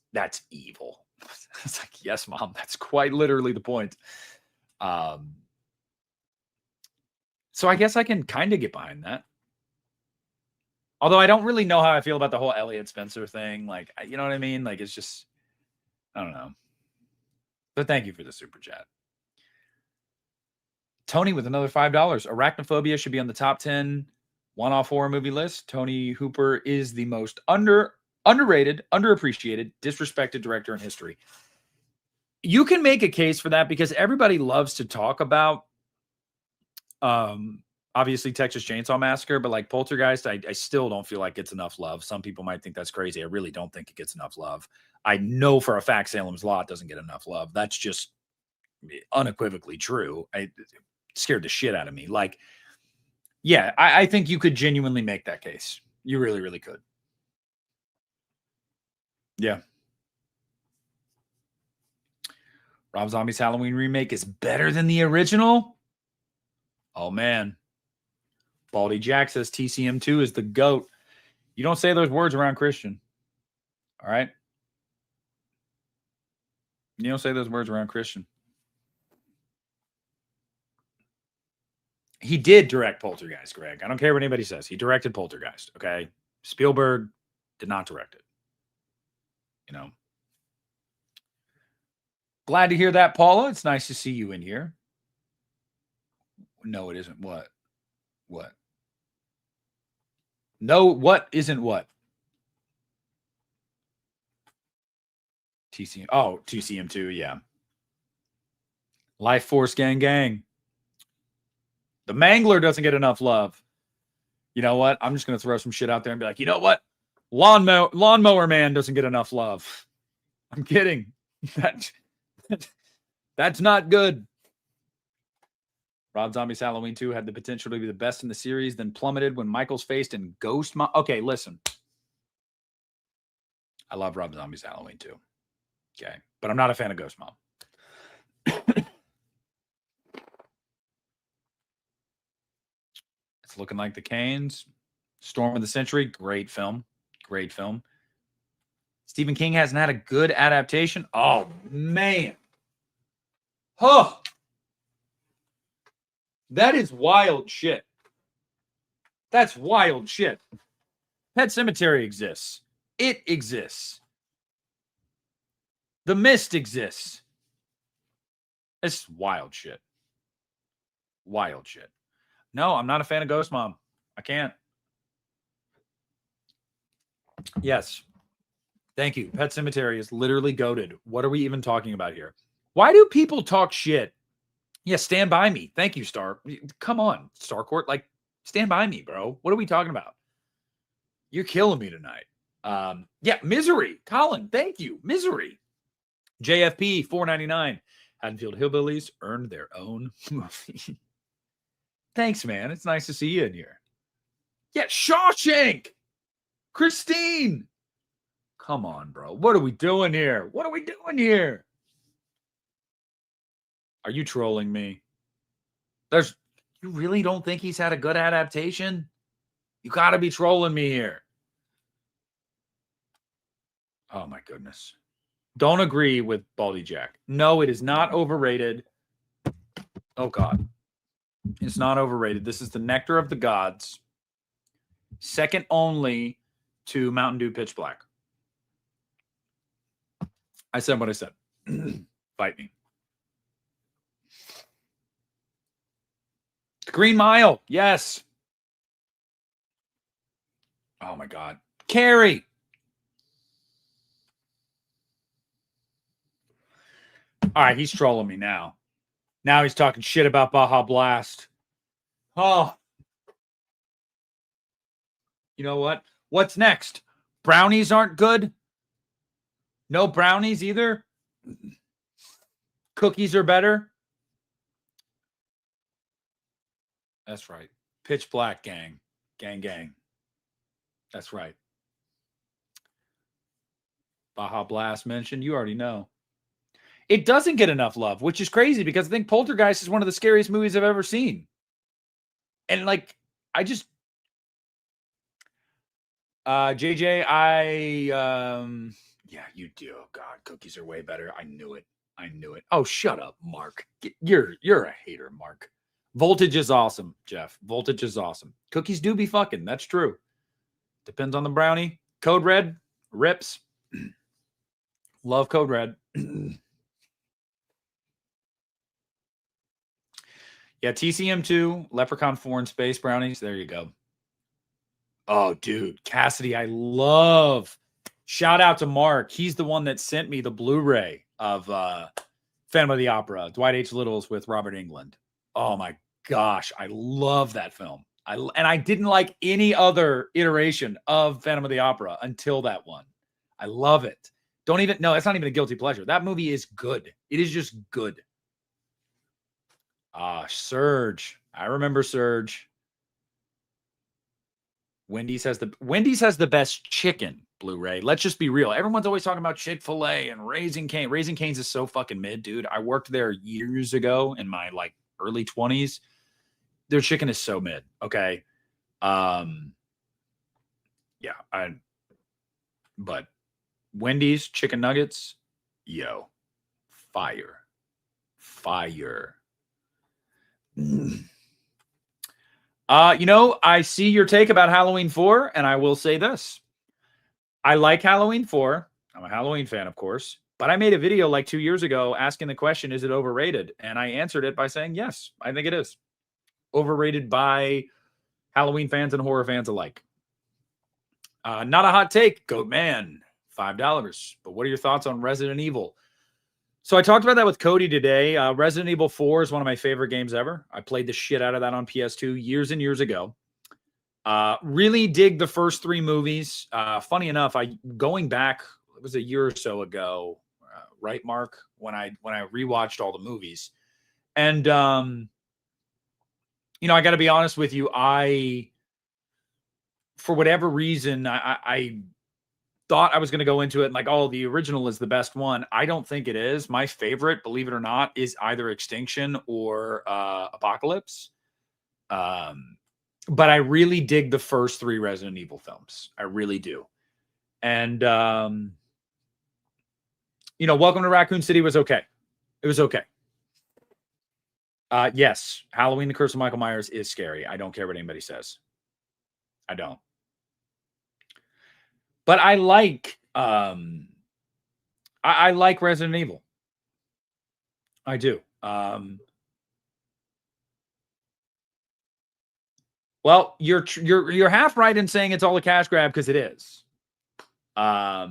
evil. I was like, yes, Mom, that's quite literally the point. So I guess I can kind of get behind that. Although I don't really know how I feel about the whole Elliot Spencer thing. Like, you know what I mean? Like, it's just, I don't know. But thank you for the super chat. Tony with another $5. Arachnophobia should be on the top 10 one-off horror movie list. Tony Hooper is the most Underrated, underappreciated, disrespected director in history. You can make a case for that because everybody loves to talk about obviously Texas Chainsaw Massacre, but like Poltergeist, I still don't feel like it's enough love. Some people might think that's crazy. I really don't think it gets enough love. I know for a fact Salem's Lot doesn't get enough love. That's just unequivocally true. It scared the shit out of me. Like, yeah, I think you could genuinely make that case. You really, really could. Yeah. Rob Zombie's Halloween remake is better than the original? Oh, man. Baldy Jack says TCM2 is the GOAT. You don't say those words around Christian. All right? You don't say those words around Christian. He did direct Poltergeist, Greg. I don't care what anybody says. He directed Poltergeist, okay? Spielberg did not direct it. You know? Glad to hear that, Paula. It's nice to see you in here. No, it isn't. What? What? No, what isn't what? TCM. Oh, TCM2, yeah. Life Force Gang Gang. The Mangler doesn't get enough love. You know what? I'm just going to throw some shit out there and be like, you know what? Lawnmower Man doesn't get enough love. I'm kidding. That's not good. Rob Zombie's Halloween 2 had the potential to be the best in the series, then plummeted when Michael's faced in Ghost Mom. Okay, listen. I love Rob Zombie's Halloween 2. Okay, but I'm not a fan of Ghost Mom. It's looking like the Canes. Storm of the Century, great film. Great film. Stephen King hasn't had a good adaptation. Oh, man. Huh. That is wild shit. That's wild shit. Pet Sematary exists. It exists. The Mist exists. It's wild shit. Wild shit. No, I'm not a fan of Ghost Mom. I can't. Yes. Thank you. Pet Sematary is literally goated. What are we even talking about here? Why do people talk shit? Yeah, Stand By Me. Thank you, Star. Come on, Starcourt. Like, stand by me, bro. What are we talking about? You're killing me tonight. Yeah, Misery. Colin, thank you. Misery. JFP 499. Haddonfield Hillbillies earned their own movie. Thanks, man. It's nice to see you in here. Yeah, Shawshank. Christine. Come on, bro. What are we doing here? What are we doing here? Are you trolling me? You really don't think he's had a good adaptation? You got to be trolling me here. Oh, my goodness. Don't agree with Baldy Jack. No, it is not overrated. Oh, God. It's not overrated. This is the nectar of the gods. Second only to Mountain Dew Pitch Black. I said what I said. Fight me. Green Mile. Yes. Oh, my God. Carrie. All right, he's trolling me now. Now he's talking shit about Baja Blast. Oh. You know what? What's next? Brownies aren't good? No brownies either? Cookies are better? That's right. Pitch Black gang. Gang, gang. That's right. Baja Blast mentioned. You already know. It doesn't get enough love, which is crazy because I think Poltergeist is one of the scariest movies I've ever seen. And like, I just, JJ, yeah, you do. Oh God, cookies are way better. I knew it. Oh, shut up, Mark. You're a hater, Mark. Voltage is awesome, Jeff. Voltage is awesome. Cookies do be fucking. That's true. Depends on the brownie. Code Red rips. Love Code Red. Yeah, TCM2, Leprechaun 4, and Space Brownies. There you go. Oh, dude. Cassidy, I love Shout out to Mark. He's the one that sent me the Blu-ray of Phantom of the Opera, Dwight H. Little's with Robert Englund. Oh my gosh, I love that film. And I didn't like any other iteration of Phantom of the Opera until that one. I love it. Don't even, no, that's not even a guilty pleasure. That movie is good. It is just good. Surge. I remember Surge. Wendy's has the best chicken Blu-ray. Let's just be real. Everyone's always talking about Chick-fil-A and Raising Cane. Raising Cane's is so fucking mid, dude. I worked there years ago in my like early 20s. Their chicken is so mid. Okay. But Wendy's chicken nuggets, yo, fire. I see your take about Halloween 4, and I will say this. I like Halloween 4. I'm a Halloween fan, of course. But I made a video like 2 years ago asking the question, is it overrated? And I answered it by saying, yes, I think it is. Overrated by Halloween fans and horror fans alike. Not a hot take, Goat Man, $5. But what are your thoughts on Resident Evil? So I talked about that with Cody today. Resident Evil 4 is one of my favorite games ever. I played the shit out of that on PS2 years and years ago. Really dig the first 3 movies. Funny enough, going back, it was a year or so ago, right, Mark? When I rewatched all the movies, and I got to be honest with you, for whatever reason, I thought I was going to go into it and like, oh, the original is the best one. I don't think it is. My favorite, believe it or not, is either Extinction or Apocalypse. But I really dig the first 3 Resident Evil films. I really do. And, Welcome to Raccoon City was okay. It was okay. Yes, Halloween, The Curse of Michael Myers is scary. I don't care what anybody says. I don't. But I like I like Resident Evil. I do. Well, you're half right in saying it's all a cash grab because it is. But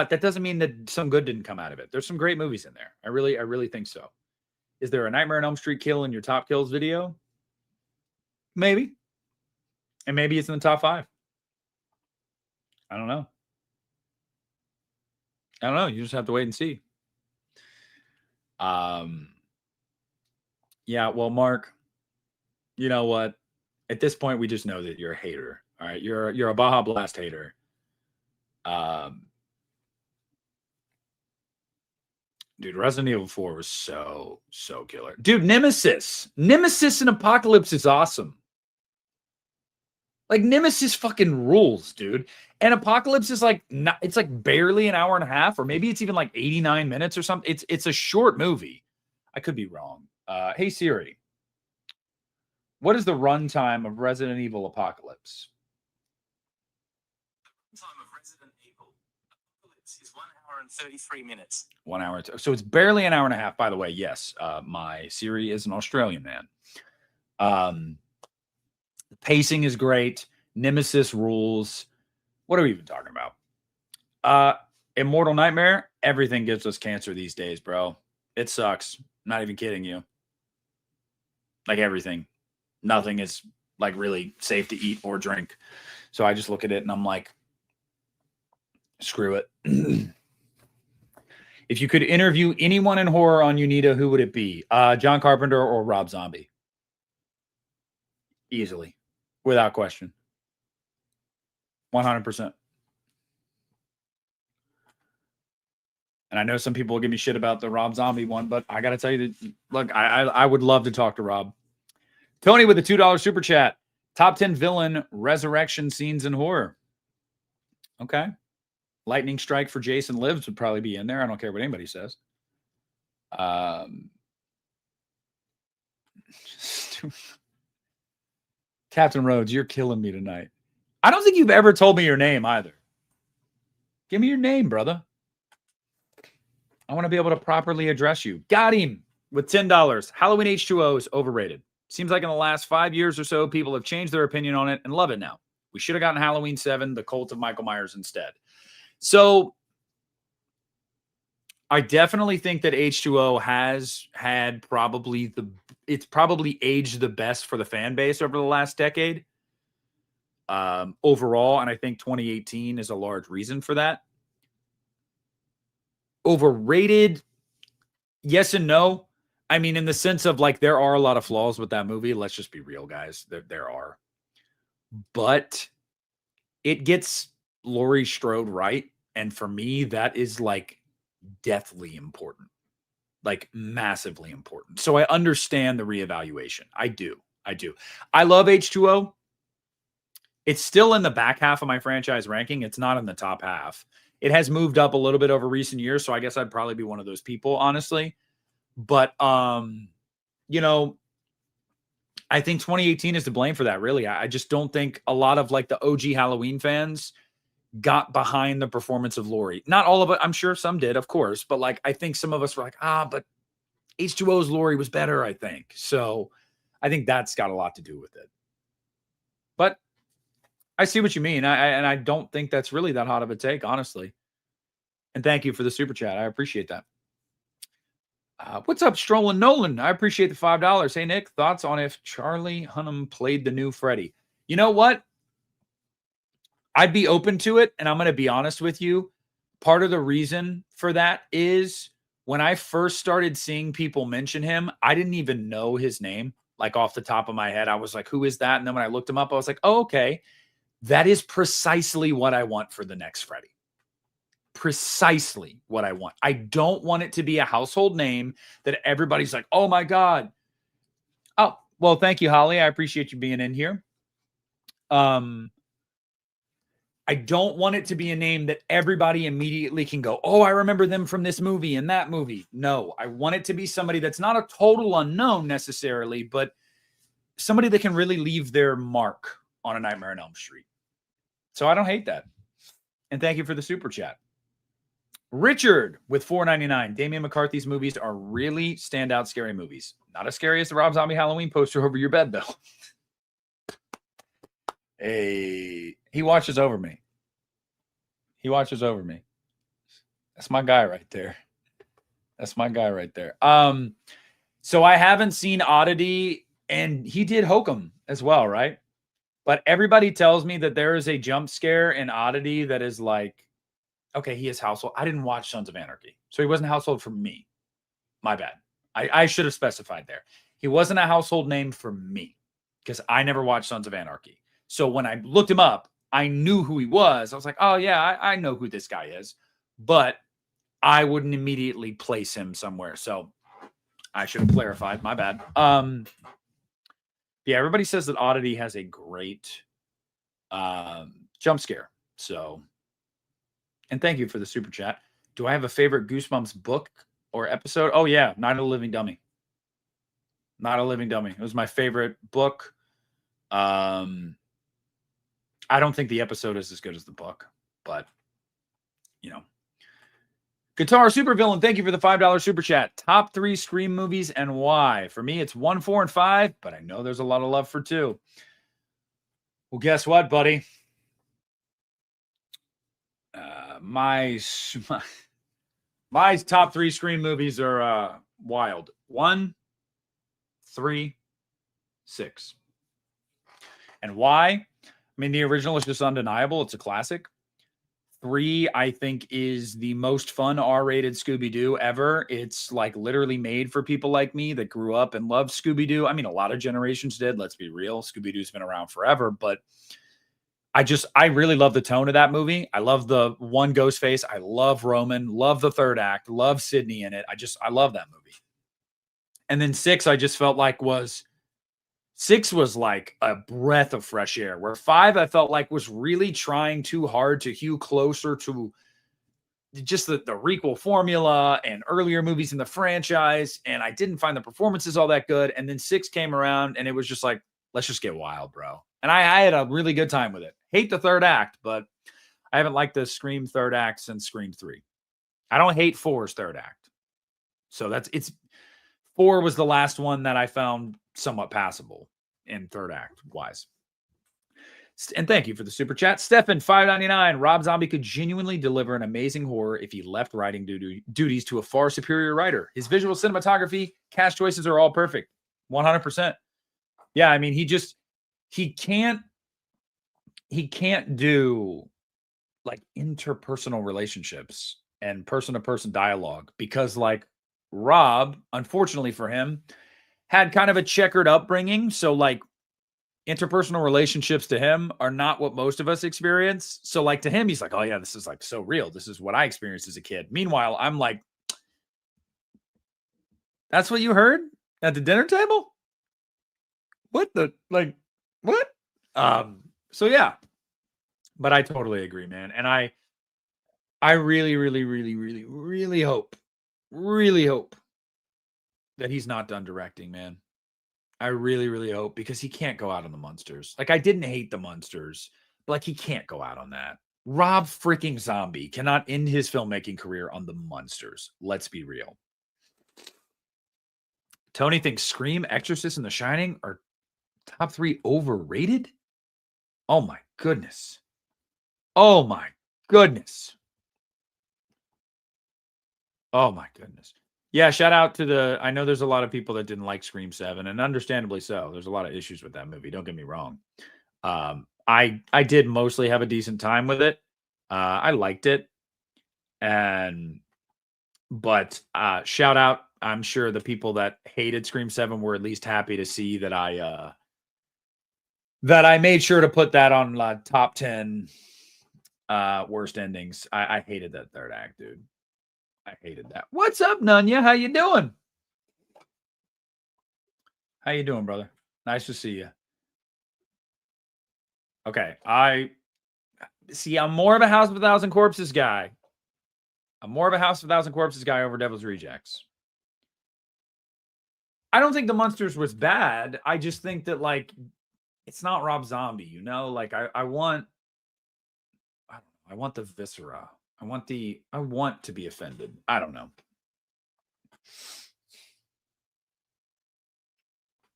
that doesn't mean that some good didn't come out of it. There's some great movies in there. I really think so. Is there a Nightmare on Elm Street kill in your top kills video? Maybe. And maybe it's in the top 5. I don't know. You just have to wait and see. Yeah, well, Mark, you know what? At this point, we just know that you're a hater. All right. You're a Baja Blast hater. Dude, Resident Evil 4 was so killer. Dude, Nemesis and Apocalypse is awesome. Like, Nemesis fucking rules, dude. And Apocalypse is it's like barely an hour and a half, or maybe it's even like 89 minutes or something. It's a short movie. I could be wrong. Hey, Siri, what is the runtime of Resident Evil Apocalypse? The runtime of Resident Evil Apocalypse is 1 hour and 33 minutes. 1 hour. So it's barely an hour and a half, by the way. Yes, my Siri is an Australian man. The pacing is great. Nemesis rules. What are we even talking about? Immortal Nightmare. Everything gives us cancer these days, bro. It sucks. Not even kidding you. Like, everything. Nothing is like really safe to eat or drink. So I just look at it and I'm like, screw it. If you could interview anyone in horror on Unita, who would it be? John Carpenter or Rob Zombie? Easily. Without question. 100%. And I know some people will give me shit about the Rob Zombie one, but I got to tell you that, look, I would love to talk to Rob. Tony with the $2 super chat. Top 10 villain resurrection scenes in horror. Okay. Lightning Strike for Jason Lives would probably be in there. I don't care what anybody says. Captain Rhodes, you're killing me tonight. I don't think you've ever told me your name either. Give me your name, brother. I want to be able to properly address you. Got him with $10. Halloween H2O is overrated. Seems like in the last 5 years or so, people have changed their opinion on it and love it now. We should have gotten Halloween 7, The Cult of Michael Myers instead. So I definitely think that H2O has had it's probably aged the best for the fan base over the last decade overall. And I think 2018 is a large reason for that. Overrated, yes and no. I mean, in the sense of like, there are a lot of flaws with that movie. Let's just be real, guys. There are. But it gets Laurie Strode right. And for me, that is like deathly important, like massively important. So I understand the reevaluation. I do. I love H2O. It's still in the back half of my franchise ranking. It's not in the top half. It has moved up a little bit over recent years. So I guess I'd probably be one of those people, honestly. But, you know, I think 2018 is to blame for that, really. I just don't think a lot of like the OG Halloween fans got behind the performance of Laurie. Not all of it. I'm sure some did, of course. But like, I think some of us were like, but H2O's Laurie was better, I think. So I think that's got a lot to do with it. But I see what you mean. And I don't think that's really that hot of a take, honestly. And thank you for the super chat. I appreciate that. What's up, Strolling Nolan? I appreciate the $5. Hey, Nick, thoughts on if Charlie Hunnam played the new Freddy? You know what? I'd be open to it. And I'm going to be honest with you. Part of the reason for that is when I first started seeing people mention him, I didn't even know his name. Like off the top of my head, I was like, who is that? And then when I looked him up, I was like, oh, okay. That is precisely what I want for the next Freddy. Precisely what I want. I don't want it to be a household name that everybody's like, oh my God. Oh, well, thank you, Holly. I appreciate you being in here. I don't want it to be a name that everybody immediately can go, oh, I remember them from this movie and that movie. No, I want it to be somebody that's not a total unknown necessarily, but somebody that can really leave their mark on A Nightmare on Elm Street. So I don't hate that. And thank you for the super chat. Richard with $4.99. Damian McCarthy's movies are really standout scary movies. Not as scary as the Rob Zombie Halloween poster over your bed, though. Hey, he watches over me. That's my guy right there. So I haven't seen Oddity, and he did Hokum as well, right? But everybody tells me that there is a jump scare in Oddity that is like, okay, he is household. I didn't watch Sons of Anarchy, so he wasn't household for me. My bad. I should have specified there. He wasn't a household name for me because I never watched Sons of Anarchy. So when I looked him up, I knew who he was. I was like, oh, yeah, I know who this guy is. But I wouldn't immediately place him somewhere. So I should have clarified. My bad. Yeah, everybody says that Oddity has a great jump scare. So, and thank you for the super chat. Do I have a favorite Goosebumps book or episode? Oh, yeah, Night of the Living Dummy. It was my favorite book. I don't think the episode is as good as the book, but, you know. Guitar Supervillain, thank you for the $5 super chat. Top 3 Scream movies and why? For me, it's 1, 4, and 5, but I know there's a lot of love for 2. Well, guess what, buddy? My top 3 Scream movies are wild. 1, 3, 6. And why? I mean, the original is just undeniable. It's a classic. 3, I think, is the most fun R-rated Scooby-Doo ever. It's like literally made for people like me that grew up and loved Scooby-Doo. I mean, a lot of generations did. Let's be real. Scooby-Doo's been around forever, but I really love the tone of that movie. I love the one Ghostface. I love Roman. Love the third act. Love Sydney in it. I love that movie. And then 6, I just felt like 6 was like a breath of fresh air, where 5 I felt like was really trying too hard to hew closer to just the requel formula and earlier movies in the franchise. And I didn't find the performances all that good. And then 6 came around and it was just like, let's just get wild, bro. And I had a really good time with it. Hate the third act, but I haven't liked the Scream third act since Scream 3. I don't hate 4's third act. So 4 was the last one that I found somewhat passable in third act wise. And thank you for the super chat. Stefan, $5.99. Rob Zombie could genuinely deliver an amazing horror if he left writing duties to a far superior writer. His visual cinematography, cast choices are all perfect. 100%. Yeah, I mean, he can't do like interpersonal relationships and person-to-person dialogue because like Rob, unfortunately for him, had kind of a checkered upbringing. So like interpersonal relationships to him are not what most of us experience. So like to him, he's like, oh yeah, this is like so real. This is what I experienced as a kid. Meanwhile, I'm like, that's what you heard at the dinner table? What the, like, what? So yeah, but I totally agree, man. And I really, really, really, really, really hope that he's not done directing, man. I really, really hope, because he can't go out on the Munsters. Like, I didn't hate the Munsters, but like he can't go out on that. Rob freaking Zombie cannot end his filmmaking career on the Munsters. Let's be real. Tony thinks Scream, Exorcist, and The Shining are top 3 overrated? Oh my goodness. Oh my goodness. Oh my goodness. Yeah, shout out to I know there's a lot of people that didn't like Scream 7, and understandably so. There's a lot of issues with that movie. Don't get me wrong. I did mostly have a decent time with it. I liked it. But shout out, I'm sure the people that hated Scream 7 were at least happy to see that I made sure to put that on top 10 worst endings. I hated that third act, dude. I hated that. What's up, Nunya? How you doing? How you doing, brother? Nice to see you. Okay, I'm more of a House of a Thousand Corpses guy. I'm more of a House of a Thousand Corpses guy over Devil's Rejects. I don't think The Munsters was bad. I just think that like it's not Rob Zombie, you know? Like I want the viscera. I want to be offended. I don't know.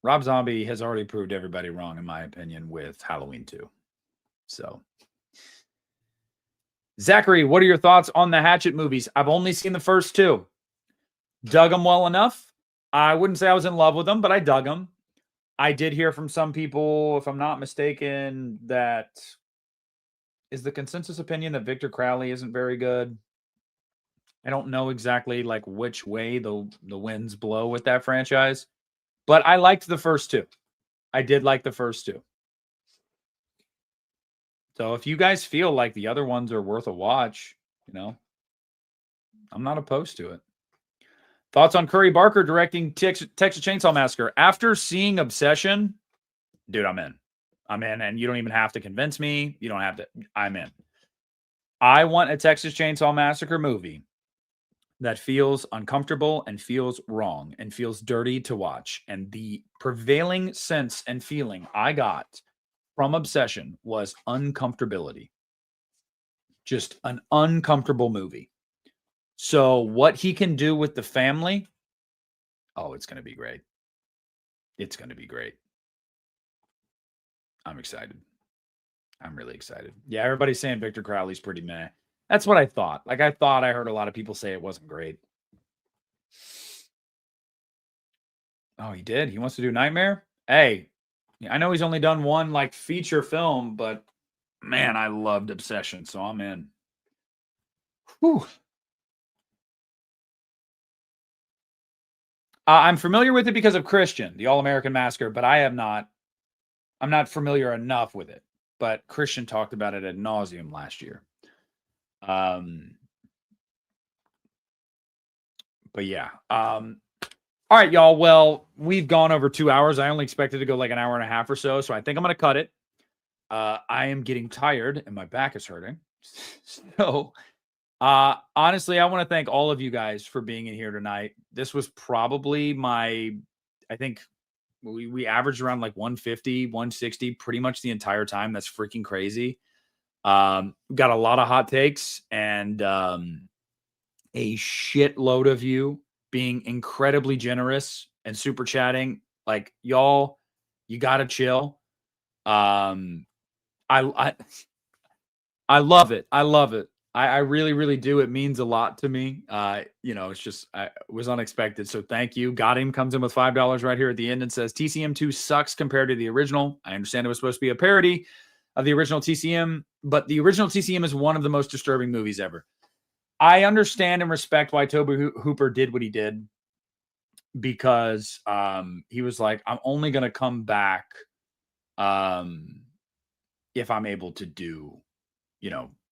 Rob Zombie has already proved everybody wrong, in my opinion, with Halloween 2. So, Zachary, what are your thoughts on the Hatchet movies? I've only seen the first 2. Dug them well enough. I wouldn't say I was in love with them, but I dug them. I did hear from some people, if I'm not mistaken, that is the consensus opinion that Victor Crowley isn't very good. I don't know exactly like which way the winds blow with that franchise, but I liked the first 2. I did like the first 2. So if you guys feel like the other ones are worth a watch, you know, I'm not opposed to it. Thoughts on Curry Barker directing Texas Chainsaw Massacre? After seeing Obsession, dude, I'm in. I'm in, and you don't even have to convince me. You don't have to. I'm in. I want a Texas Chainsaw Massacre movie that feels uncomfortable and feels wrong and feels dirty to watch. And the prevailing sense and feeling I got from Obsession was uncomfortability. Just an uncomfortable movie. So what he can do with the family, oh, it's going to be great. It's going to be great. I'm excited. I'm really excited. Yeah, everybody's saying Victor Crowley's pretty meh. That's what I thought. Like, I thought I heard a lot of people say it wasn't great. Oh, he did? He wants to do Nightmare? Hey, I know he's only done one, like, feature film, but, man, I loved Obsession, so I'm in. Whew. I'm familiar with it because of Christian, the All-American Massacre, but I'm not familiar enough with it. But Christian talked about it ad nauseum last year. But yeah. All right, y'all. Well, we've gone over 2 hours. I only expected to go like an hour and a half or so. So I think I'm going to cut it. I am getting tired and my back is hurting. So honestly, I want to thank all of you guys for being in here tonight. This was probably I think we averaged around like 150, 160 pretty much the entire time. That's freaking crazy. Got a lot of hot takes and a shitload of you being incredibly generous and super chatting. Like, y'all, you got to chill. I love it. I love it. I really, really do. It means a lot to me. It's just it was unexpected. So thank you. Got him comes in with $5 right here at the end and says TCM2 sucks compared to the original. I understand it was supposed to be a parody of the original TCM, but the original TCM is one of the most disturbing movies ever. I understand and respect why Tobe Hooper did what he did, because he was like, I'm only going to come back if I'm able to do,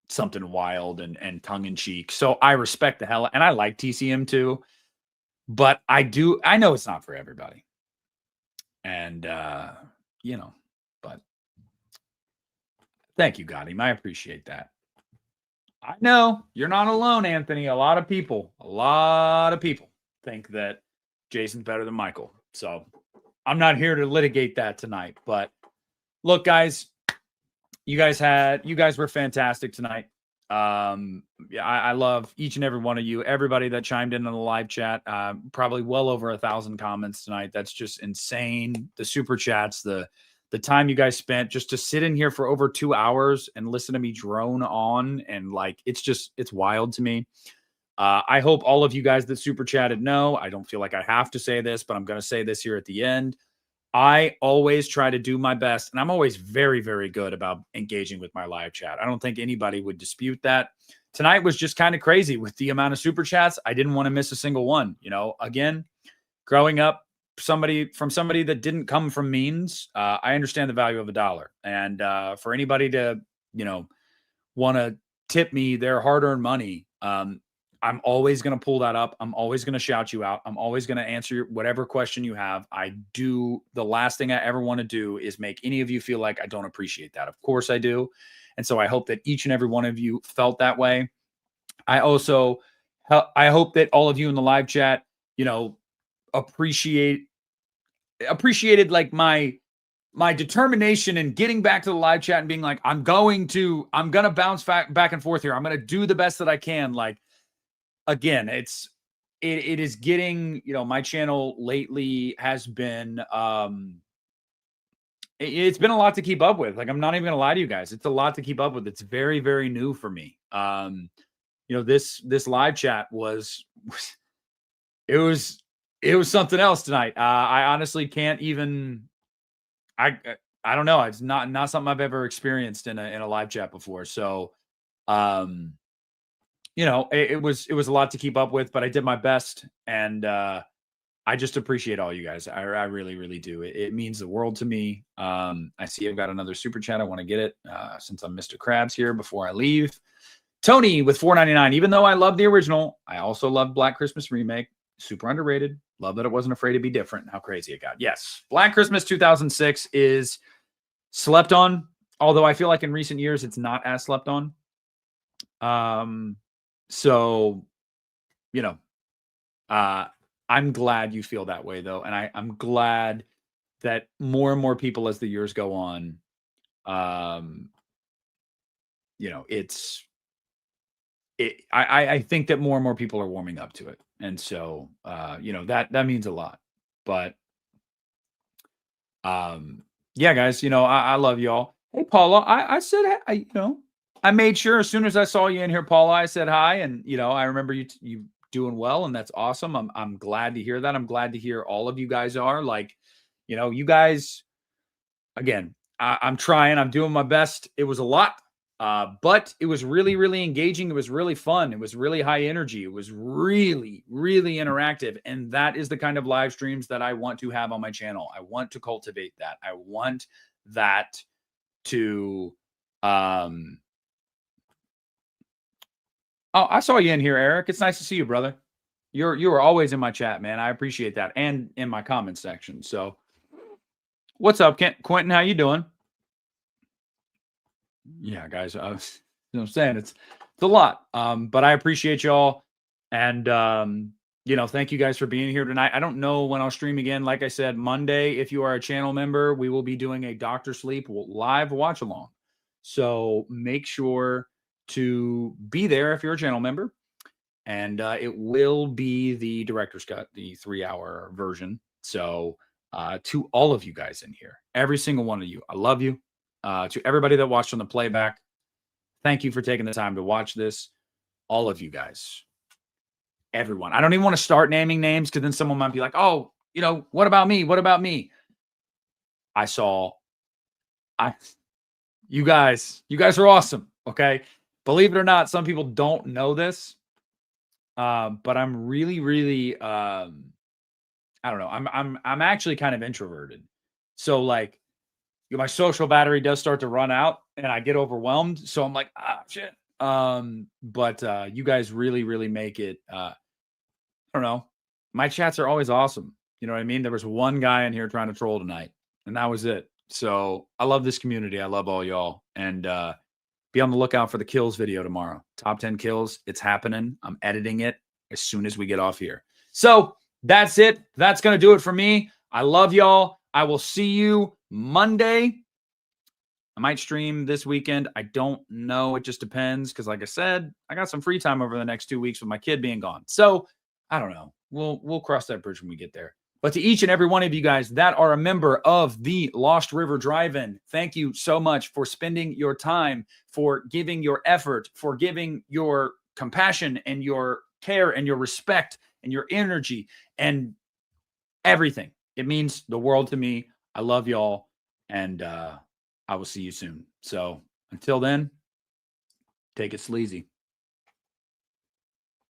something wild and tongue in cheek. So I respect the hell, and I like TCM too, but I know it's not for everybody. And, but thank you, Gotti. I appreciate that. I know you're not alone, Anthony. A lot of people think that Jason's better than Michael. So I'm not here to litigate that tonight, but look, guys, you guys were fantastic tonight. I love each and every one of you, everybody that chimed in on the live chat. Probably well over 1,000 comments tonight. That's just insane. The super chats, the time you guys spent just to sit in here for over 2 hours and listen to me drone on, and it's wild to me. I hope all of you guys that super chatted know. I don't feel like I have to say this, but I'm going to say this here at the end. I always try to do my best, and I'm always very, very good about engaging with my live chat. I don't think anybody would dispute that. Tonight was just kind of crazy with the amount of super chats. I didn't want to miss a single one. Again, growing up, somebody that didn't come from means, I understand the value of $1. And for anybody to, want to tip me their hard-earned money, I'm always going to pull that up. I'm always going to shout you out. I'm always going to answer whatever question you have. The last thing I ever want to do is make any of you feel like I don't appreciate that. Of course I do. And so I hope that each and every one of you felt that way. I hope that all of you in the live chat, appreciated like my determination in getting back to the live chat and being like, I'm going to bounce back and forth here. I'm going to do the best that I can. Like, again, it is getting, my channel lately has been, it's been a lot to keep up with. Like, I'm not even going to lie to you guys. It's a lot to keep up with. It's very, very new for me. This live chat was something else tonight. I honestly can't even, I don't know. It's not something I've ever experienced in a live chat before. So, it was a lot to keep up with, but I did my best, and I just appreciate all you guys. I really, really do. It means the world to me. I see I've got another super chat. I want to get it since I'm Mr. Krabs here before I leave. Tony with $4.99. Even though I love the original, I also love Black Christmas Remake. Super underrated. Love that it wasn't afraid to be different. How crazy it got. Yes, Black Christmas 2006 is slept on, although I feel like in recent years it's not as slept on. So, I'm glad you feel that way, though. And I'm glad that more and more people, as the years go on, I think that more and more people are warming up to it. And so, that means a lot. But, yeah, guys, I love y'all. Hey, Paula, I said, I made sure as soon as I saw you in here, Paula, I said hi. And, I remember you doing well, and that's awesome. I'm glad to hear that. I'm glad to hear all of you guys are like, you guys, again, I'm trying, I'm doing my best. It was a lot, but it was really, really engaging. It was really fun. It was really high energy. It was really, really interactive. And that is the kind of live streams that I want to have on my channel. I want to cultivate that. I want that to, Oh, I saw you in here, Eric. It's nice to see you, brother. You are always in my chat, man. I appreciate that, and in my comment section. So, what's up, Quentin? How you doing? Yeah, guys. I'm saying it's a lot, but I appreciate y'all, and thank you guys for being here tonight. I don't know when I'll stream again. Like I said, Monday, if you are a channel member, we will be doing a Dr. Sleep live watch along. So make sure to be there if you're a channel member, and it will be the director's cut, the 3-hour version. So to all of you guys in here, every single one of you, I love you. To everybody that watched on the playback, thank you for taking the time to watch this. All of you guys, everyone. I don't even want to start naming names because then someone might be like, oh, what about me? What about me? You guys are awesome. Okay. Believe it or not, some people don't know this. But I'm really, really, I don't know. I'm actually kind of introverted. So like my social battery does start to run out and I get overwhelmed. So I'm like, shit. But you guys really, really make it, I don't know. My chats are always awesome. You know what I mean? There was one guy in here trying to troll tonight and that was it. So I love this community. I love all y'all. And be on the lookout for the kills video tomorrow. Top 10 kills. It's happening. I'm editing it as soon as we get off here. So that's it. That's going to do it for me. I love y'all. I will see you Monday. I might stream this weekend. I don't know. It just depends because, like I said, I got some free time over the next 2 weeks with my kid being gone. So I don't know. We'll cross that bridge when we get there. But to each and every one of you guys that are a member of the Lost River Drive-In, thank you so much for spending your time, for giving your effort, for giving your compassion and your care and your respect and your energy and everything. It means the world to me. I love y'all, and I will see you soon. So until then, take it sleazy.